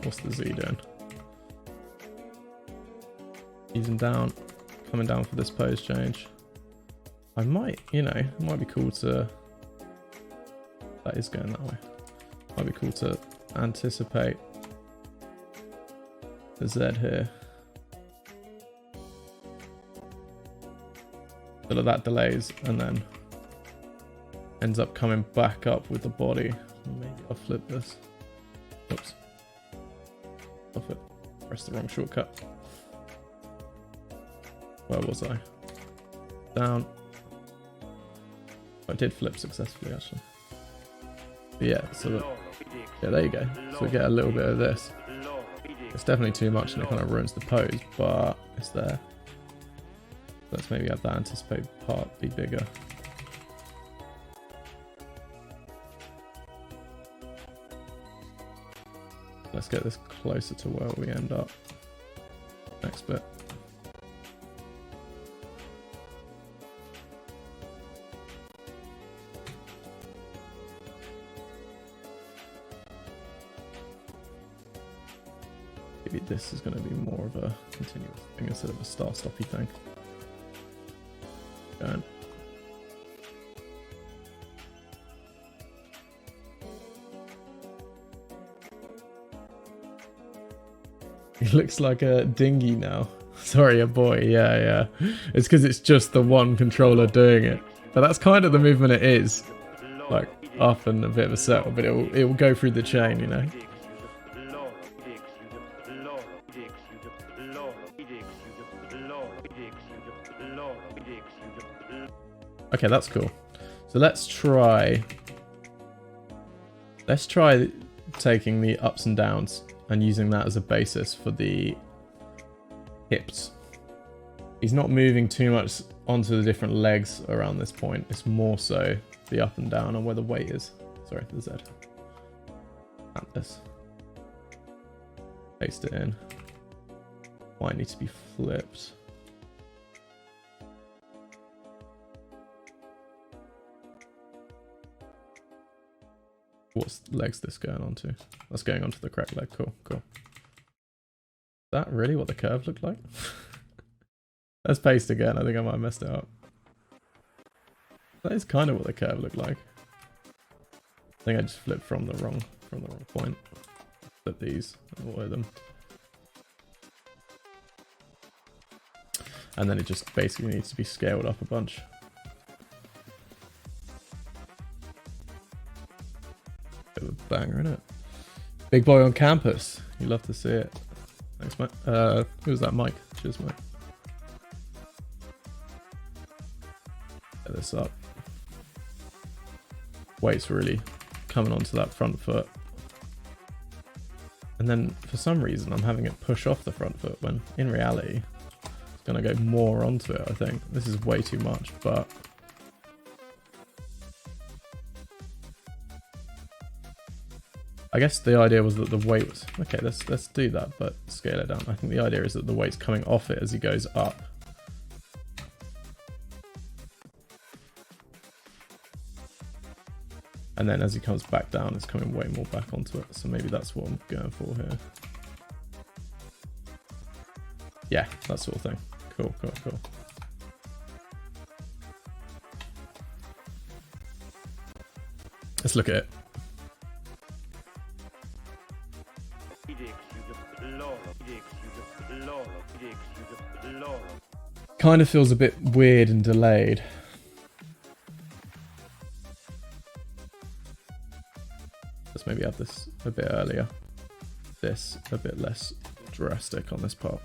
What's the Z doing? Easing down, coming down for this pose change. I might, it might be cool to... That is going that way. Might be cool to anticipate the Z here. So that delays and then ends up coming back up with the body. Maybe I'll flip this. Oops. Off it. Press the wrong shortcut. Where was I? Down. I did flip successfully actually. But yeah, so yeah, there you go. So we get a little bit of this. It's definitely too much and it kind of ruins the pose, but it's there. Let's maybe have that anticipated part be bigger. Let's get this closer to where we end up. Next bit. Maybe this is going to be more of a continuous thing instead of a start-stoppy thing. Going. He looks like a dinghy now. Sorry, a boy. Yeah. It's because it's just the one controller doing it. But that's kind of the movement it is. Like, up and a bit of a circle, but it will go through the chain, you know? Okay, that's cool. So let's try taking the ups and downs and using that as a basis for the hips. He's not moving too much onto the different legs around this point. It's more so the up and down and where the weight is. Sorry, the Z. And this. Paste it in. Might need to be flipped. What's leg's this going on to? That's going onto the correct leg. Cool. Is that really what the curve looked like? Let's paste again. I think I might have messed it up. That is kind of what the curve looked like. I think I just flipped from the wrong point. Flip these and order them. And then it just basically needs to be scaled up a bunch. Bit of a banger, innit? Big boy on campus. You love to see it. Thanks, mate. Who was that, Mike? Cheers, mate. Get this up. Weight's really coming onto that front foot. And then for some reason I'm having it push off the front foot when in reality it's going to go more onto it, I think. This is way too much, but I guess the idea was that the weight was... Okay, let's do that, but scale it down. I think the idea is that the weight's coming off it as he goes up. And then as he comes back down, it's coming way more back onto it. So maybe that's what I'm going for here. Yeah, that sort of thing. Cool. Let's look at it. Kind of feels a bit weird and delayed. Let's maybe have this a bit earlier. This a bit less drastic on this part.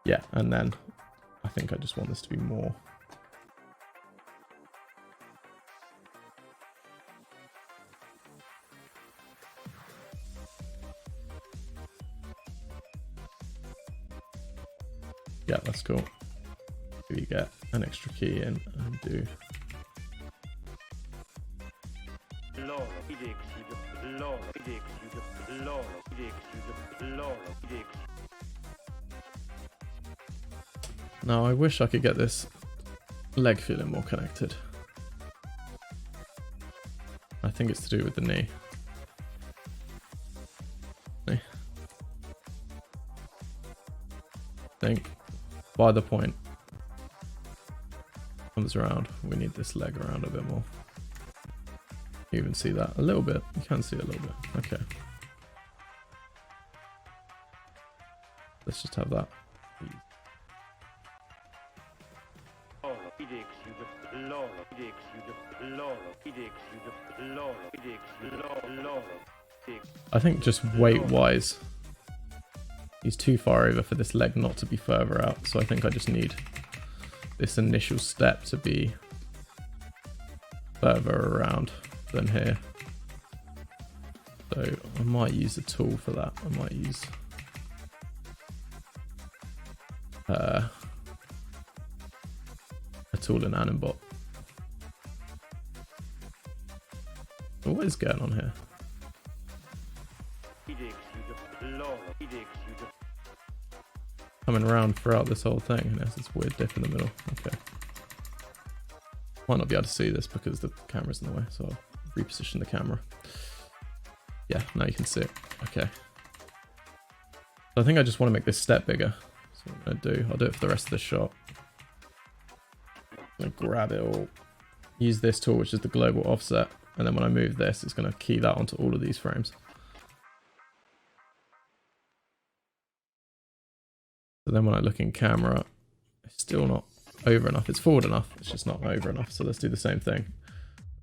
Yeah, and then I think I just want this to be more. Yeah, that's cool. Maybe get an extra key in and do. Now I wish I could get this leg feeling more connected. I think it's to do with the knee. I think by the point comes around, we need this leg around a bit more. You even see that a little bit. You can see it a little bit. Okay. Let's just have that. I think just weight wise, he's too far over for this leg not to be further out. So I think I just need this initial step to be further around than here. So I might use a tool for that. I might use a tool in Animbot. What is going on here? Coming around throughout this whole thing, and there's this weird dip in the middle. Okay. Might not be able to see this because the camera's in the way, so I'll reposition the camera. Yeah, now you can see it. Okay. So I think I just want to make this step bigger. So what I'm going to do, I'll do it for the rest of the shot. I'm going to grab it all use this tool, which is the global offset, and then when I move this, it's going to key that onto all of these frames. So then when I look in camera, it's still not over enough. It's forward enough, it's just not over enough. So let's do the same thing.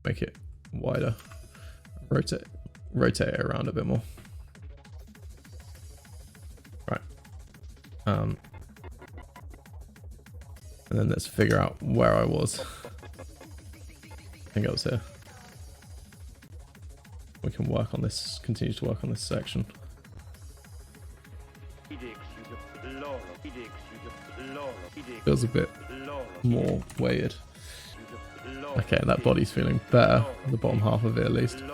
Make it wider. Rotate it around a bit more. Right. And then let's figure out where I was. I think I was here. We can work on this, continue to work on this section. Feels a bit more weighted. Okay, that body's feeling better. The bottom half of it at least. I'm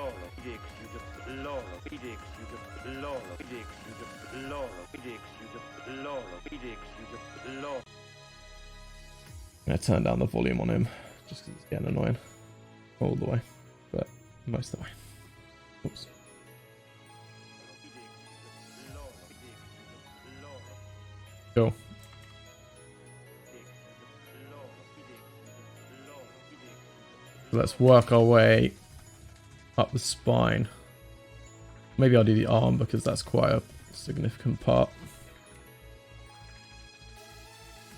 going to turn down the volume on him, just because it's getting annoying. All the way, but most of the way. Oops. Cool. Let's work our way up the spine. Maybe I'll do the arm because that's quite a significant part.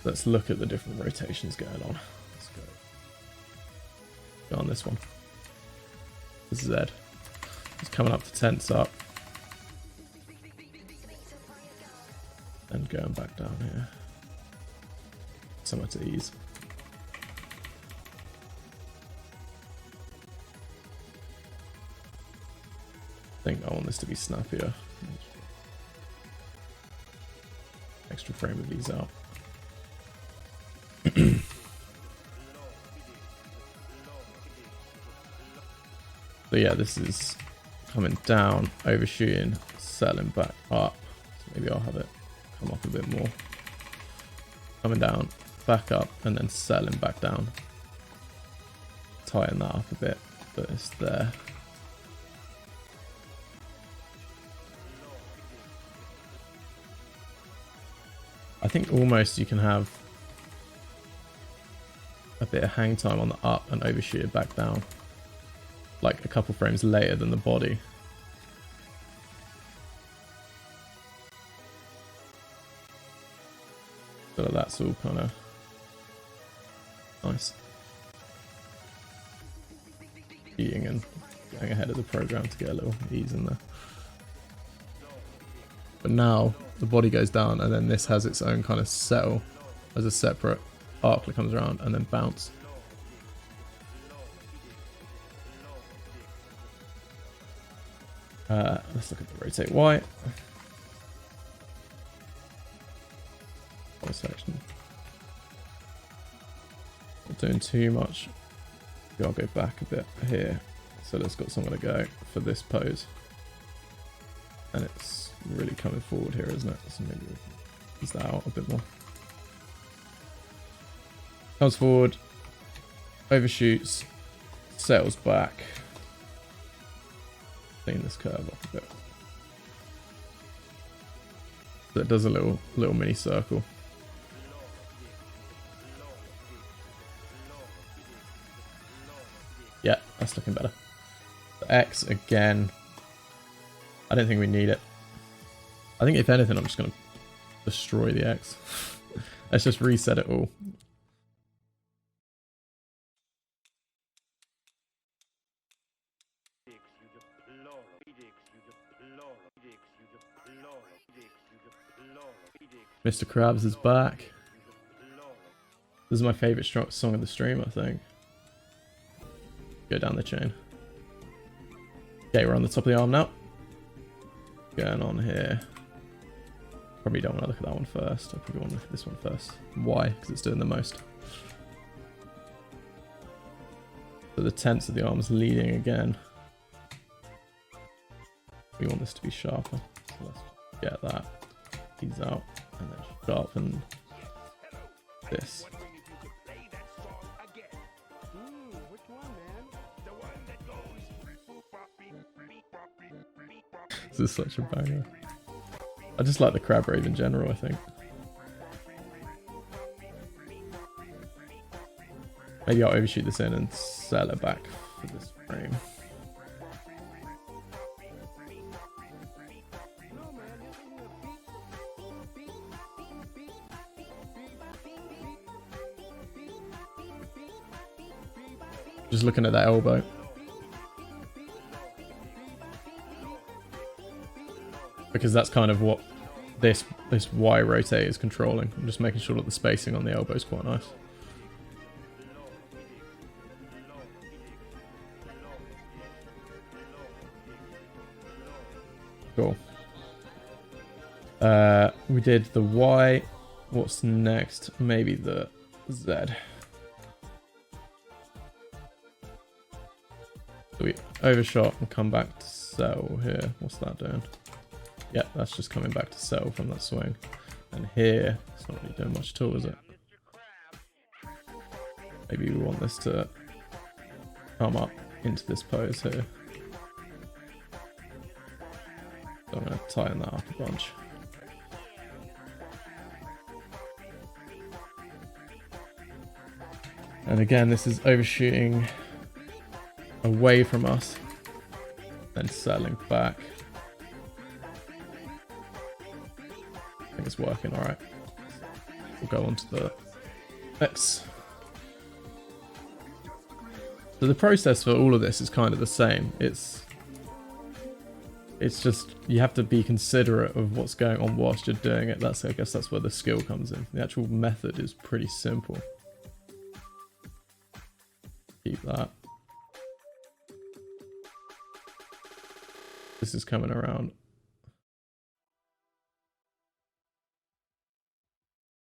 Let's look at the different rotations going on. Let's go on this one. Z. It's coming up to tense up. And going back down here. Somewhere to ease. I think I want this to be snappier. Extra frame of these out. So yeah, this is coming down, overshooting, settling back up. So maybe I'll have it come up a bit more. Coming down, back up, and then settling back down. Tighten that up a bit, but it's there. I think almost you can have a bit of hang time on the up and overshoot it back down. Like a couple frames later than the body. So that's all kind of nice. Eating and going ahead of the program to get a little ease in there. But now the body goes down and then this has its own kind of settle as a separate arc that comes around and then bounce. Let's look at the rotate Y. Section. Not doing too much. Maybe I'll go back a bit here. So let's got somewhere to go for this pose. And it's really coming forward here, isn't it? So maybe we can ease that out a bit more. Comes forward, overshoots, settles back. Clean this curve up a bit. So it does a little mini circle. Yeah, that's looking better. The X again. I don't think we need it. I think if anything, I'm just going to destroy the X. Let's just reset it all. Mr. Krabs is back. This is my favourite song of the stream, I think. Go down the chain. Okay, we're on the top of the arm now. Going on here. Probably don't want to look at that one first. I probably want to look at this one first. Why? Because it's doing the most. So the tense of the arm is leading again. We want this to be sharper. So let's get that. Ease out. And then sharpen this. This is such a banger. I just like the crab rave in general, I think. Maybe I'll overshoot this in and sell it back for this frame. Just looking at that elbow. Because that's kind of what this Y rotate is controlling. I'm just making sure that the spacing on the elbow is quite nice. Cool. We did the Y. What's next? Maybe the Z. So we overshot and come back to sell here. What's that doing? Yeah, that's just coming back to sell from that swing. And here, it's not really doing much at all, is it? Maybe we want this to come up into this pose here. So I'm going to tighten that up a bunch. And again, this is overshooting away from us, then settling back. I think it's working alright. We'll go on to the X. So the process for all of this is kind of the same. It's just, you have to be considerate of what's going on whilst you're doing it. I guess that's where the skill comes in. The actual method is pretty simple. Keep that. This is coming around.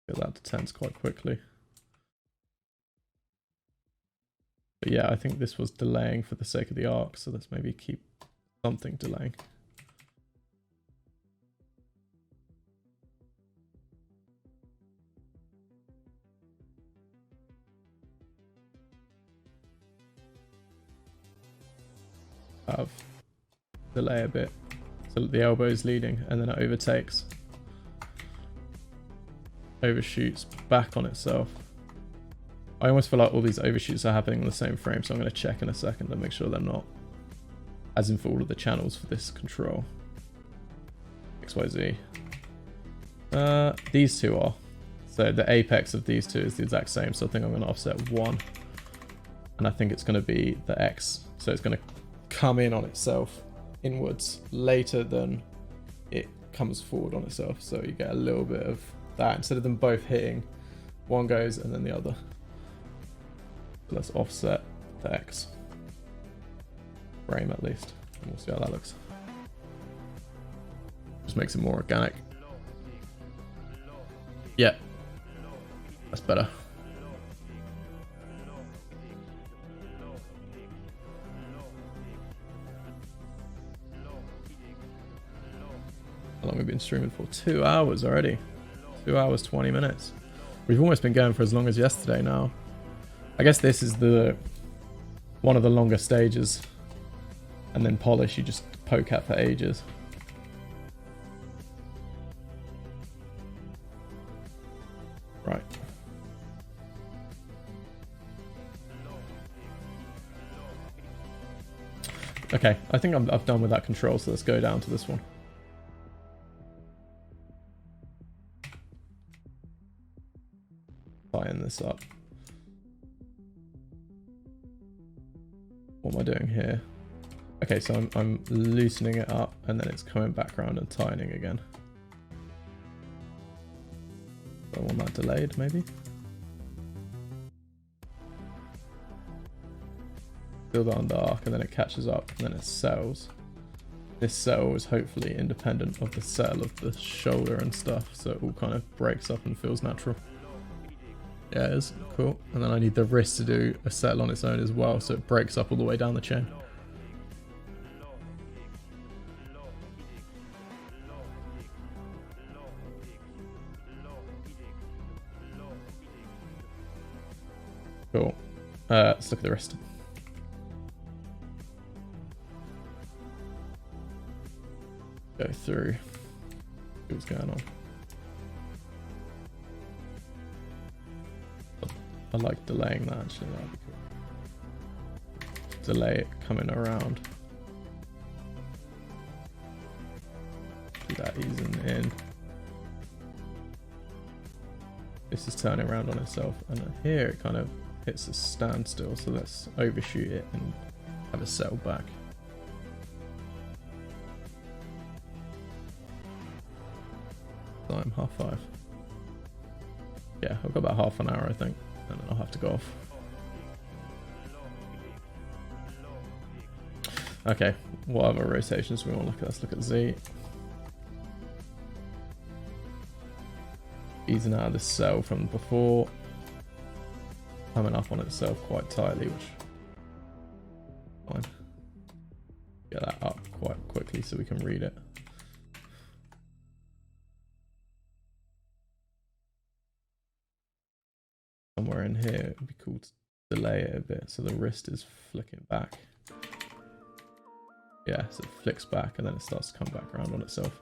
Get that to tense quite quickly. But yeah, I think this was delaying for the sake of the arc, so let's maybe keep something delaying. Delay a bit so that the elbow is leading, and then it overtakes, overshoots back on itself. I almost feel like all these overshoots are happening on the same frame, so I'm going to check in a second and make sure they're not, as in for all of the channels for this control. XYZ. These two are, so the apex of these two is the exact same, so I think I'm going to offset 1, and I think it's going to be the X, so it's going to come in on itself inwards later than it comes forward on itself, so you get a little bit of that instead of them both hitting. One goes and then the other. So let's offset the X frame at least, and we'll see how that looks. Just makes it more organic. Yeah, that's better. How long have we been streaming for? 2 hours already. 2 hours, 20 minutes. We've almost been going for as long as yesterday now. I guess this is one of the longer stages. And then polish, you just poke at for ages. Right. Okay, I think I've done with that control, so let's go down to this one. Tighten this up. What am I doing here? Okay, so I'm loosening it up and then it's coming back around and tightening again. So I want that delayed, maybe. Still the under arc, and then it catches up and then it settles. This settle is hopefully independent of the settle of the shoulder and stuff, so it all kind of breaks up and feels natural. Yeah, it is. Cool. And then I need the wrist to do a settle on its own as well, so it breaks up all the way down the chain. Cool. Let's look at the wrist. Go through. See what's going on. I like delaying that actually, that'd be cool. Delay it coming around. Do that easing in. This is turning around on itself, and here it kind of hits a standstill, so let's overshoot it and have it settle back. Time 5:30. Yeah, I've got about half an hour I think, and then I'll have to go off. Okay, what other rotations we want to look at? Let's look at Z. Easing out of this cell from before, coming up on itself quite tightly, which fine. Get that up quite quickly so we can read it. Somewhere in here, it'd be cool to delay it a bit so the wrist is flicking back. Yeah, so it flicks back and then it starts to come back around on itself.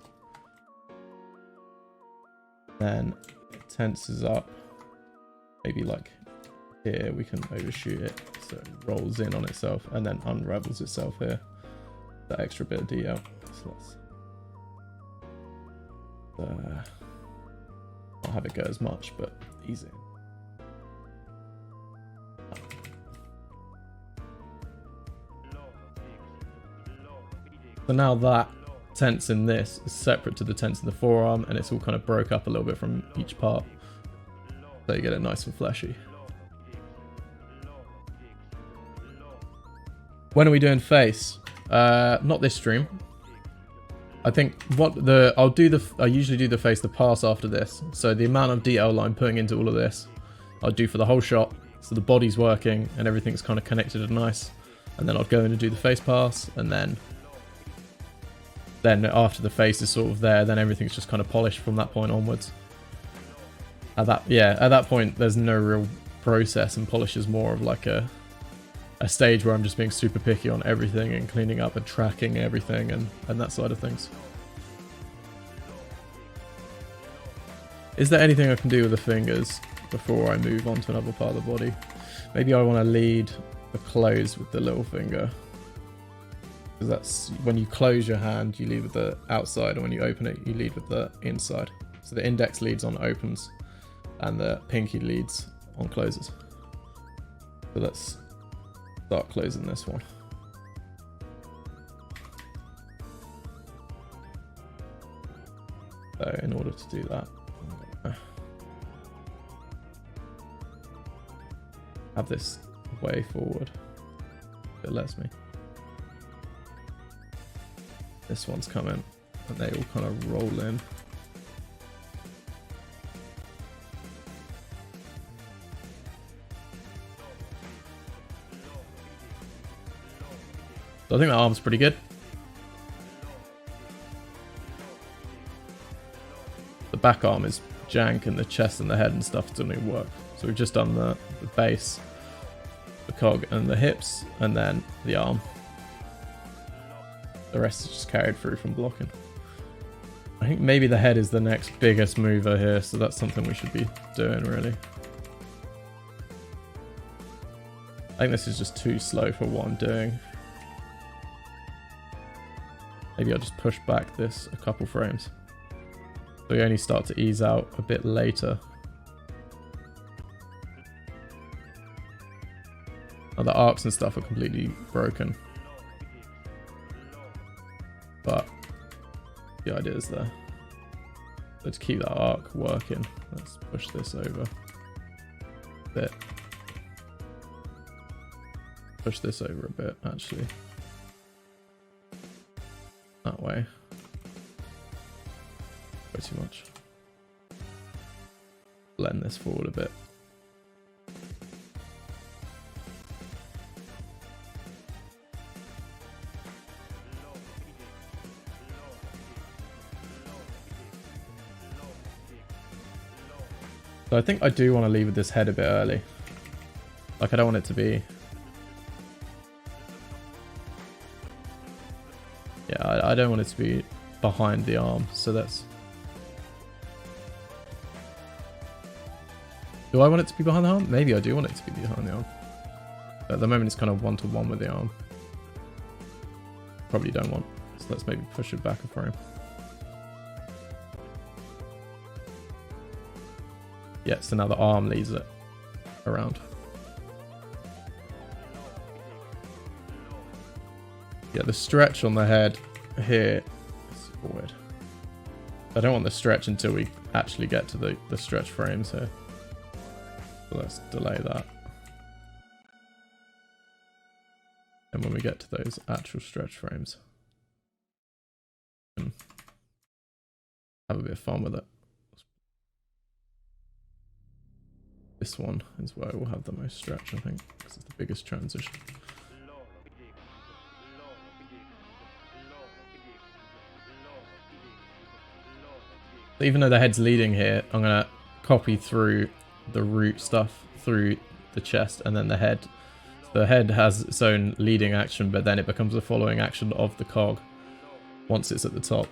Then it tenses up. Maybe like here we can overshoot it so it rolls in on itself and then unravels itself here. That extra bit of detail. So let's not have it go as much, but ease in. So now that tense in this is separate to the tense in the forearm, and it's all kind of broke up a little bit from each part. So you get it nice and fleshy. When are we doing face? Not this stream. I think I usually do the face the pass after this. So the amount of detail I'm putting into all of this, I'll do for the whole shot. So the body's working and everything's kind of connected and nice. And then I'd go in and do the face pass, and then after the face is sort of there, then everything's just kind of polished from that point onwards. At that point there's no real process, and polish is more of like a stage where I'm just being super picky on everything and cleaning up and tracking everything and that side of things. Is there anything I can do with the fingers before I move on to another part of the body? Maybe I want to lead the close with the little finger. Because that's when you close your hand, you lead with the outside, and when you open it, you lead with the inside. So the index leads on opens, and the pinky leads on closes. So let's start closing this one. So in order to do that, I'm gonna have this way forward. It lets me. This one's coming, and they all kind of roll in. So I think that arm's pretty good. The back arm is jank, and the chest and the head and stuff doesn't even work. So we've just done the base, the cog and the hips, and then the arm. The rest is just carried through from blocking. I think maybe the head is the next biggest mover here, so that's something we should be doing really. I think this is just too slow for what I'm doing. Maybe I'll just push back this a couple frames. So we only start to ease out a bit later. Oh, the arcs and stuff are completely broken. But the idea is there. So to keep that arc working, let's push this over a bit. Push this over a bit, actually. That way. Way too much. Blend this forward a bit. So I think I do want to leave with this head a bit early. Like I don't want it to be... Yeah, I don't want it to be behind the arm, so that's... Do I want it to be behind the arm? Maybe I do want it to be behind the arm. But at the moment it's kind of 1-to-1 with the arm. Probably don't want. So let's maybe push it back a frame. Yeah, so now the arm leads it around. Yeah, the stretch on the head here is weird. I don't want the stretch until we actually get to the stretch frames here. So let's delay that. And when we get to those actual stretch frames, we can have a bit of fun with it. This one is where we'll have the most stretch, I think, because it's the biggest transition. So even though the head's leading here, I'm going to copy through the root stuff through the chest and then the head. So the head has its own leading action, but then it becomes a following action of the cog once it's at the top.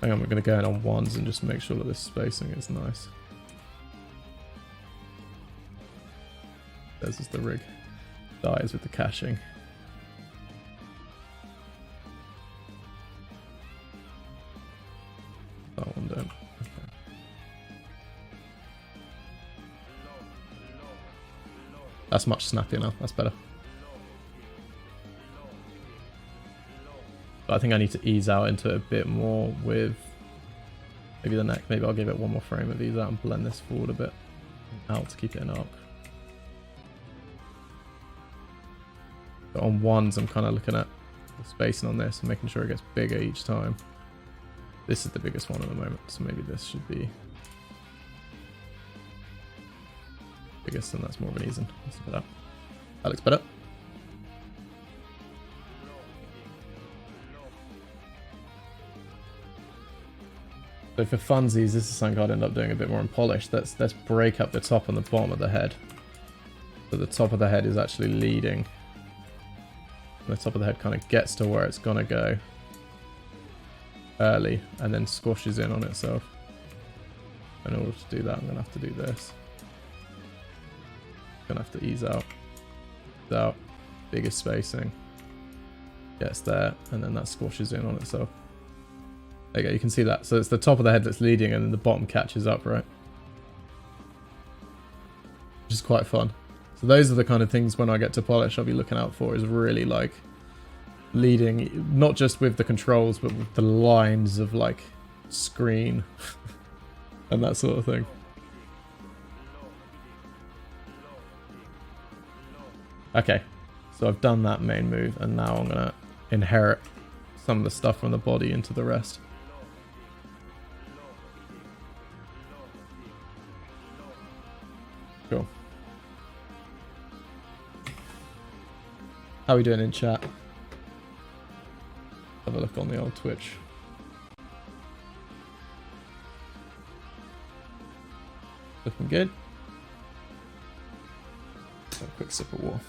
Hang on, we're going to go in on ones and just make sure that this spacing is nice. This is the rig. Dies with the caching. That one don't. Okay. That's much snappier now. That's better. But I think I need to ease out into it a bit more with maybe the neck. Maybe I'll give it one more frame of ease out and blend this forward a bit out to keep it in arc. But on ones, I'm kind of looking at the spacing on this and making sure it gets bigger each time. This is the biggest one at the moment, so maybe this should be biggest, and that's more of an easing. Let's look at that. That looks better. So for funsies, this is something I'd end up doing a bit more in polish. Let's break up the top and the bottom of the head. So the top of the head is actually leading. And the top of the head kind of gets to where it's going to go early and then squashes in on itself. In order to do that, I'm going to have to do this. Going to have to ease out, bigger spacing. Gets there, and then that squashes in on itself. There you go, you can see that. So it's the top of the head that's leading and then the bottom catches up, right? Which is quite fun. So those are the kind of things when I get to polish I'll be looking out for, is really like leading, not just with the controls, but with the lines of like screen and that sort of thing. Okay, so I've done that main move and now I'm gonna inherit some of the stuff from the body into the rest. Cool. How are we doing in chat? Have a look on the old Twitch. Looking good. A quick sip of water.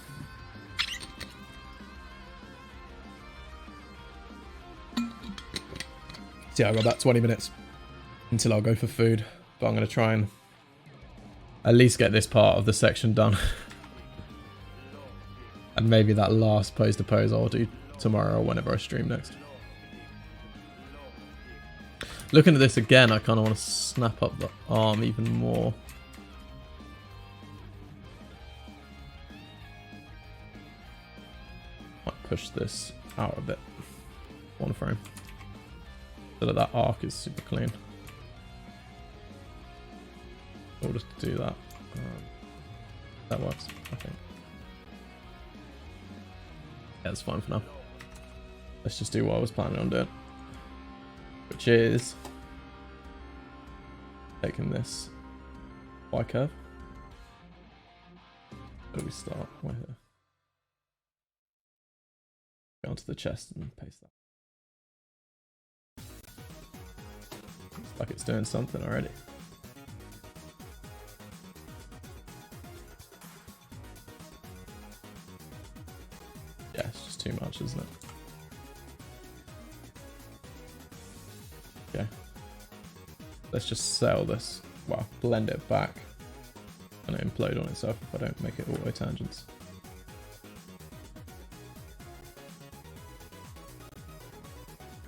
So yeah, I've got about 20 minutes until I'll go for food, but I'm going to try and at least get this part of the section done. And maybe that last pose to pose I'll do tomorrow or whenever I stream next. Looking at this again, I kind of want to snap up the arm even more. Might push this out a bit. One frame. So that arc is super clean. We'll just do that. That works, I think. Yeah, it's fine for now. Let's just do what I was planning on doing. Which is taking this Y curve. Where do we start? Right here. Go onto the chest and paste that. Looks like it's doing something already. too much, isn't it? Okay. Let's just settle this. Well, blend it back. And implode on itself if I don't make it auto tangents.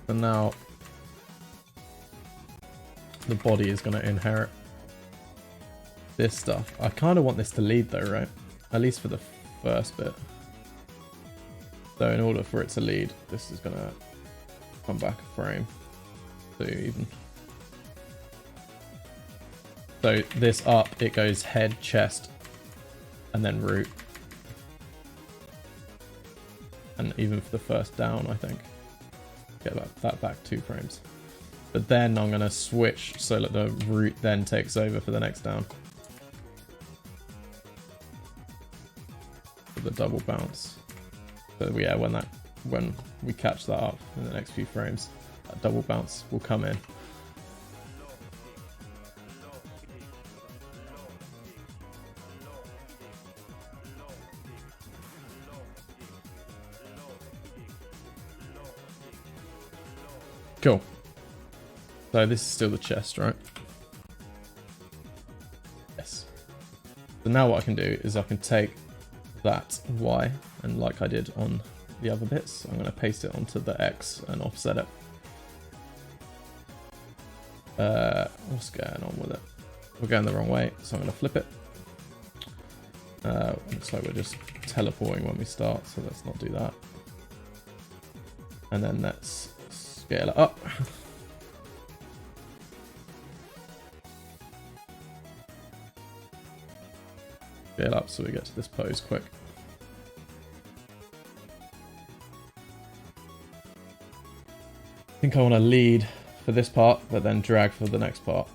And now the body is going to inherit this stuff. I kind of want this to lead though, right? At least for the first bit. So in order for it to lead, this is going to come back a frame. 2 even. So this up, it goes head, chest, and then root. And even for the first down, I think. Get that back 2 frames. But then I'm going to switch so that the root then takes over for the next down. For the double bounce. So yeah, when we catch that up in the next few frames, that double bounce will come in. Cool. So this is still the chest, right? Yes. So now what I can do is I can take that Y, and like I did on the other bits, I'm going to paste it onto the X and offset it. What's going on with it? We're going the wrong way, so I'm going to flip it. Looks like we're just teleporting when we start, so let's not do that. And then let's scale it up. Scale up so we get to this pose quick. I think I want to lead for this part, but then drag for the next part,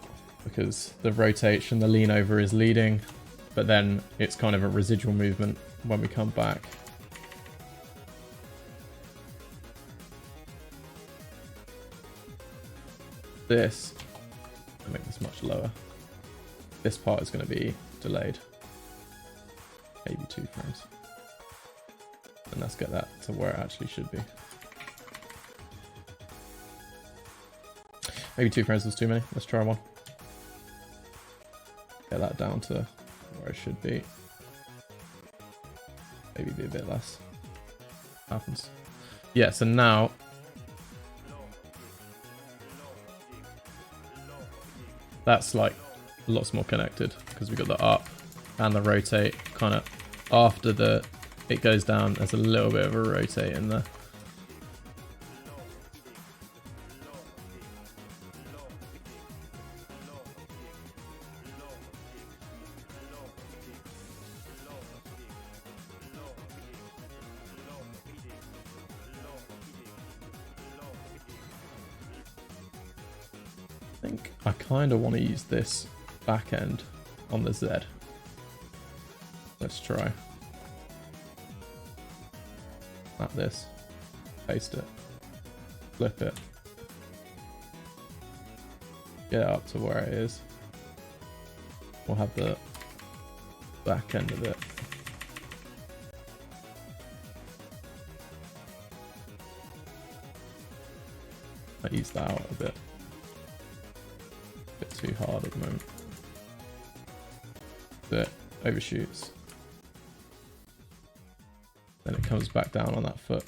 because the rotation, the lean over is leading, but then it's kind of a residual movement when we come back. This, I'll make this much lower. This part is going to be delayed. Maybe 2 frames. And let's get that to where it actually should be. Maybe 2 frames was too many. Let's try 1. Get that down to where it should be. Maybe be a bit less. Happens. Yeah, so now that's like lots more connected because we got the up and the rotate kind of after it goes down. There's a little bit of a rotate in there. I think I kind of want to use this back end on the Z. Let's try. Snap this, paste it, flip it, get it up to where it is. We'll have the back end of it. I ease that out a bit. Bit too hard at the moment. It overshoots. Then it comes back down on that foot.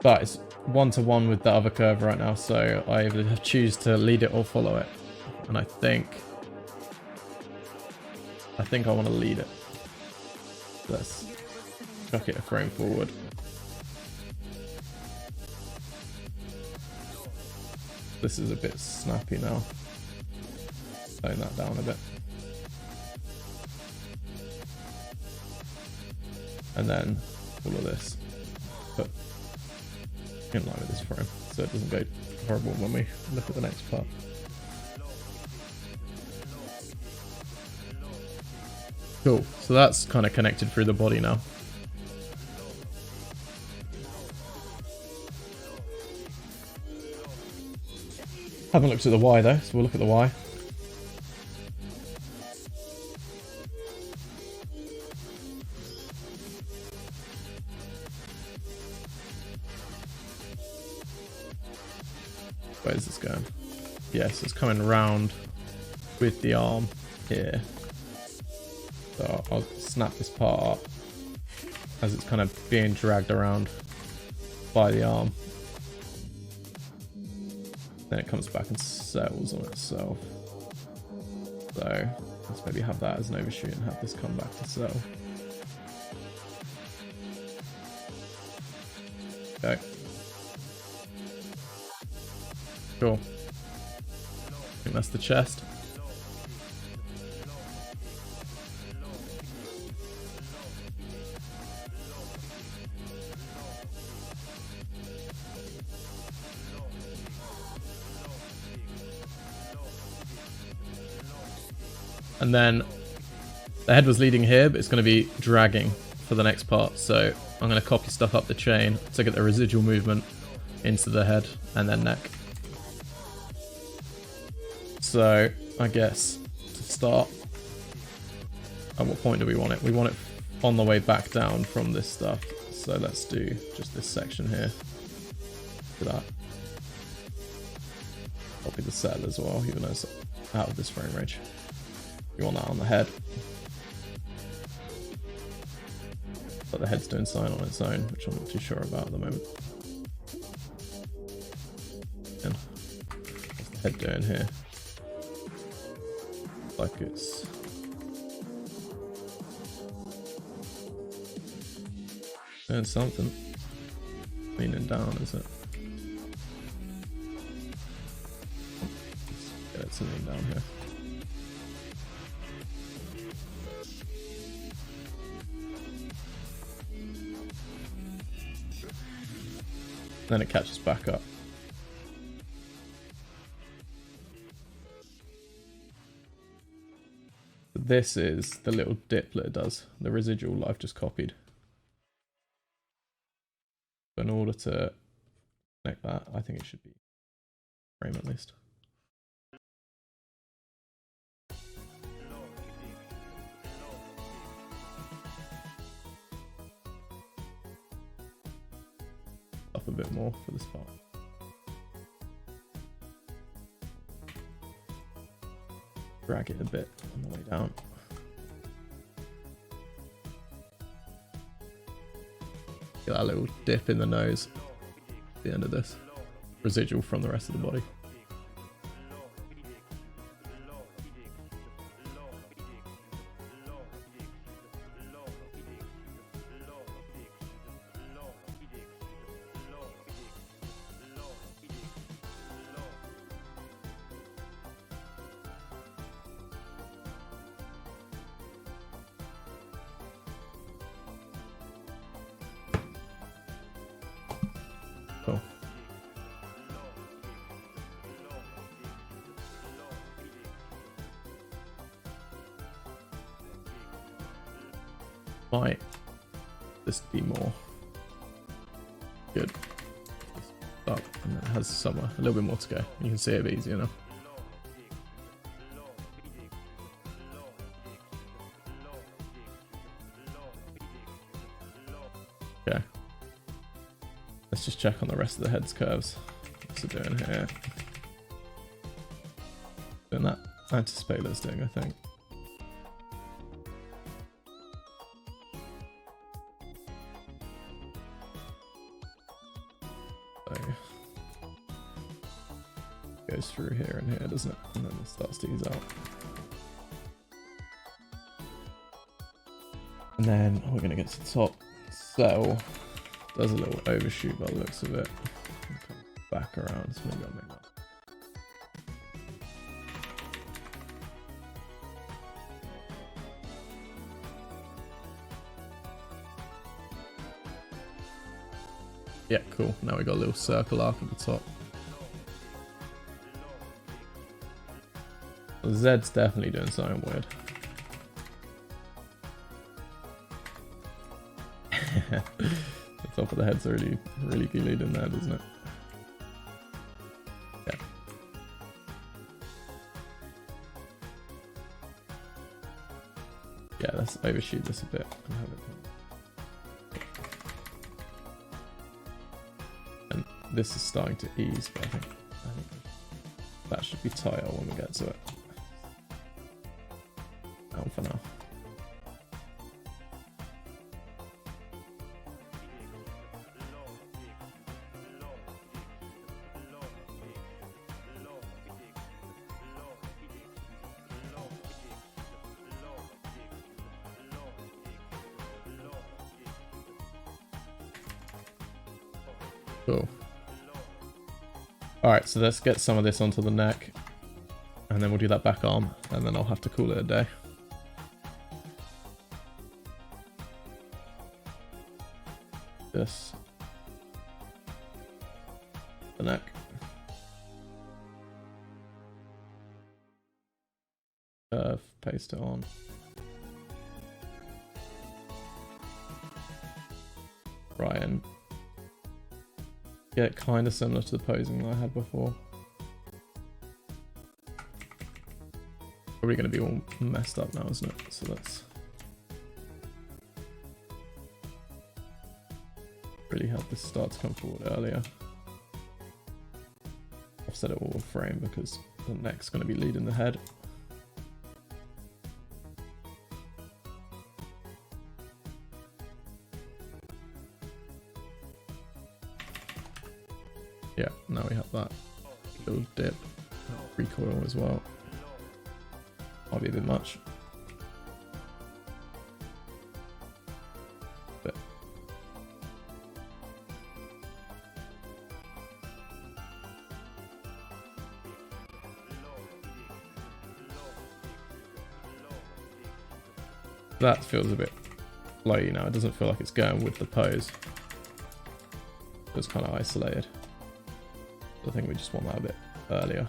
But it's 1-to-1 with the other curve right now, so I either choose to lead it or follow it. And I think I want to lead it. Let's chuck it a frame forward. This is a bit snappy now. Tone that down a bit. And then all of this, but in line with this frame, so it doesn't go horrible when we look at the next part. Cool, so that's kind of connected through the body now. Haven't looked at the Y though, so we'll look at the Y. Where's this going? Yes, it's coming round with the arm here. So I'll snap this part up as it's kind of being dragged around by the arm. Then it comes back and settles on itself. So let's maybe have that as an overshoot and have this come back to settle. Okay. Cool. I think that's the chest. And then the head was leading here, but it's going to be dragging for the next part. So I'm going to copy stuff up the chain to get the residual movement into the head and then neck. So I guess to start, at what point do we want it? We want it on the way back down from this stuff. So let's do just this section here. Do that. Copy the settle as well, even though it's out of this frame range. You want that on the head. But the head's doing sign on its own, which I'm not too sure about at the moment. And what's the head doing here? Like it's doing something. Leaning down, is it? Let's get it to lean down here. Then it catches back up. This is the little dip that it does. The residual I've just copied. But in order to connect that, I think it should be frame at least. Up a bit more for this part. Drag it a bit on the way down. Get that little dip in the nose at the end of this. Residual from the rest of the body. Cool. Might this be more good? Up and it has somewhere a little bit more to go. You can see it a bit easier now. Okay. Let's just check on the rest of the head's curves. What's it doing here? Doing that. I anticipate that's doing, I think. So goes through here and here, doesn't it? And then it starts to ease out. And then we're gonna get to the top. So there's a little overshoot by the looks of it. Come back around, so maybe I'll make that. Yeah, cool. Now we got a little circle arc at the top. The Z's definitely doing something weird. The top of the head's really leading there, doesn't it? Yeah. Yeah, let's overshoot this a bit and have it. And this is starting to ease, but I think I think that should be tighter when we get to it. Down for now. Cool. Alright, so let's get some of this onto the neck. And then we'll do that back arm. And then I'll have to call it a day. This. The neck. Curve, paste it on. Right, and get it kind of similar to the posing that I had before. Probably going to be all messed up now, isn't it? So let's really have this start to come forward earlier. Offset it all with frame because the neck's going to be leading the head. Yeah, now we have that little dip, recoil as well. Might be a bit much. But that feels a bit flowy now. It doesn't feel like it's going with the pose. It feels kind of isolated. I think we just want that a bit earlier.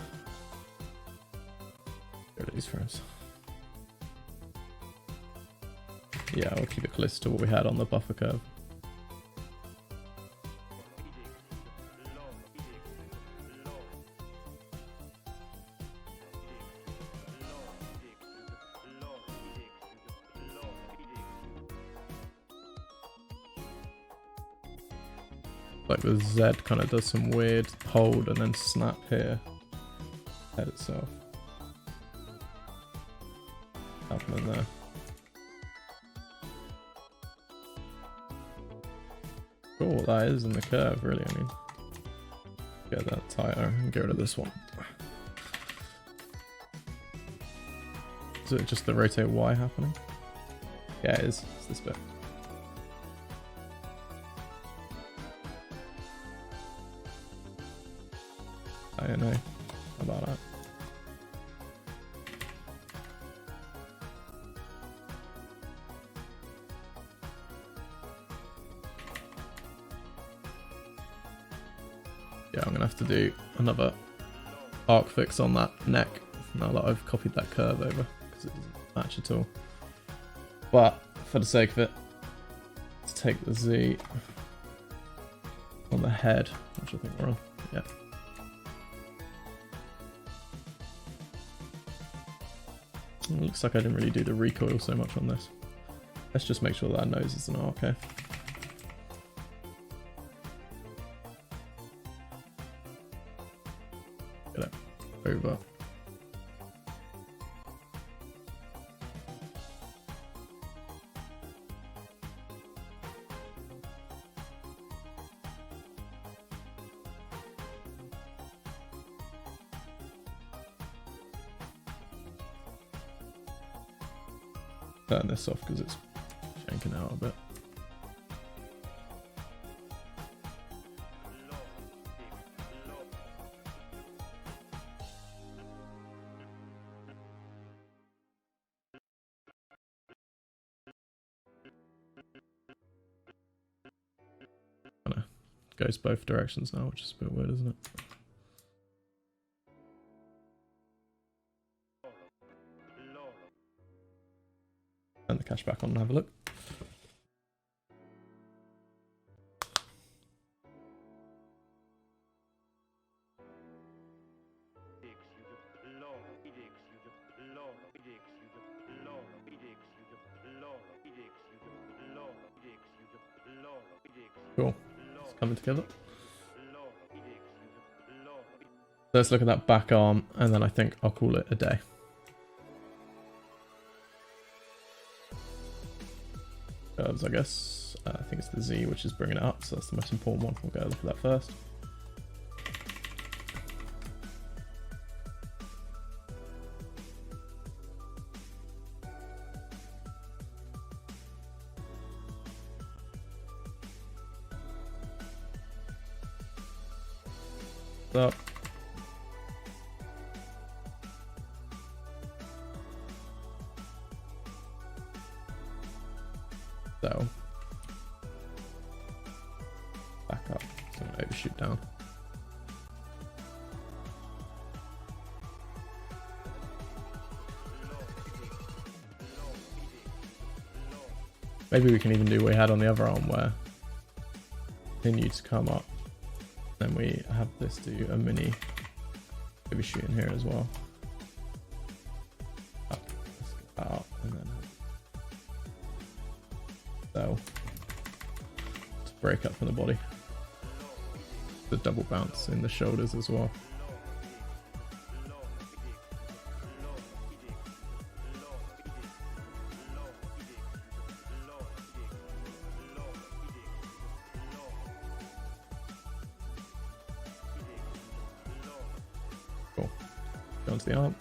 Here are these frames. Yeah, I'll keep it close to what we had on the buffer curve. Like the Z kind of does some weird hold and then snap here. Head itself. Happening there. Cool, what that is in the curve, really. I mean, get that tighter and get rid of this one. Is it just the rotate Y happening? Yeah, it is. It's this bit. I don't know about that. Yeah, I'm gonna have to do another arc fix on that neck now that I've copied that curve over because it doesn't match at all. But for the sake of it, let's take the Z on the head, which I think we're on. Yeah. It looks like I didn't really do the recoil so much on this. Let's just make sure that our nose is an arc, okay? Get it over. Turn this off because it's shanking out a bit. Kinda goes both directions now, which is a bit weird, isn't it? Turn the cache back on and have a look. Cool. It's coming together. let's look at that back arm, and then I think I'll call it a day. Curves, I guess. I think it's the Z which is bringing it up, so that's the most important one. We'll go look at that first. Up. So back up, so I'm gonna overshoot down. Maybe we can even do what we had on the other arm where continue to come up. Then we have this do a mini overshoot in here as well. Up, let's get that up, and then so to break up from the body. The double bounce in the shoulders as well. Cool. Go onto the arm.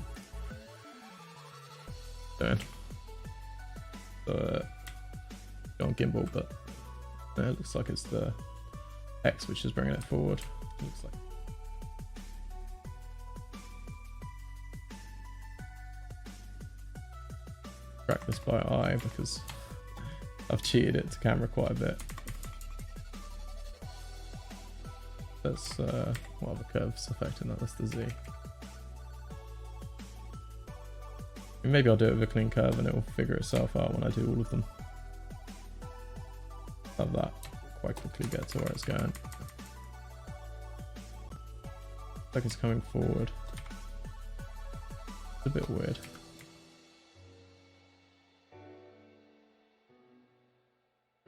Down. So, go on gimbal, but it looks like it's the X which is bringing it forward. It looks like. Track this by eye because I've cheated it to camera quite a bit. That's what other curves affecting that? That's the Z. Maybe I'll do it with a clean curve and it will figure itself out when I do all of them. Have that quite quickly get to where it's going. Looks like it's coming forward. It's a bit weird.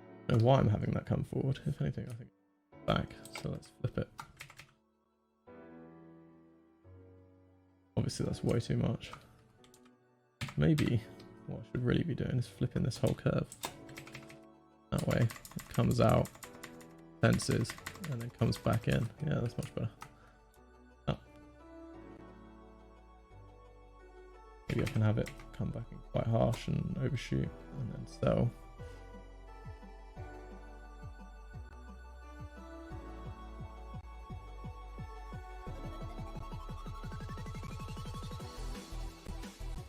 I don't know why I'm having that come forward. If anything, I think it's back. So let's flip it. Obviously that's way too much. Maybe what I should really be doing is flipping this whole curve. That way it comes out, tenses, and then comes back in. Yeah, that's much better. Oh. Maybe I can have it come back in quite harsh and overshoot, and then sell.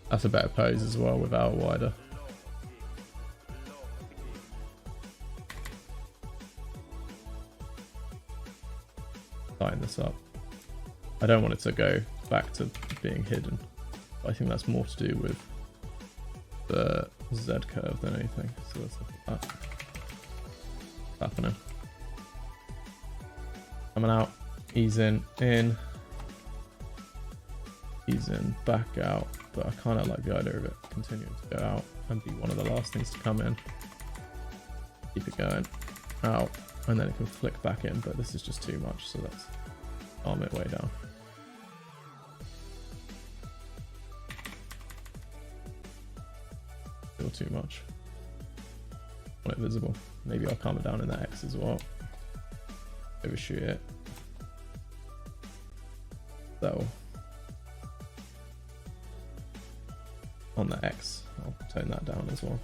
That's a better pose as well without wider. Tighten this up. I don't want it to go back to being hidden. I think that's more to do with the Z curve than anything. So let's look at that. What's happening? Coming out, ease in, ease in, back out. But I kind of like the idea of it continuing to go out and be one of the last things to come in. Keep it going out, and then it can flick back in, but this is just too much, so let's arm it way down. Still too much. Want it visible. Maybe I'll calm it down in the X as well. Overshoot it. So on the X, I'll tone that down as well.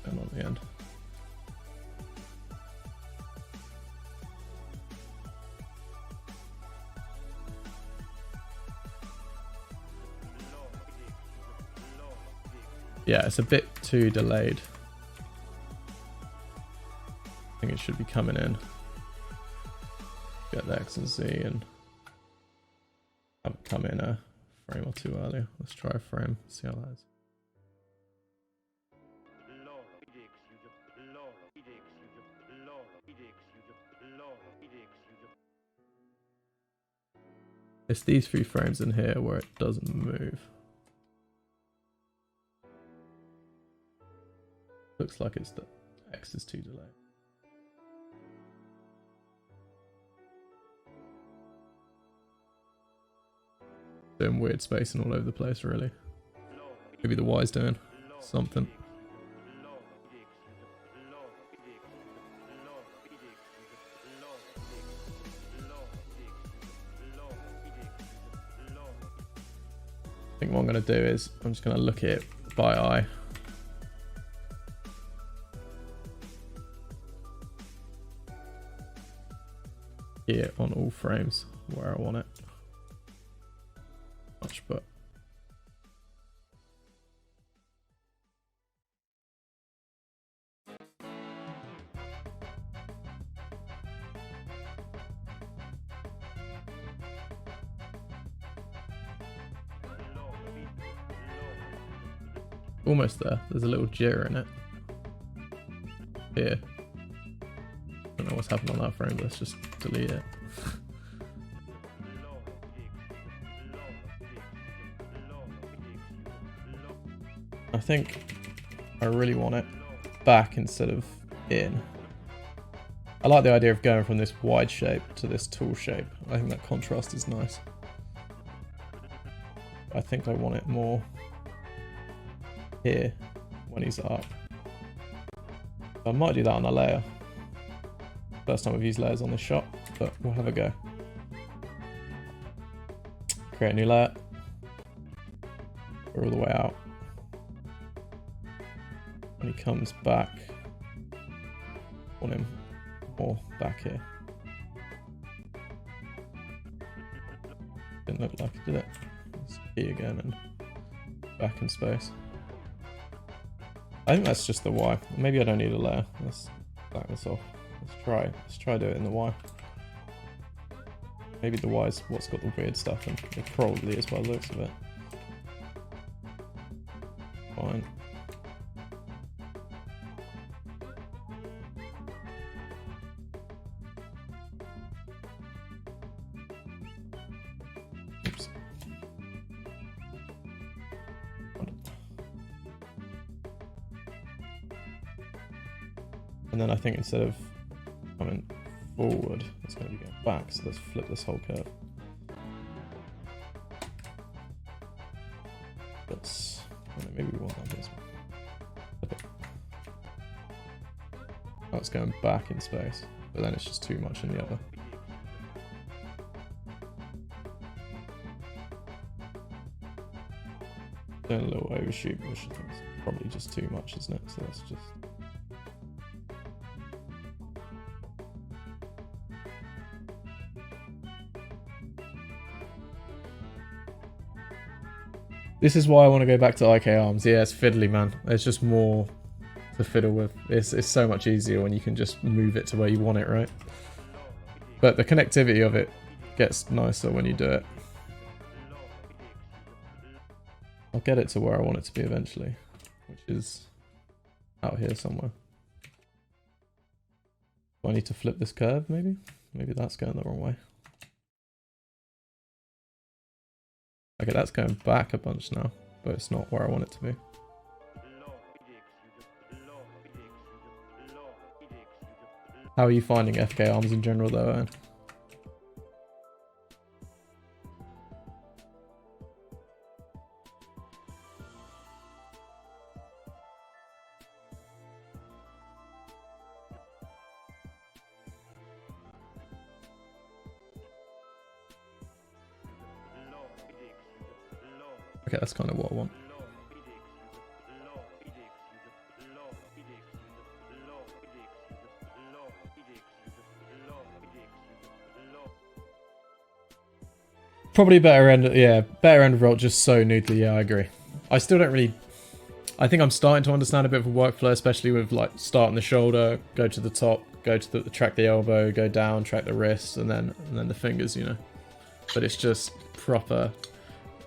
And on the end. Yeah, it's a bit too delayed. I think it should be coming in. Get the X and Z and have it come in a frame or two earlier. Let's try a frame, see how that is. It's these 3 frames in here where it doesn't move. Looks like it's the X is too delayed. doing weird spacing all over the place, really. Maybe the Y's doing something. I think what I'm going to do is I'm just going to look at it by eye. Here on all frames where I want it. Much, but almost there. There's a little jitter in it. Here. Don't know what's happened on that frame, let's just delete it. I think I really want it back instead of in. I like the idea of going from this wide shape to this tall shape. I think that contrast is nice. I think I want it more here when he's up. I might do that on a layer. First time we've used layers on this shot, but we'll have a go. Create a new layer. Go all the way out. When he comes back, I want him more back here. Didn't look like it, did it? Let's key again and back in space. I think that's just the Y. Maybe I don't need a layer. Let's back this off. Let's try do it in the Y. Maybe the Y is what's got the weird stuff, and it probably is by the looks of it. Fine. Oops. And then I think instead of coming forward, it's going to be going back, so let's flip this whole curve. That's, maybe we want that this one. Oh, it's going back in space, but then it's just too much in the other. Doing a little overshoot, which I think is probably just too much, isn't it? So let's just... This is why I want to go back to IK arms. Yeah, it's fiddly, man. There's just more to fiddle with. It's so much easier when you can just move it to where you want it, right? But the connectivity of it gets nicer when you do it. I'll get it to where I want it to be eventually, which is out here somewhere. Do I need to flip this curve, maybe? Maybe that's going the wrong way. Okay, that's going back a bunch now, but it's not where I want it to be. How are you finding FK arms in general though, Aaron? Okay, that's kind of what I want. Probably better end, yeah, better end of roll, just so noodly, yeah, I agree. I still don't really, I think I'm starting to understand a bit of a workflow, especially with like starting the shoulder, go to the top, go to the, track the elbow, go down, track the wrist, and then the fingers, you know. But it's just proper,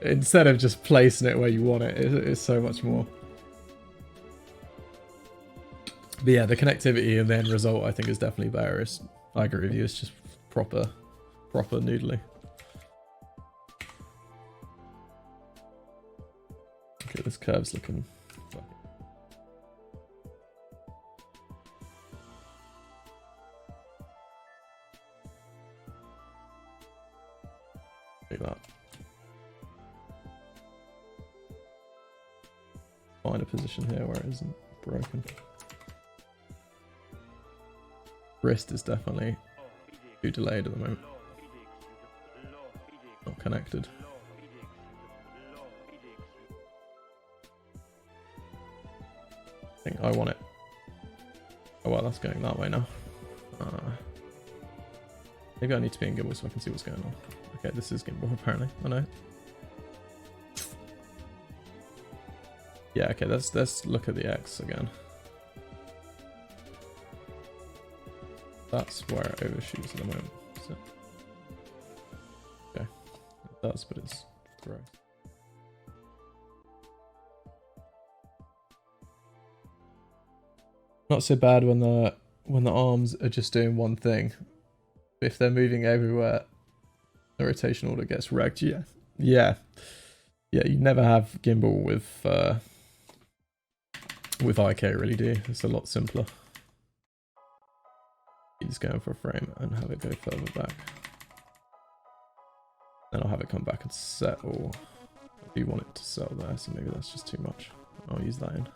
instead of just placing it where you want it, it's so much more. But yeah, the connectivity and the end result I think is definitely better. I agree with you, it's just proper noodly. Okay, this curve's looking... Like that. find a position here where it isn't broken. Wrist is definitely too delayed at the moment. Not connected. I think I want it. Oh well, that's going that way now. Maybe I need to be in gimbal so I can see what's going on. Okay, this is gimbal apparently. I know. Yeah, okay, let's look at the X again. That's where it overshoots at the moment. So. Okay, it does, but it's gross. Not so bad when the arms are just doing one thing. If they're moving everywhere, the rotation order gets wrecked. Yeah, you never have gimbal with IK, really, do you? It's a lot simpler. You just go for a frame and have it go further back. Then I'll have it come back and settle. If you want it to settle there, so maybe that's just too much. I'll use that in.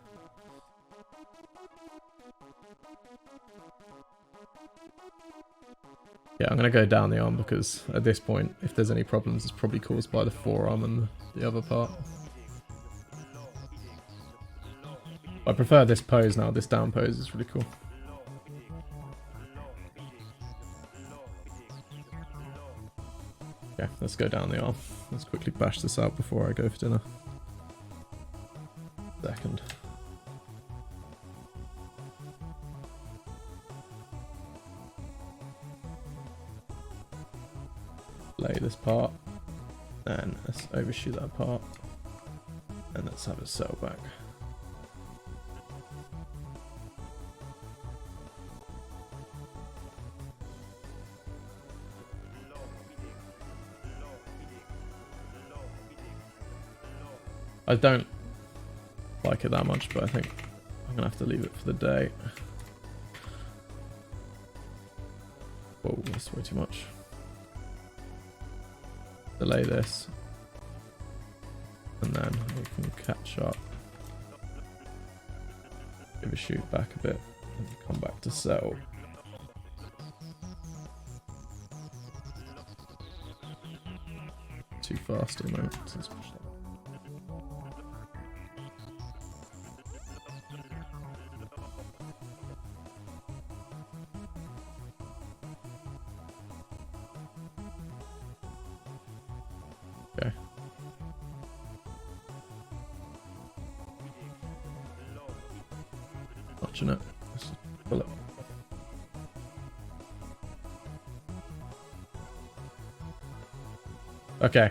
Yeah, I'm going to go down the arm because at this point, if there's any problems, it's probably caused by the forearm and the other part. I prefer this pose now. This down pose is really cool. Okay, let's go down the arm. Let's quickly bash this out before I go for dinner. Second. Lay this part, and let's overshoot that part, and let's have it settle back. I don't like it that much, but I think I'm gonna have to leave it for the day. Whoa, that's way too much. Delay this, and then we can catch up, give a shoot back a bit, and come back to settle. Too fast at the moment, so let's push that. Okay. Watching it. Let's pull it. Okay.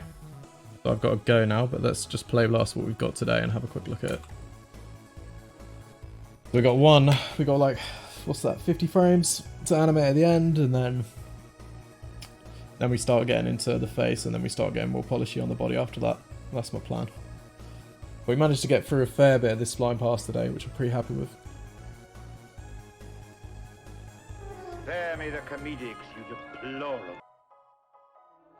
So I've got to go now, but let's just play blast what we've got today and have a quick look at it. We got like, what's that, 50 frames to animate at the end, and then we start getting into the face, and then we start getting more polishy on the body after that. That's my plan. But we managed to get through a fair bit of this Spline pass today, which I'm pretty happy with. Spare me the comedics, you deplorable.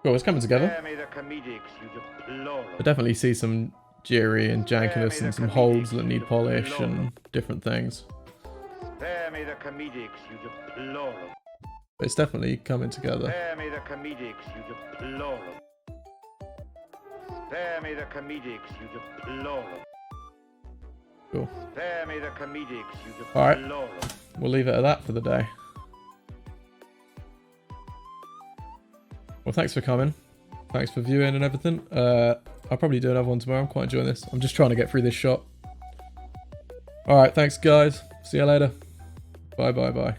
Cool, it's coming together. Spare me the comedics, you deplorable. I definitely see some jittery and jankiness and some holds that need polish and different things. Spare me the comedics, you deplorable. But it's definitely coming together. Spare me the comedics, you deplorable. Spare me the comedics, you deplorable. Cool. Spare me the comedics, you deplorable. Alright, we'll leave it at that for the day. Well, thanks for coming. Thanks for viewing and everything. I'll probably do another one tomorrow. I'm quite enjoying this. I'm just trying to get through this shot. Alright, thanks guys. See you later. Bye bye bye.